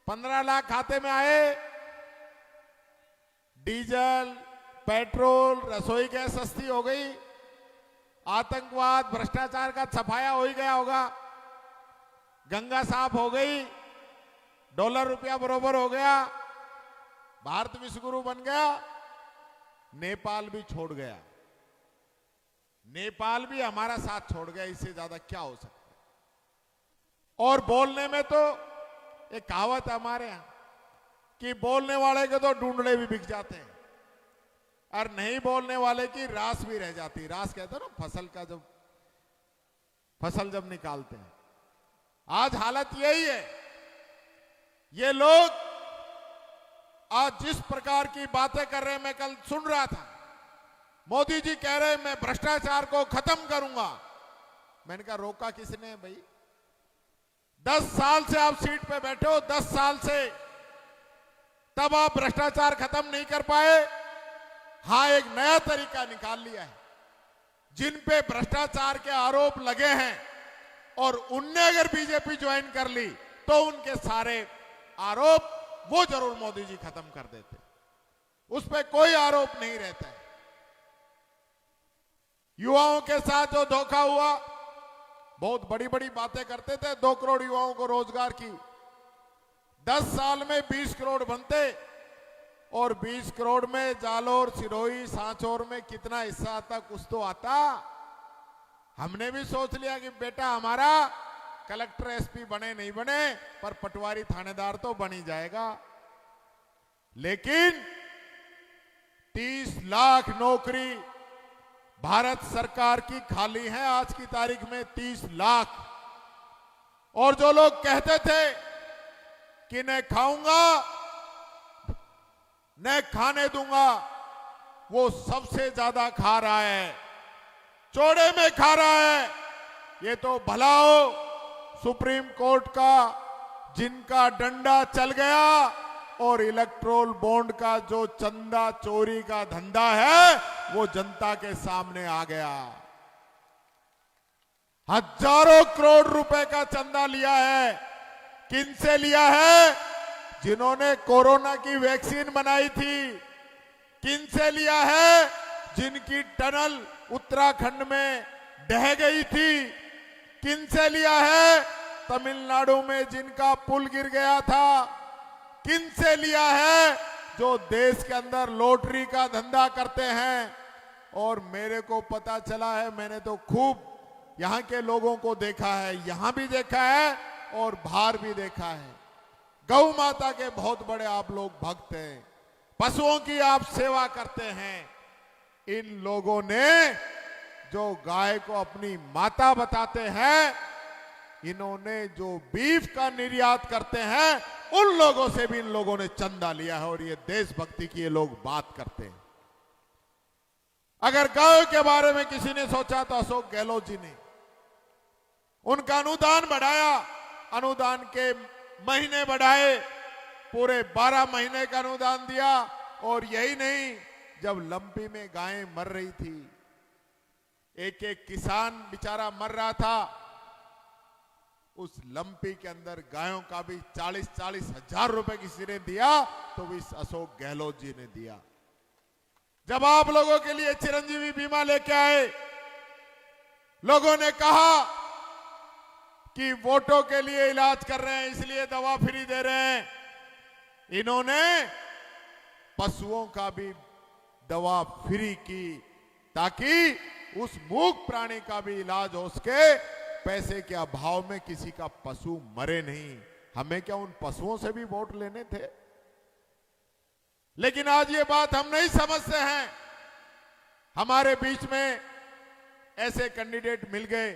15 लाख खाते में आए, डीजल, पेट्रोल, रसोई गैस सस्ती हो गई, आतंकवाद, भ्रष्टाचार का सफाया हो ही गया होगा, गंगा साफ हो गई, डॉलर रुपया बरोबर हो गया, भारत विश्वगुरु बन गया, नेपाल भी छोड़ गया, नेपाल भी हमारा साथ छोड़ गया, इससे ज्यादा क्या हो सकता है। और बोलने में तो एक कहावत है हमारे यहां कि बोलने वाले के तो ढूंढने भी बिक जाते हैं और नहीं बोलने वाले की रास भी रह जाती है। रास कहते हैं ना फसल का, जब फसल जब निकालते हैं। आज हालत यही है। ये लोग आज जिस प्रकार की बातें कर रहे हैं, मैं कल सुन रहा था, मोदी जी कह रहे हैं मैं भ्रष्टाचार को खत्म करूंगा। मैंने कहा रोका किसने भाई? 10 साल से आप सीट पे बैठे हो, 10 साल से, तब आप भ्रष्टाचार खत्म नहीं कर पाए। हां, एक नया तरीका निकाल लिया है। जिन पे भ्रष्टाचार के आरोप लगे हैं और उनने अगर बीजेपी ज्वाइन कर ली तो उनके सारे आरोप वो जरूर मोदी जी खत्म कर देते, उस पे कोई आरोप नहीं रहता है। युवाओं के साथ जो धोखा हुआ, बहुत बड़ी बड़ी बातें करते थे, 2 करोड़ युवाओं को रोजगार की, 10 साल में 20 करोड़ बनते और 20 करोड़ में जालोर, सिरोही, सांचौर में कितना हिस्सा आता कुछ तो आता। हमने भी सोच लिया कि बेटा हमारा कलेक्टर एसपी बने नहीं बने पर पटवारी थानेदार तो बन ही जाएगा। लेकिन 30 लाख नौकरी भारत सरकार की खाली है आज की तारीख में, 30 लाख। और जो लोग कहते थे कि न खाऊंगा न खाने दूंगा, वो सबसे ज्यादा खा रहा है, चौड़े में खा रहा है। ये तो भला हो सुप्रीम कोर्ट का जिनका डंडा चल गया और इलेक्ट्रोल बॉन्ड का जो चंदा चोरी का धंधा है वो जनता के सामने आ गया। हजारों करोड़ रुपए का चंदा लिया है। किन से लिया है? जिन्होंने कोरोना की वैक्सीन बनाई थी। किन से लिया है? जिनकी टनल उत्तराखंड में ढह गई थी। किन से लिया है? तमिलनाडु में जिनका पुल गिर गया था। किन से लिया है? जो देश के अंदर लॉटरी का धंधा करते हैं। और मेरे को पता चला है, मैंने तो खूब यहां के लोगों को देखा है, यहां भी देखा है और बाहर भी देखा है। गौ माता के बहुत बड़े आप लोग भक्त हैं, पशुओं की आप सेवा करते हैं। इन लोगों ने जो गाय को अपनी माता बताते हैं, इन्होंने जो बीफ का निर्यात करते हैं, उन लोगों से भी इन लोगों ने चंदा लिया है। और ये देशभक्ति की ये लोग बात करते हैं। अगर गायों के बारे में किसी ने सोचा तो अशोक गहलोत जी ने उनका अनुदान बढ़ाया, अनुदान के महीने बढ़ाए, पूरे 12 महीने का अनुदान दिया। और यही नहीं, जब लंपी में गायें मर रही थी, एक एक किसान बेचारा मर रहा था, उस लंपी के अंदर गायों का भी 40-40 हजार रुपए किसी ने दिया तो भी अशोक गहलोत जी ने दिया। जब आप लोगों के लिए चिरंजीवी बीमा लेके आए, लोगों ने कहा कि वोटों के लिए इलाज कर रहे हैं इसलिए दवा फ्री दे रहे हैं। इन्होंने पशुओं का भी दवा फ्री की ताकि उस मूक प्राणी का भी इलाज हो सके। पैसे के अभाव में किसी का पशु मरे नहीं। हमें क्या उन पशुओं से भी वोट लेने थे? लेकिन आज ये बात हम नहीं समझते हैं। हमारे बीच में ऐसे कैंडिडेट मिल गए।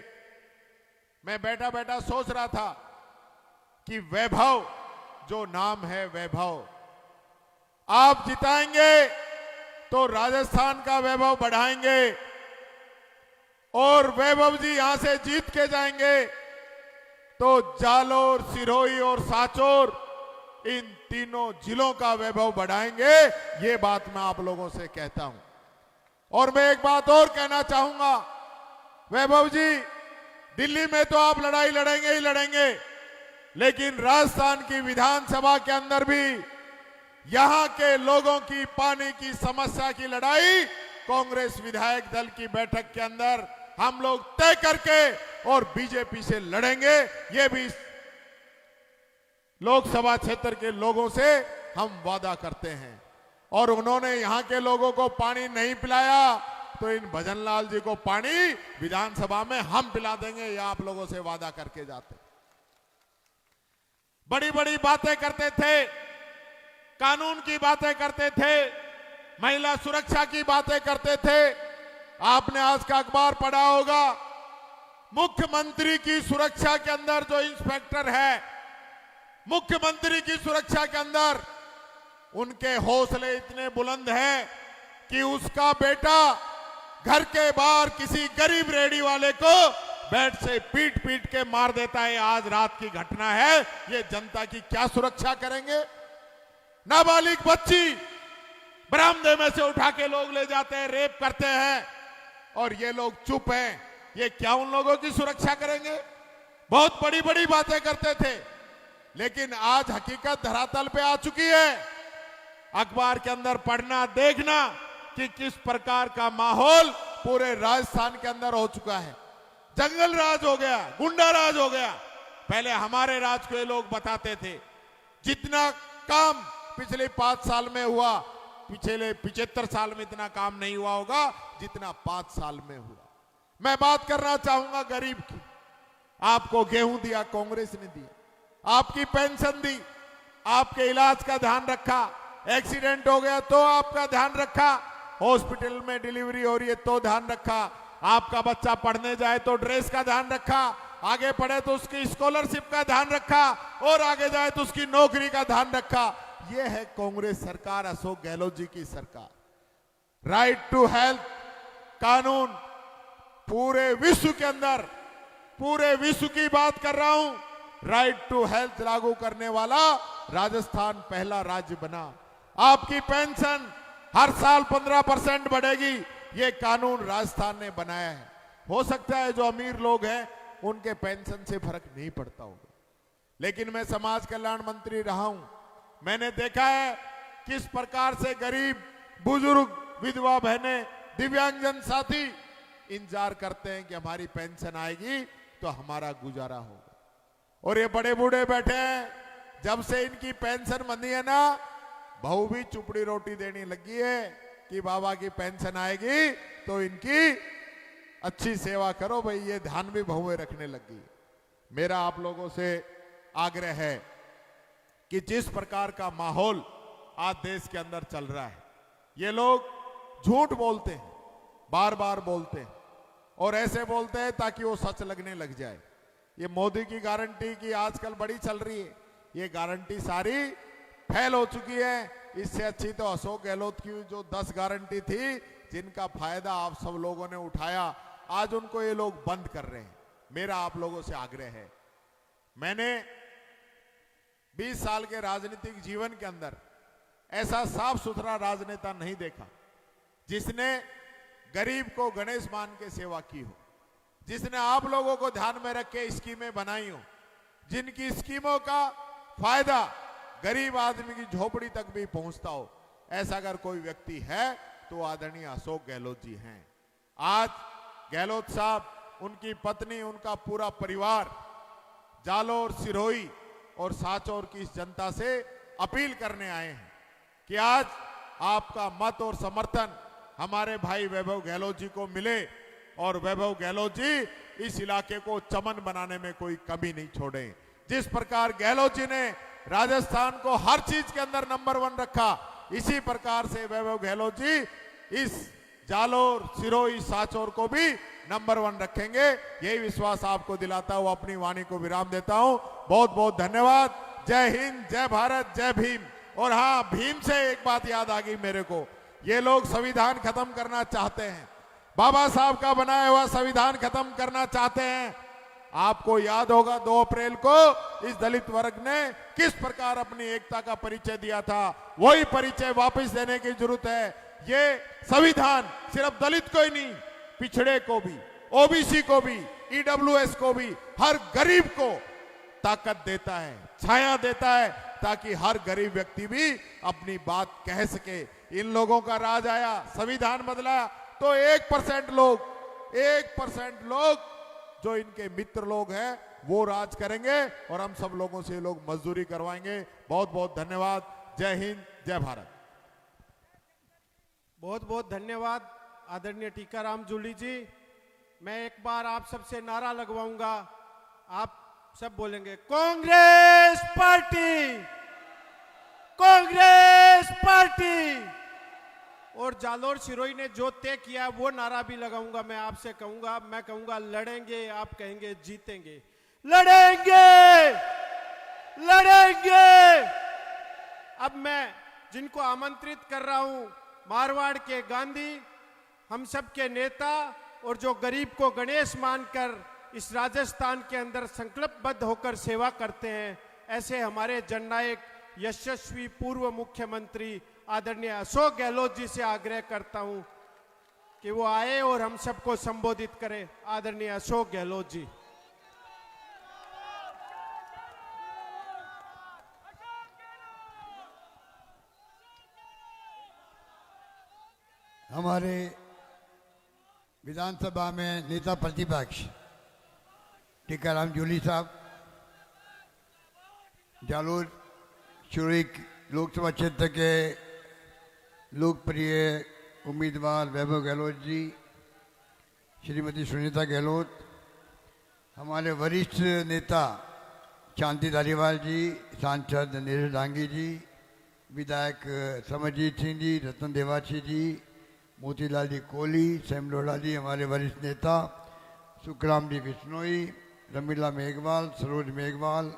मैं बैठा बैठा सोच रहा था कि वैभव, जो नाम है वैभव, आप जिताएंगे तो राजस्थान का वैभव बढ़ाएंगे और वैभव जी यहां से जीत के जाएंगे तो जालोर, सिरोही और सांचौर, इन तीनों जिलों का वैभव बढ़ाएंगे। ये बात मैं आप लोगों से कहता हूं। और मैं एक बात और कहना चाहूंगा, वैभव जी, दिल्ली में तो आप लड़ाई लड़ेंगे ही लड़ेंगे, लेकिन राजस्थान की विधानसभा के अंदर भी यहां के लोगों की पानी की समस्या की लड़ाई कांग्रेस विधायक दल की बैठक के अंदर हम लोग तय करके और बीजेपी से लड़ेंगे। ये भी लोकसभा क्षेत्र के लोगों से हम वादा करते हैं। और उन्होंने यहां के लोगों को पानी नहीं पिलाया तो इन भजनलाल जी को पानी विधानसभा में हम पिला देंगे, ये आप लोगों से वादा करके जाते। बड़ी बड़ी बातें करते थे, कानून की बातें करते थे, महिला सुरक्षा की बातें करते थे। आपने आज का अखबार पढ़ा होगा, मुख्यमंत्री की सुरक्षा के अंदर जो इंस्पेक्टर है, मुख्यमंत्री की सुरक्षा के अंदर उनके हौसले इतने बुलंद हैं कि उसका बेटा घर के बाहर किसी गरीब रेडी वाले को बैट से पीट पीट के मार देता है। आज रात की घटना है। ये जनता की क्या सुरक्षा करेंगे? नाबालिग बच्ची बरामदे में से उठा के लोग ले जाते हैं, रेप करते हैं और ये लोग चुप हैं। ये क्या उन लोगों की सुरक्षा करेंगे? बहुत बड़ी बड़ी बातें करते थे, लेकिन आज हकीकत धरातल पे आ चुकी है। अखबार के अंदर पढ़ना, देखना कि किस प्रकार का माहौल पूरे राजस्थान के अंदर हो चुका है। जंगल राज हो गया, गुंडा राज हो गया। पहले हमारे राज को ये लोग बताते थे। जितना काम पिछले 5 साल में हुआ, पिछले 75 साल में इतना काम नहीं हुआ होगा जितना 5 साल में हुआ। मैं बात करना चाहूंगा गरीब की। आपको गेहूं दिया, कांग्रेस ने दिया। आपकी पेंशन दी, आपके इलाज का ध्यान रखा। एक्सीडेंट हो गया तो आपका ध्यान रखा। हॉस्पिटल में डिलीवरी हो रही है तो ध्यान रखा। आपका बच्चा पढ़ने जाए तो ड्रेस का ध्यान रखा। आगे पढ़े तो उसकी स्कॉलरशिप का ध्यान रखा और आगे जाए तो उसकी नौकरी का ध्यान रखा। ये है कांग्रेस सरकार, अशोक गहलोत जी की सरकार। राइट टू हेल्थ कानून पूरे विश्व के अंदर, पूरे विश्व की बात कर रहा हूं, राइट टू हेल्थ लागू करने वाला राजस्थान पहला राज्य बना। आपकी पेंशन हर साल 15% बढ़ेगी, ये कानून राजस्थान ने बनाया है। हो सकता है जो अमीर लोग हैं उनके पेंशन से फर्क नहीं पड़ता होगा, लेकिन मैं समाज कल्याण मंत्री रहा हूं, मैंने देखा है किस प्रकार से गरीब, बुजुर्ग, विधवा बहनें, दिव्यांगजन साथी इंतजार करते हैं कि हमारी पेंशन आएगी तो हमारा गुजारा होगा। और ये बड़े बूढ़े बैठे हैं, जब से इनकी पेंशन बंधी है ना, बहू भी चुपड़ी रोटी देने लगी है कि बाबा की पेंशन आएगी तो इनकी अच्छी सेवा करो भाई, ये ध्यान भी बहुएं रखने लगी। मेरा आप लोगों से आग्रह है कि जिस प्रकार का माहौल आज देश के अंदर चल रहा है, ये लोग झूठ बोलते हैं, बार बार बोलते हैं और ऐसे बोलते हैं ताकि वो सच लगने लग जाए। ये मोदी की गारंटी की आजकल बड़ी चल रही है, ये गारंटी सारी फेल हो चुकी है। इससे अच्छी तो अशोक गहलोत की जो 10 गारंटी थी, जिनका फायदा आप सब लोगों ने उठाया, आज उनको ये लोग बंद कर रहे हैं। मेरा आप लोगों से आग्रह है, मैंने 20 साल के राजनीतिक जीवन के अंदर ऐसा साफ सुथरा राजनेता नहीं देखा जिसने गरीब को गणेश मान के सेवा की हो, जिसने आप लोगों को ध्यान में रख के स्कीमें बनाई हो, जिनकी स्कीमों का फायदा गरीब आदमी की झोपड़ी तक भी पहुंचता हो। ऐसा अगर कोई व्यक्ति है तो आदरणीय अशोक गहलोत जी हैं। आज गहलोत साहब, उनकी पत्नी, उनका पूरा परिवार जालोर, सिरोही और सांचौर की इस जनता से अपील करने आए हैं कि आज आपका मत और समर्थन हमारे भाई वैभव गहलोत जी को मिले और वैभव गहलोत जी इस इलाके को चमन बनाने में कोई कमी नहीं छोड़े। जिस प्रकार गहलोत जी ने राजस्थान को हर चीज के अंदर नंबर 1 रखा, इसी प्रकार से वैभव गहलोत जी इस जालोर, सिरोही, सांचौर को भी नंबर 1 रखेंगे। यही विश्वास आपको दिलाता हुआ अपनी वाणी को विराम देता हूं। बहुत बहुत धन्यवाद। जय हिंद, जय भारत, जय भीम। और हाँ, भीम से एक बात याद आ गई मेरे को, ये लोग संविधान खत्म करना चाहते हैं, बाबा साहब का बनाया हुआ संविधान खत्म करना चाहते हैं। आपको याद होगा 2 अप्रैल को इस दलित वर्ग ने किस प्रकार अपनी एकता का परिचय दिया था, वही परिचय वापस देने की जरूरत है। ये संविधान सिर्फ दलित को ही नहीं, पिछड़े को भी, ओबीसी को भी, ईडब्ल्यूएस को भी, हर गरीब को ताकत देता है, छाया देता है, ताकि हर गरीब व्यक्ति भी अपनी बात कह सके। इन लोगों का राज आया, संविधान बदला तो 1% लोग जो इनके मित्र लोग हैं वो राज करेंगे और हम सब लोगों से लोग मजदूरी करवाएंगे। बहुत बहुत धन्यवाद। जय हिंद, जय भारत। बहुत बहुत धन्यवाद आदरणीय टीकाराम जूली जी। मैं एक बार आप सबसे नारा लगवाऊंगा, आप सब बोलेंगे कांग्रेस पार्टी, कांग्रेस पार्टी। और जालोर सिरोही ने जो तय किया वो नारा भी लगाऊंगा। मैं आपसे कहूंगा, मैं कहूंगा लड़ेंगे, आप कहेंगे जीतेंगे। लड़ेंगे, लड़ेंगे। अब मैं जिनको आमंत्रित कर रहा हूं, मारवाड़ के गांधी, हम सब के नेता और जो गरीब को गणेश मानकर इस राजस्थान के अंदर संकल्पबद्ध होकर सेवा करते हैं, ऐसे हमारे जननायक यशस्वी पूर्व मुख्यमंत्री आदरणीय अशोक गहलोत जी से आग्रह करता हूं कि वो आए और हम सबको संबोधित करें। आदरणीय अशोक गहलोत जी। हमारे विधानसभा में नेता प्रतिपक्ष टीकाराम जूली साहब, जालोर सिरोही लोकसभा क्षेत्र के लोकप्रिय उम्मीदवार वैभव गहलोत जी, श्रीमती सुनीता गहलोत, हमारे वरिष्ठ नेता शांति धारीवाल जी, सांसद नीरज डांगी जी, विधायक समरजीत सिंह जी, रतन देवासी जी, मोतीलाल जी कोहली, सैम लोढ़ा जी, हमारे वरिष्ठ नेता सुखराम जी बिश्नोई, रमीला मेघवाल, सरोज मेघवाल,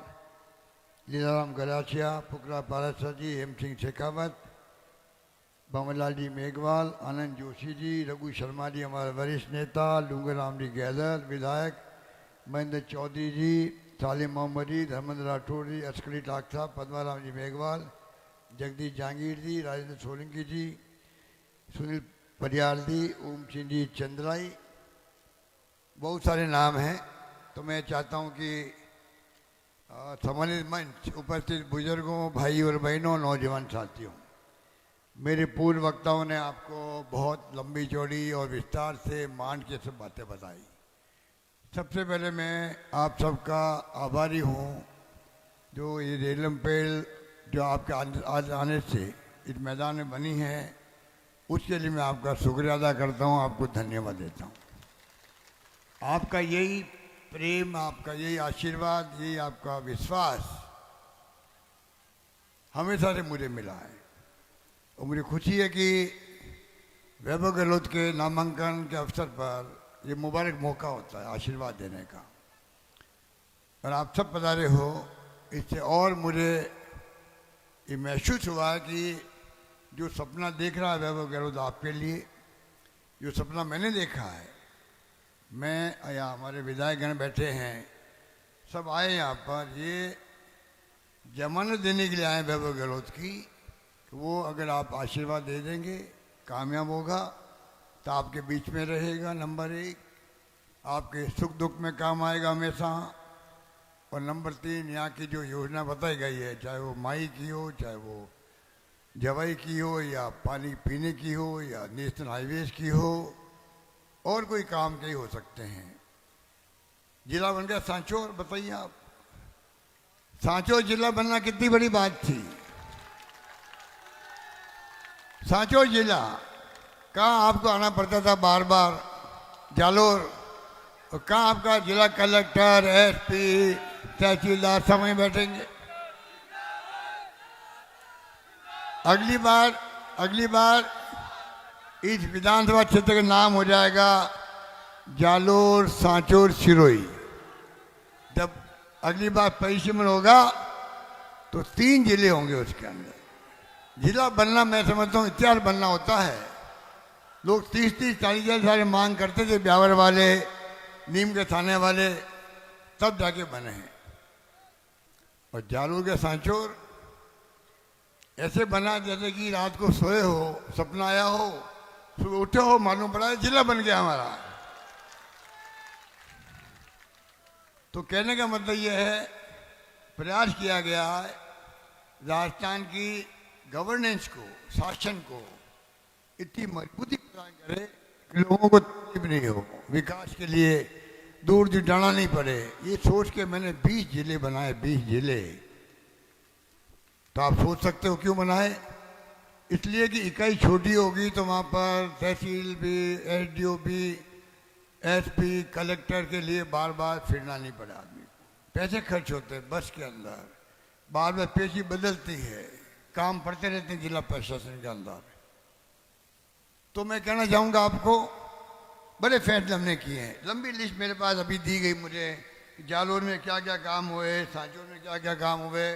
लीलाराम गरासिया, फुकरा पारासर जी, हेम सिंह शेखावत, भंवरलाल जी मेघवाल, आनंद जोशी जी, रघु शर्मा जी हमारे वरिष्ठ नेता, लुंगराम जी गहलोत विधायक, महेंद्र चौधरी जी, सालिम मोहम्मद जी, धर्मेंद्र राठौड़ जी, अस्करी ठाक साहब, पद्माराम जी मेघवाल, जगदीश जहांगीर जी, राजेंद्र सोलंकी जी, सुनील परियाल जी, ओम सिंह जी चंद्राई, बहुत सारे नाम हैं। तो मैं चाहता हूं कि सम्मानित मंच, उपस्थित बुजुर्गों, भाई और बहनों, नौजवान साथियों, मेरे पूर्व वक्ताओं ने आपको बहुत लंबी चौड़ी और विस्तार से मान के सब बातें बताई। सबसे पहले मैं आप सबका आभारी हूँ जो ये रेलमपेल जो आपके आज आने से इस मैदान में बनी है, उसके लिए मैं आपका शुक्रिया अदा करता हूँ, आपको धन्यवाद देता हूँ। आपका यही प्रेम, आपका यही आशीर्वाद, यही आपका विश्वास हमेशा से मुझे मिला है और मुझे खुशी है कि वैभव गहलोत के नामांकन के अवसर पर ये मुबारक मौका होता है आशीर्वाद देने का, और आप सब पधारे हो। इससे और मुझे ये महसूस हुआ है कि जो सपना देख रहा है वैभव गहलोत आपके लिए, जो सपना मैंने देखा है, मैं या हमारे विधायकगण बैठे हैं, सब आए यहाँ पर, ये जमानत देने के लिए आए वैभव गहलोत की, वो अगर आप आशीर्वाद दे देंगे कामयाब होगा तो आपके बीच में रहेगा, नंबर 1, आपके सुख दुख में काम आएगा हमेशा, और नंबर 3, यहाँ की जो योजना बताई गई है, चाहे वो माई की हो, चाहे वो जवाई की हो, या पानी पीने की हो, या नेशनल हाईवेज की हो, और कोई काम के ही हो सकते हैं। जिला बन गया सांचौर, बताइए आप, सांचौर जिला बनना कितनी बड़ी बात थी। सांचौर जिला कहाँ आपको आना पड़ता था बार बार, जालोर, और कहाँ आपका जिला कलेक्टर, एसपी, तहसीलदार समय बैठेंगे। अगली बार इस विधानसभा क्षेत्र का नाम हो जाएगा जालोर, सांचौर, सिरोही। जब अगली बार परिसीमन होगा तो 3 जिले होंगे उसके अंदर। जिला बनना मैं समझता हूँ इतिहास बनना होता है। लोग 30-40 साल मांग करते थे, ब्यावर वाले, नीम के थाने वाले, तब जाके बने हैं। और जालोर के सांचौर ऐसे बना जैसे कि रात को सोए हो, सपना आया हो, सुबह उठे हो, मालूम पड़ा जिला बन गया हमारा। तो कहने का मतलब यह है, प्रयास किया गया है राजस्थान की गवर्नेंस को, शासन को इतनी मजबूती प्रदान करे कि लोगों को तकलीफ नहीं हो, विकास के लिए दूर दूर जाना नहीं पड़े। ये सोच के मैंने 20 जिले बनाए, 20 जिले। तो आप सोच सकते हो क्यों बनाए? इसलिए कि इकाई छोटी होगी तो वहाँ पर तहसील भी, एसडीओ भी, एसपी, कलेक्टर के लिए बार बार फिरना नहीं पड़ा आदमी को। पैसे खर्च होते हैं बस के अंदर, बार बार पेशी बदलती है, काम पड़ते रहते हैं जिला प्रशासन के अंदर। तो मैं कहना चाहूँगा आपको, बड़े फैसले हमने किए हैं। लंबी लिस्ट मेरे पास अभी दी गई मुझे, जालोर में क्या क्या काम हुए, सांचौर में क्या क्या काम हुए,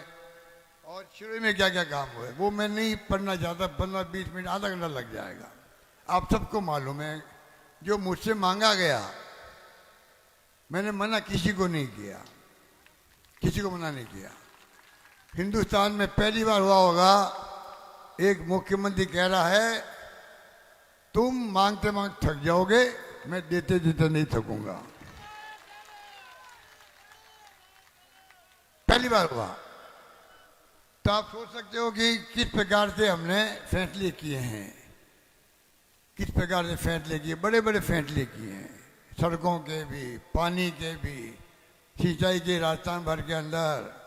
और सिरोही में क्या क्या काम हुए। वो मैं नहीं पढ़ना चाहता, 15-20 मिनट, आधा घंटा लग जाएगा। आप सबको मालूम है जो मुझसे मांगा गया, मैंने मना किसी को नहीं किया, किसी को मना नहीं किया। हिंदुस्तान में पहली बार हुआ होगा एक मुख्यमंत्री कह रहा है तुम मांगते मांगते थक जाओगे, मैं देते देते नहीं थकूंगा। पहली बार हुआ। तो आप सोच सकते हो कि किस प्रकार से हमने फैसले किए हैं, किस प्रकार से फैसले किए, बड़े बड़े फैसले किए हैं, सड़कों के भी, पानी के भी, सिंचाई के, राजस्थान भर के अंदर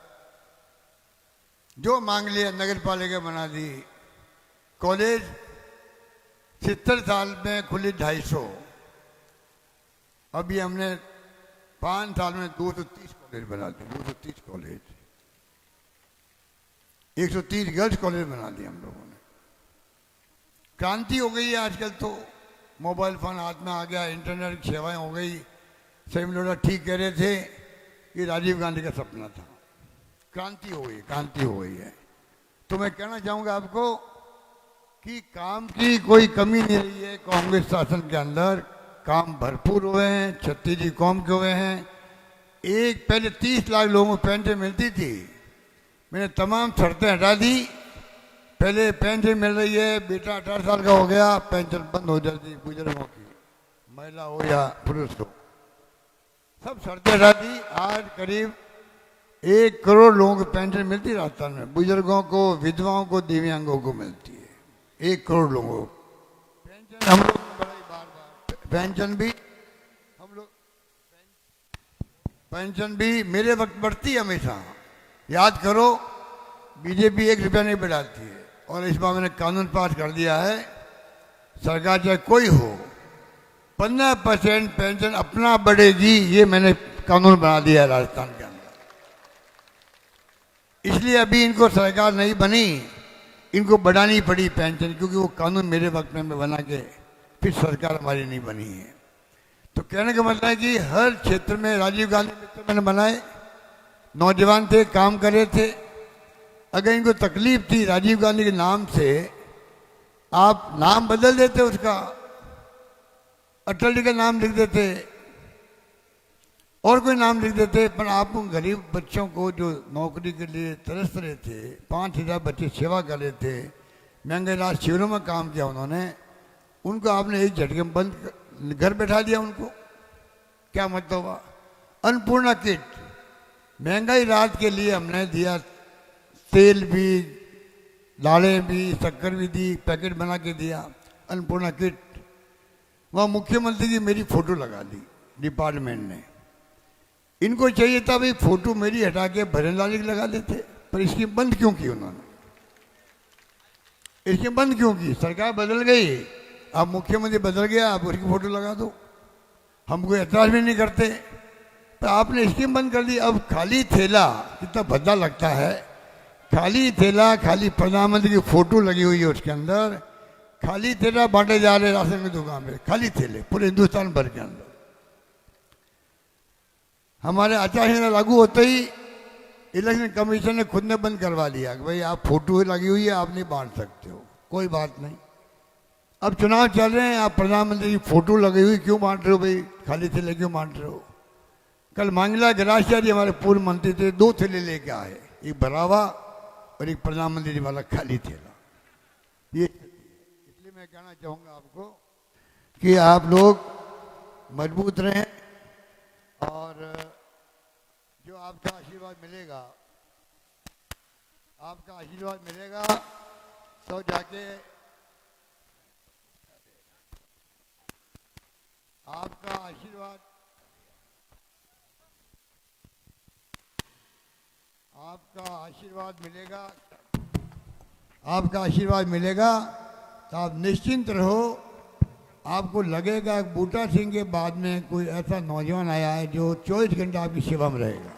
जो मांग लिया नगर पालिका बना दी। कॉलेज 70 साल में खुली 250, अभी हमने 5 साल में 230 कॉलेज बना दिए, 230 कॉलेज, 130 गर्ल्स कॉलेज बना दिए हम लोगों ने। क्रांति हो गई है आजकल, तो मोबाइल फोन हाथ में आ गया, इंटरनेट की सेवाएं हो गई। सही लोग ठीक कह रहे थे कि राजीव गांधी का सपना था, क्रांति हो गई है। तो मैं कहना चाहूंगा आपको कि काम की कोई कमी नहीं रही है कांग्रेस शासन के अंदर। काम भरपूर हुए हैं, 36 कौम के हुए हैं। एक पहले 30 लाख लोगों को पेंशन मिलती थी, मैंने तमाम शर्तें हटा दी। पहले पेंशन मिल रही है, बेटा 18 साल का हो गया पेंशन बंद हो जाती बुजुर्गों की, महिला हो या पुरुष हो, सब शर्तें हटा दी। आज करीब 1 करोड़ लोगों को पेंशन मिलती है राजस्थान में, बुजुर्गों को, विधवाओं को, दिव्यांगों को मिलती है। 1 करोड़ लोगों को पेंशन। हम लोग पेंशन भी मेरे वक्त बढ़ती है हमेशा। याद करो, बीजेपी 1 रुपया नहीं बढ़ाती है। और इस बार मैंने कानून पास कर दिया है, सरकार चाहे कोई हो 15% पेंशन अपना बढ़ेगी, ये मैंने कानून बना दिया है राजस्थान के अंदर। इसलिए अभी इनको सरकार नहीं बनी, इनको बढ़ानी पड़ी पेंशन, क्योंकि वो कानून मेरे वक्त में बना के फिर सरकार हमारी नहीं बनी है। तो कहने का मतलब है कि हर क्षेत्र में राजीव गांधी मित्र मैंने बनाए, नौजवान थे, काम कर रहे थे। अगर इनको तकलीफ थी राजीव गांधी के नाम से, आप नाम बदल देते उसका, अटल जी का नाम लिख देते और कोई नाम लिख देते। पर आप उन गरीब बच्चों को जो नौकरी के लिए तरस रहे थे, 5000 बच्चे सेवा कर रहे थे, महंगे इलाज शिविरों में काम किया उन्होंने, उनको आपने एक झटके में बंद घर बैठा दिया। उनको क्या मतलब हुआ? अन्नपूर्णा किट महंगाई राहत के लिए हमने दिया, तेल भी, दालें भी, शक्कर भी दी, पैकेट बना के दिया, अन्नपूर्णा किट। वहाँ मुख्यमंत्री की मेरी फोटो लगा दी डिपार्टमेंट ने। इनको चाहिए था भाई फोटो मेरी हटा के भजनलाल जी लगा देते, पर स्कीम बंद क्यों की उन्होंने? स्कीम बंद क्यों की? सरकार बदल गई, अब मुख्यमंत्री बदल गया, आप उसकी फोटो लगा दो, हम कोई एतराज भी नहीं करते। तो आपने स्कीम बंद कर दी। अब खाली थैला, कितना भद्दा लगता है, खाली थैला, खाली प्रधानमंत्री की फोटो लगी हुई है उसके अंदर, खाली थैला बांटे जा रहे राशन की दुकान में, खाली थैले पूरे हिंदुस्तान भर के अंदर। हमारे आचार संहिता लागू होते ही इलेक्शन कमीशन ने खुद ने बंद करवा लिया कि भाई आप फोटो लगी हुई है, आप नहीं बांट सकते हो, कोई बात नहीं। अब चुनाव चल रहे हैं, आप प्रधानमंत्री की फोटो लगी हुई क्यों बांट रहे हो भाई, खाली थैले क्यों बांट रहे हो? कल मांगला गरासिया हमारे पूर्व मंत्री थे, 2 थैले लेके आए, एक भरावा और एक प्रधानमंत्री वाला खाली थैला। ये इसलिए मैं कहना चाहूंगा आपको कि आप लोग मजबूत रहें और जो आपका आशीर्वाद मिलेगा, आपका आशीर्वाद मिलेगा तो जाके आपका आशीर्वाद, आपका आशीर्वाद मिलेगा, आपका आशीर्वाद मिलेगा तो आप निश्चिंत रहो। आपको लगेगा बूटा सिंह के बाद में कोई ऐसा नौजवान आया है जो 24 घंटे आपकी सेवा में रहेगा।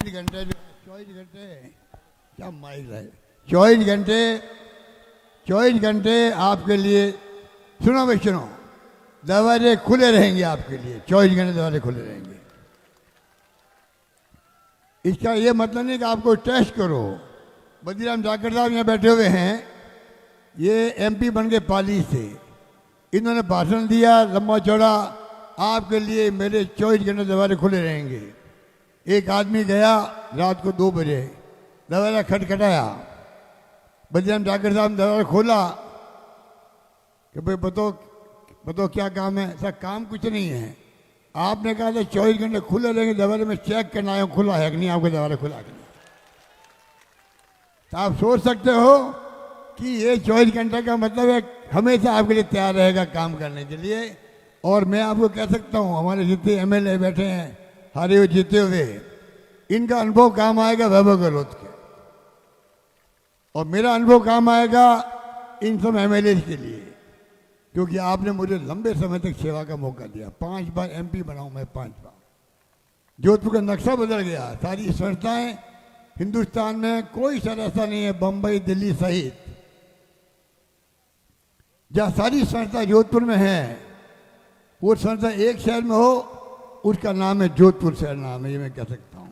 घंटे 24 घंटे क्या माइल है, 24 घंटे आपके लिए, सुनो भाई सुनो, दरवाजे खुले रहेंगे आपके लिए, 24 घंटे दरवाजे खुले रहेंगे। इसका ये मतलब नहीं कि आपको टेस्ट करो। बद्रीराम जाकर साहब यहाँ बैठे हुए हैं, ये MP बन के पाली से, इन्होंने भाषण दिया लंबा चौड़ा, आपके लिए मेरे 24 घंटे दरवाजे खुले रहेंगे। एक आदमी गया रात को 2 बजे, दरवाजा खटखटाया, बद्रीराम जाकर साहब ने दरवाजा खोला कि भाई बताओ क्या काम है? सर काम कुछ नहीं है, आपने कहा था 24 घंटे खुले रहेंगे, दरवाजे में चेक करना है खुला है कि नहीं, आपका दरवाजा खुला है कि नहीं। तो आप सोच सकते हो कि ये 24 घंटे का मतलब है हमेशा आपके लिए तैयार रहेगा काम करने के लिए। और मैं आपको कह सकता हूँ, हमारे जितने MLA बैठे हैं, हारे हुए जीते हुए, इनका अनुभव काम आएगा वैभव गहलोत के, और मेरा अनुभव काम आएगा इन सब MLA के लिए, क्योंकि आपने मुझे लंबे समय तक सेवा का मौका दिया। 5 बार MP बना हूं मैं, 5 बार। जोधपुर का नक्शा बदल गया। सारी संस्थाएं हिंदुस्तान में कोई शहर ऐसा नहीं है, बंबई दिल्ली सहित, जहां सारी संस्था जोधपुर में है। वो संस्था एक शहर में हो, उसका नाम है जोधपुर शहर नाम है, ये मैं कह सकता हूं।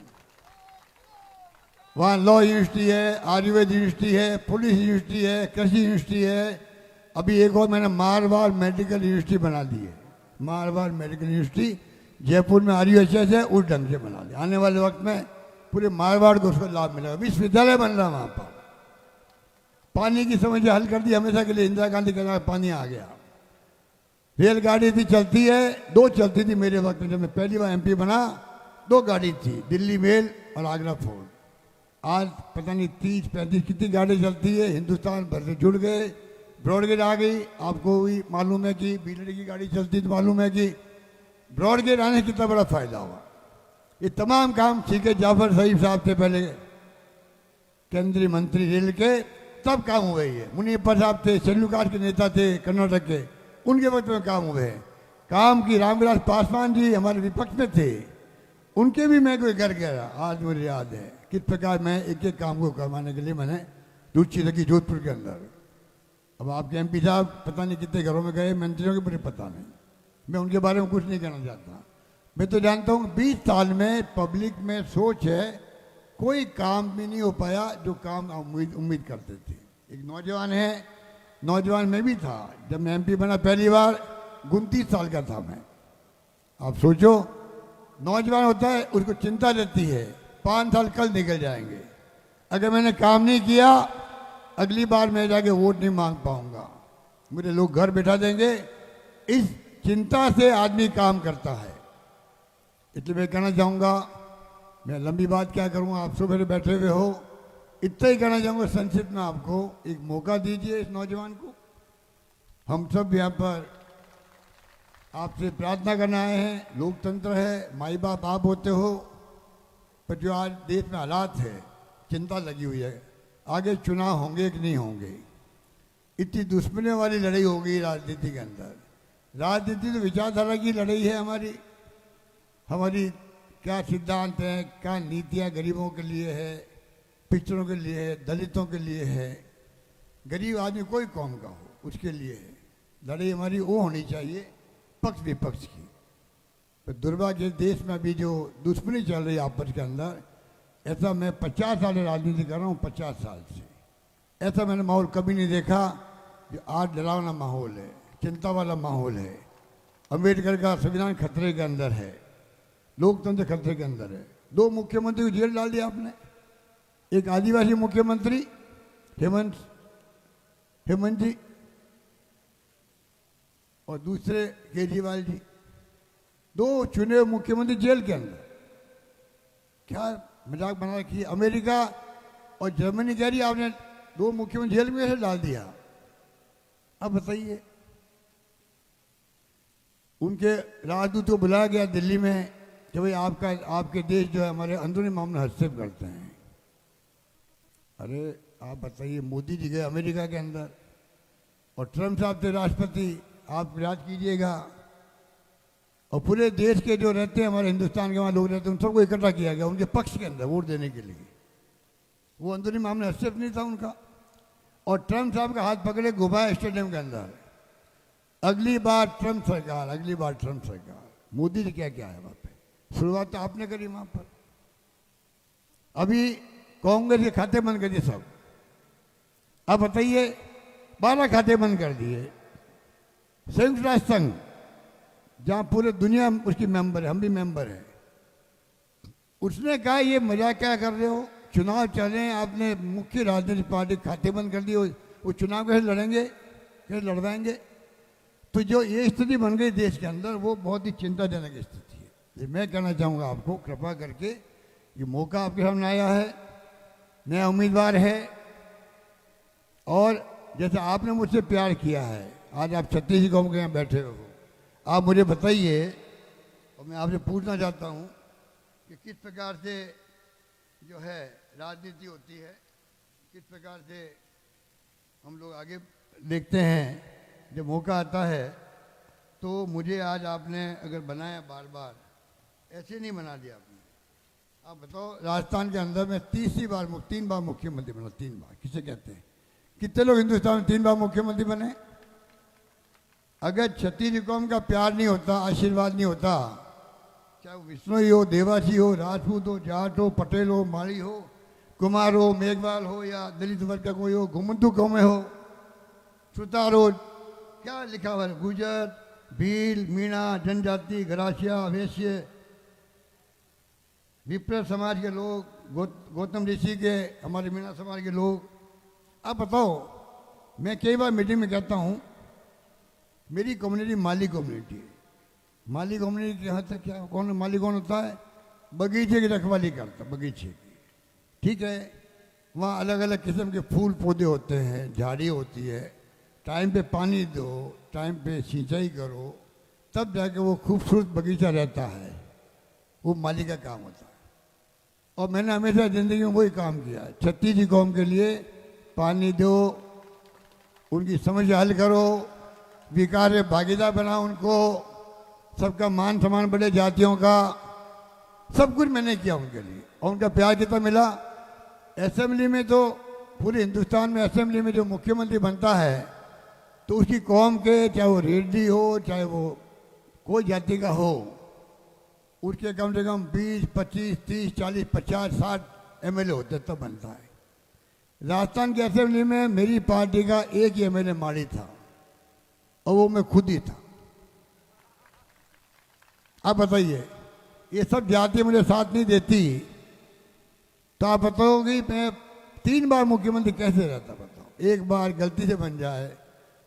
वहाँ लॉ यूनिवर्सिटी है, आयुर्वेद यूनिवर्सिटी है, पुलिस यूनिवर्सिटी है, कृषि यूनिवर्सिटी है। अभी एक और मैंने मारवाड़ मेडिकल यूनिवर्सिटी बना दी है। मारवाड़ मेडिकल यूनिवर्सिटी जयपुर में RUHS है, उस ढंग से बना दी। आने वाले वक्त में पूरे मारवाड़ को उसका लाभ मिलेगा। विश्वविद्यालय बन रहा वहाँ पर। पानी की समस्या हल कर दी हमेशा के लिए। इंदिरा गांधी के नाम पानी आ गया। रेलगाड़ी थी, चलती है, 2 चलती थी मेरे वक्त में। जब मैं पहली बार MP बना 2 गाड़ी थी, दिल्ली मेल और आगरा फोर्ट। आज पता नहीं 30-35 कितनी गाड़ी चलती है। हिंदुस्तान भर से जुड़ गए। ब्रॉडगेज आ गई। आपको भी मालूम है कि बीलड़ी की गाड़ी चलती तो मालूम है कि ब्रॉडगेज आने से कितना बड़ा फायदा हुआ। ये तमाम काम सीखे जाफर सईद साहब थे, पहले केंद्रीय मंत्री रेल के, तब काम हुए। ये मुनीप्पा साहब थे, सेल्यूकार के नेता थे कर्नाटक के, उनके वक्त में काम हुए। काम की रामविलास पासवान जी हमारे विपक्ष में थे, उनके भी मैं कोई घर गया। आज मुझे याद है किस प्रकार मैं एक एक काम को करवाने के लिए मैंने रुचि रखी जोधपुर के अंदर। अब आपके MP साहब पता नहीं कितने घरों में गए, मंत्रियों के मुझे पता नहीं, मैं उनके बारे में कुछ नहीं कहना चाहता। मैं तो जानता हूँ 20 साल में पब्लिक में सोच है, कोई काम भी नहीं हो पाया जो काम उम्मीद करते थे। एक नौजवान है, नौजवान में भी था जब मैं MP बना पहली बार, 29 साल का था मैं। आप सोचो, नौजवान होता है उसको चिंता रहती है 5 साल कल निकल जाएंगे, अगर मैंने काम नहीं किया अगली बार मैं जाके वोट नहीं मांग पाऊंगा, मुझे लोग घर बैठा देंगे। इस चिंता से आदमी काम करता है। इसलिए मैं कहना चाहूँगा, मैं लंबी बात क्या करूँगा, आप सब मेरे बैठे हुए हो, इतना ही कहना चाहूँगा संक्षिप्त में, आपको एक मौका दीजिए इस नौजवान को। हम सब यहाँ पर आपसे प्रार्थना करना आए हैं। लोकतंत्र है, माई बाप आप होते हो, पर जो आज देश में हालात है, चिंता लगी हुई है, आगे चुनाव होंगे कि नहीं होंगे। इतनी दुश्मनी वाली लड़ाई होगी राजनीति के अंदर। राजनीति तो विचारधारा की लड़ाई है हमारी क्या सिद्धांत है, क्या नीतियाँ गरीबों के लिए है, पिछड़ों के लिए है, दलितों के लिए है, गरीब आदमी कोई कौम का हो उसके लिए है। लड़ाई हमारी वो होनी चाहिए पक्ष विपक्ष की। तो दुर्भाग्य देश में अभी जो दुश्मनी चल रही है आपस के अंदर, ऐसा मैं 50 साल राजनीति कर रहा हूँ, 50 साल से ऐसा मैंने माहौल कभी नहीं देखा जो आज डरावना माहौल है, चिंता वाला माहौल है। अम्बेडकर का संविधान खतरे के अंदर है, लोकतंत्र खतरे के अंदर है। 2 मुख्यमंत्री को जेल डाल दिया आपने, एक आदिवासी मुख्यमंत्री हेमंत जी और दूसरे केजरीवाल जी, 2 चुने हुए मुख्यमंत्री जेल के अंदर। क्या मजाक बना रखी है। अमेरिका और जर्मनी कह रही आपने 2 मुख्यमंत्री जेल में कैसे डाल दिया। अब बताइए, उनके राजदूत को बुलाया गया दिल्ली में कि भाई आपके देश जो है हमारे अंदरूनी मामले हस्तक्षेप करते हैं। अरे आप बताइए, मोदी जी गए अमेरिका के अंदर और ट्रम्प साहब थे राष्ट्रपति, आप राज कीजिएगा, और पूरे देश के जो रहते हैं हमारे हिंदुस्तान के वहाँ लोग रहते हैं उन सबको इकट्ठा किया गया उनके पक्ष के अंदर वोट देने के लिए। वो अंदरूनी मामले हस्तक्षेप नहीं था उनका। और ट्रम्प साहब का हाथ पकड़े घुमाए स्टेडियम के अंदर। अगली बार ट्रम्प सरकार। मोदी जी क्या क्या है वहाँ पे, शुरुआत तो आपने करी वहाँ पर। अभी कांग्रेस के खाते बंद कर दिए सब। अब बताइए, 12 खाते बंद कर दिए। संयुक्त राष्ट्र संघ जहाँ पूरे दुनिया उसकी मेंबर है, हम भी मेंबर हैं, उसने कहा ये मजाक क्या कर रहे हो, चुनाव चल रहे हैं, आपने मुख्य राजनीतिक पार्टी खाते बंद कर दिए, वो चुनाव कैसे लड़ेंगे, कैसे लड़वाएंगे। तो जो ये स्थिति बन गई देश के अंदर, वो बहुत ही चिंताजनक स्थिति है। मैं कहना चाहूँगा आपको, कृपा करके ये मौका आपके सामने आया है, नया उम्मीदवार है, और जैसे आपने मुझसे प्यार किया है, आज आप छत्तीस गाँव के यहाँ बैठे हो, आप मुझे बताइए, और मैं आपसे पूछना चाहता हूँ कि किस प्रकार से जो है राजनीति होती है, किस प्रकार से हम लोग आगे देखते हैं। जब मौका आता है तो मुझे आज आपने अगर बनाया, बार बार ऐसे नहीं बना दिया आपने, आप बताओ, राजस्थान के अंदर में 3 बार मुख्यमंत्री बना, 3 बार किसे कहते हैं? कितने लोग हिंदुस्तान में 3 बार मुख्यमंत्री बने? अगर छत्तीसगढ़ कौम का प्यार नहीं होता, आशीर्वाद नहीं होता, चाहे वो विष्णोई हो, देवासी हो, राजपूत हो, जाट हो, पटेल हो, माली हो, कुमार हो, मेघवाल हो, या दलित वर्ग का कोई हो, घुमंतु कौमें हो, सुतार हो, क्या लिखा हुआ है? गुजर, भील, मीणा, जनजाति, गरासिया, वैश्य, विप्र समाज के लोग, गौतम ऋषि के, हमारे मीणा समाज के लोग। आप बताओ, मैं कई बार मीटिंग में कहता हूँ, मेरी कम्युनिटी माली कम्युनिटी है। माली कम्युनिटी के यहाँ तक क्या, कौन माली कौन होता है? बगीचे की रखवाली करता, बगीचे की, ठीक है। वहाँ अलग अलग किस्म के फूल पौधे होते हैं, झाड़ी होती है, टाइम पे पानी दो, टाइम पे सिंचाई करो, तब जाके वो खूबसूरत बगीचा रहता है। वो माली का काम होता है। और मैंने हमेशा ज़िंदगी में वही काम किया है। छत्तीसगढ़ कौम के लिए पानी दो, उनकी समस्या हल करो, विकास में भागीदार बनाओ उनको, सबका मान सम्मान बढ़े, जातियों का, सब कुछ मैंने किया उनके लिए। और उनका प्यार कितना मिला। असेंबली में तो, पूरे हिंदुस्तान में असेंबली में जो मुख्यमंत्री बनता है, तो उसकी कौम के, चाहे वो रेड्डी हो, चाहे वो कोई जाति का हो, उसके कम से कम 20, 25, 30, 40, 50, 60 MLA होते तब बनता है। राजस्थान की असेंबली में मेरी पार्टी का एक ही MLA माड़ी था, और वो मैं खुद ही था। आप बताइए, ये सब जाति मुझे साथ नहीं देती, तो आप बताओगे मैं 3 बार मुख्यमंत्री कैसे रहता? बताओ, एक बार गलती से बन जाए,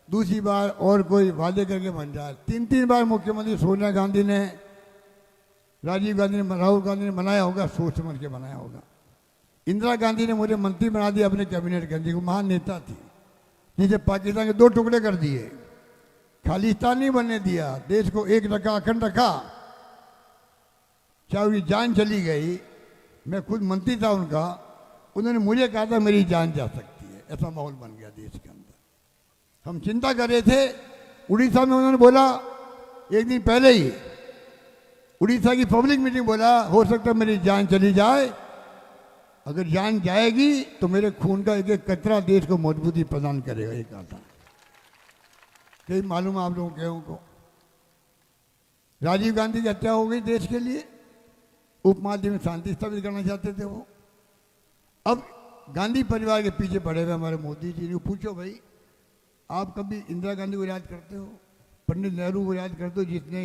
दूसरी बार और कोई वादे करके बन जाए, 3 बार मुख्यमंत्री सोनिया गांधी ने, राजीव गांधी ने, राहुल गांधी ने बनाया होगा, सोच समझ के बनाया होगा। इंदिरा गांधी ने मुझे मंत्री बना दिया अपने कैबिनेट के अंदर, वो महान नेता थी, जिसे पाकिस्तान के 2 टुकड़े कर दिए, खालिस्तान नहीं बनने दिया, देश को एक रखा, अखंड रखा, चाहे उनकी जान चली गई। मैं खुद मंत्री था उनका, उन्होंने मुझे कहा था मेरी जान जा सकती है, ऐसा माहौल बन गया देश के अंदर। हम चिंता कर रहे थे। उड़ीसा में उन्होंने बोला एक दिन पहले ही, उड़ीसा की पब्लिक मीटिंग, बोला हो सकता है मेरी जान चली जाए, अगर जान जाएगी तो मेरे खून का एक एक कतरा देश को मजबूती प्रदान करेगा, ये कहा था। कहीं मालूम आप लोगों को, राजीव गांधी की हत्या हो गई देश के लिए, उपमहाद्वीप में शांति स्थापित करना चाहते थे वो। अब गांधी परिवार के पीछे पड़े हुए हमारे मोदी जी, पूछो भाई, आप कभी इंदिरा गांधी को याद करते हो? पंडित नेहरू को याद करते हो, जिसने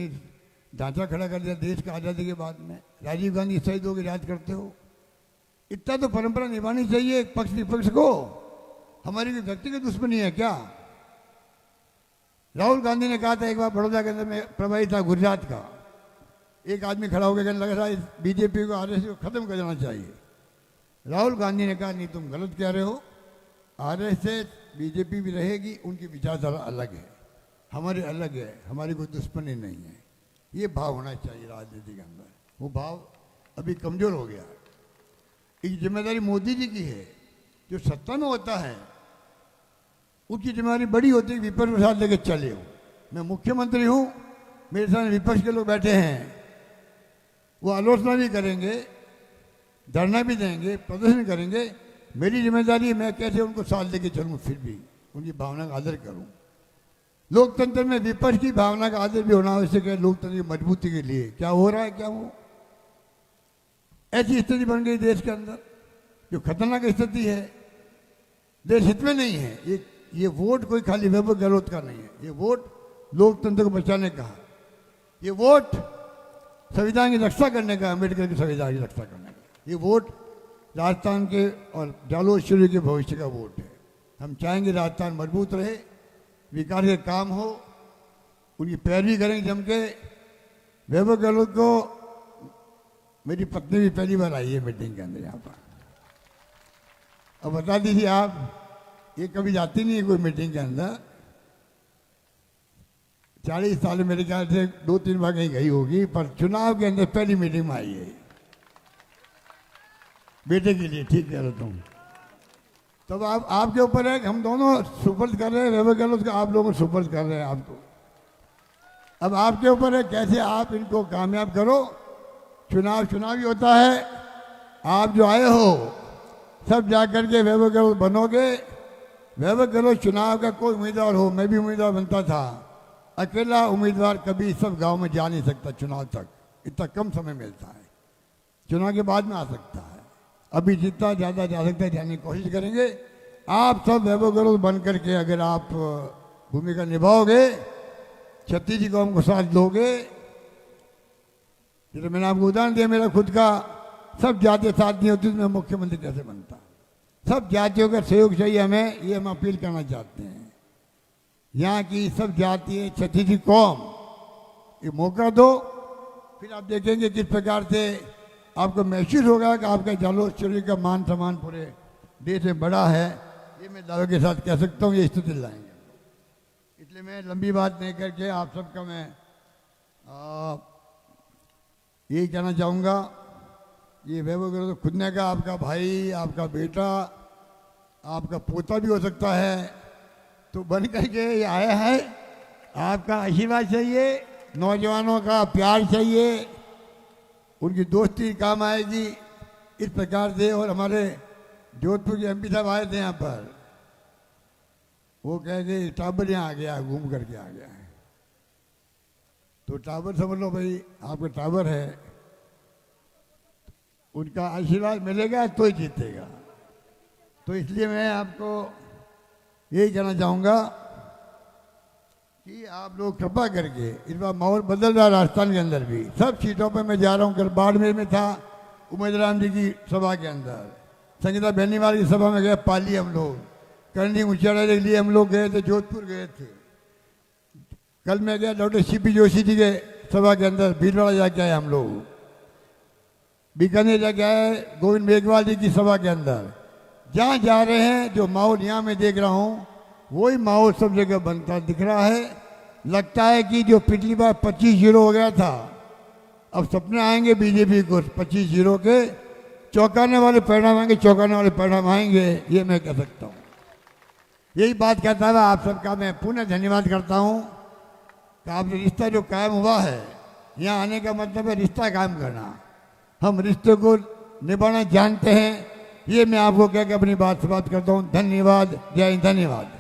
ढांचा खड़ा कर दिया देश का आज़ादी के बाद में? राजीव गांधी शहीदों को याद करते हो? इतना तो परंपरा निभानी चाहिए पक्ष विपक्ष को। हमारी कोई व्यक्तिगत दुश्मनी है क्या? राहुल गांधी ने कहा था एक बार, बड़ौदा के अंदर में प्रभारी था गुजरात का, एक आदमी खड़ा होकर कहने लगा था बीजेपी को, आरएसएस को खत्म कर देना चाहिए। राहुल गांधी ने कहा नहीं, तुम गलत कह रहे हो, आरएसएस बीजेपी भी रहेगी, उनकी विचारधारा अलग है, हमारे अलग है, हमारी कोई दुश्मनी नहीं है। ये भाव होना चाहिए राजनीति के अंदर। वो भाव अभी कमजोर हो गया है। एक जिम्मेदारी मोदी जी की है, जो सत्ता में होता है उसकी जिम्मेदारी बड़ी होती है, विपक्ष के साथ लेके चले हो। मैं मुख्यमंत्री हूँ, मेरे साथ विपक्ष के लोग बैठे हैं, वो आलोचना भी करेंगे, धरना भी देंगे, प्रदर्शन करेंगे, मेरी जिम्मेदारी है मैं कैसे उनको साथ लेके चलूँ, फिर भी उनकी भावना का आदर करूँ। लोकतंत्र में विपक्ष की भावना का आदर भी होना आवश्यक है, लोकतंत्र की मजबूती के लिए। क्या हो रहा है, क्या वो ऐसी स्थिति बन गई देश के अंदर जो खतरनाक स्थिति है, देश हित में नहीं है। ये वोट कोई खाली वैभव गहलोत का नहीं है, ये वोट लोकतंत्र को बचाने का, ये वोट संविधान की रक्षा करने का, अम्बेडकर की संविधान की रक्षा करने का, ये वोट राजस्थान के और जालोर शिवरी के भविष्य का वोट है। हम चाहेंगे राजस्थान मजबूत रहे, विकास के काम हो, उनकी पैरवी करेंगे जम के। वैभव गहलोत को, मेरी पत्नी भी पहली बार आई है मीटिंग के अंदर यहाँ पर, अब बता दीजिए आप, ये कभी जाती नहीं है कोई मीटिंग के अंदर। 40 साल में मेरे ख्याल से 2-3 बार कहीं गई होगी, पर चुनाव के अंदर पहली मीटिंग में आई है बेटे के लिए। ठीक कह रहे तुम। तब आपके ऊपर है कि हम दोनों सुपर्द कर रहे हैं, वैभव गहलोत का आप लोगों को सुपर्द कर रहे हैं आपको। अब आपके ऊपर है कैसे आप इनको कामयाब करो। चुनाव ही होता है, आप जो आए हो सब जाकर के वैभव गहलोत बनोगे। वैभव गहलोत चुनाव का कोई उम्मीदवार हो, मैं भी उम्मीदवार बनता था, अकेला उम्मीदवार कभी सब गांव में जा नहीं सकता चुनाव तक, इतना कम समय मिलता है। चुनाव के बाद में आ सकता है, अभी जितना ज़्यादा जा सकता है जाने की कोशिश करेंगे। आप सब वैभव गहलोत बन करके अगर आप भूमिका निभाओगे, छत्तीस जी कौम को साथ दोगे, जैसे मैंने आपको उदाहरण दिया मेरा खुद का, सब जातियाँ साथ नहीं होती तो मैं मुख्यमंत्री कैसे बनता। सब जातियों का सहयोग चाहिए हमें, ये हम अपील करना चाहते हैं। यहाँ की सब जातियाँ, छत्तीस जी कौम, ये मौका दो, फिर आप देखेंगे किस प्रकार से आपको महसूस होगा कि आपका जालोर चोरी का मान सम्मान पूरे देश में बड़ा है। ये मैं दावे के साथ कह सकता हूँ, ये स्थिति लाएंगे। इसलिए मैं लंबी बात नहीं करके आप सबका मैं यही कहना चाहूँगा, ये वैभव गहलोत खुदने का आपका भाई, आपका बेटा, आपका पोता भी हो सकता है, तो बन करके ये आया है। आपका आशीर्वाद चाहिए, नौजवानों का प्यार चाहिए, उनकी दोस्ती काम आएगी इस प्रकार से। और हमारे जोधपुर के एमपी साहब आए थे यहाँ पर, वो कह गए टावर यहाँ आ गया, घूम करके आ गया है। तो टावर समझ लो भाई, आपका टावर है, उनका आशीर्वाद मिलेगा तो ही जीतेगा। तो इसलिए मैं आपको यही कहना चाहूँगा कि आप लोग कृपा करके, इस बार माहौल बदल रहा है राजस्थान के अंदर भी, सब सीटों पे मैं जा रहा हूँ। कल बाड़मेर में था उमेद राम जी की सभा के अंदर, संगीता बेनीवाल की सभा में गए, पाली हम लोग, करनी ऊंचाई के लिए हम लोग गए थे, जोधपुर गए थे। कल मैं गया डॉक्टर सीपी जोशी जी के सभा के अंदर, भीलवाड़ा जाके आए हम लोग, बीकानेर जाके आए गोविंद मेघवाल जी की सभा के अंदर। जहाँ जा रहे हैं जो माहौल यहाँ मैं देख रहा हूँ, वही माहौल सब जगह बनता दिख रहा है। लगता है कि जो पिछली बार 25-0 हो गया था, अब सपने आएंगे बीजेपी को 25-0 के, चौंकाने वाले परिणाम आएंगे, चौंकाने वाले परिणाम आएंगे, ये मैं कह सकता हूँ। यही बात कहता हुआ आप सबका मैं पुनः धन्यवाद करता हूँ कि आपने रिश्ता जो कायम हुआ है, यहाँ आने का मतलब है रिश्ता कायम करना। हम रिश्ते को निभाना जानते हैं, ये मैं आपको कह के अपनी बात समाप्त करता हूँ। धन्यवाद, जय हिंद, धन्यवाद।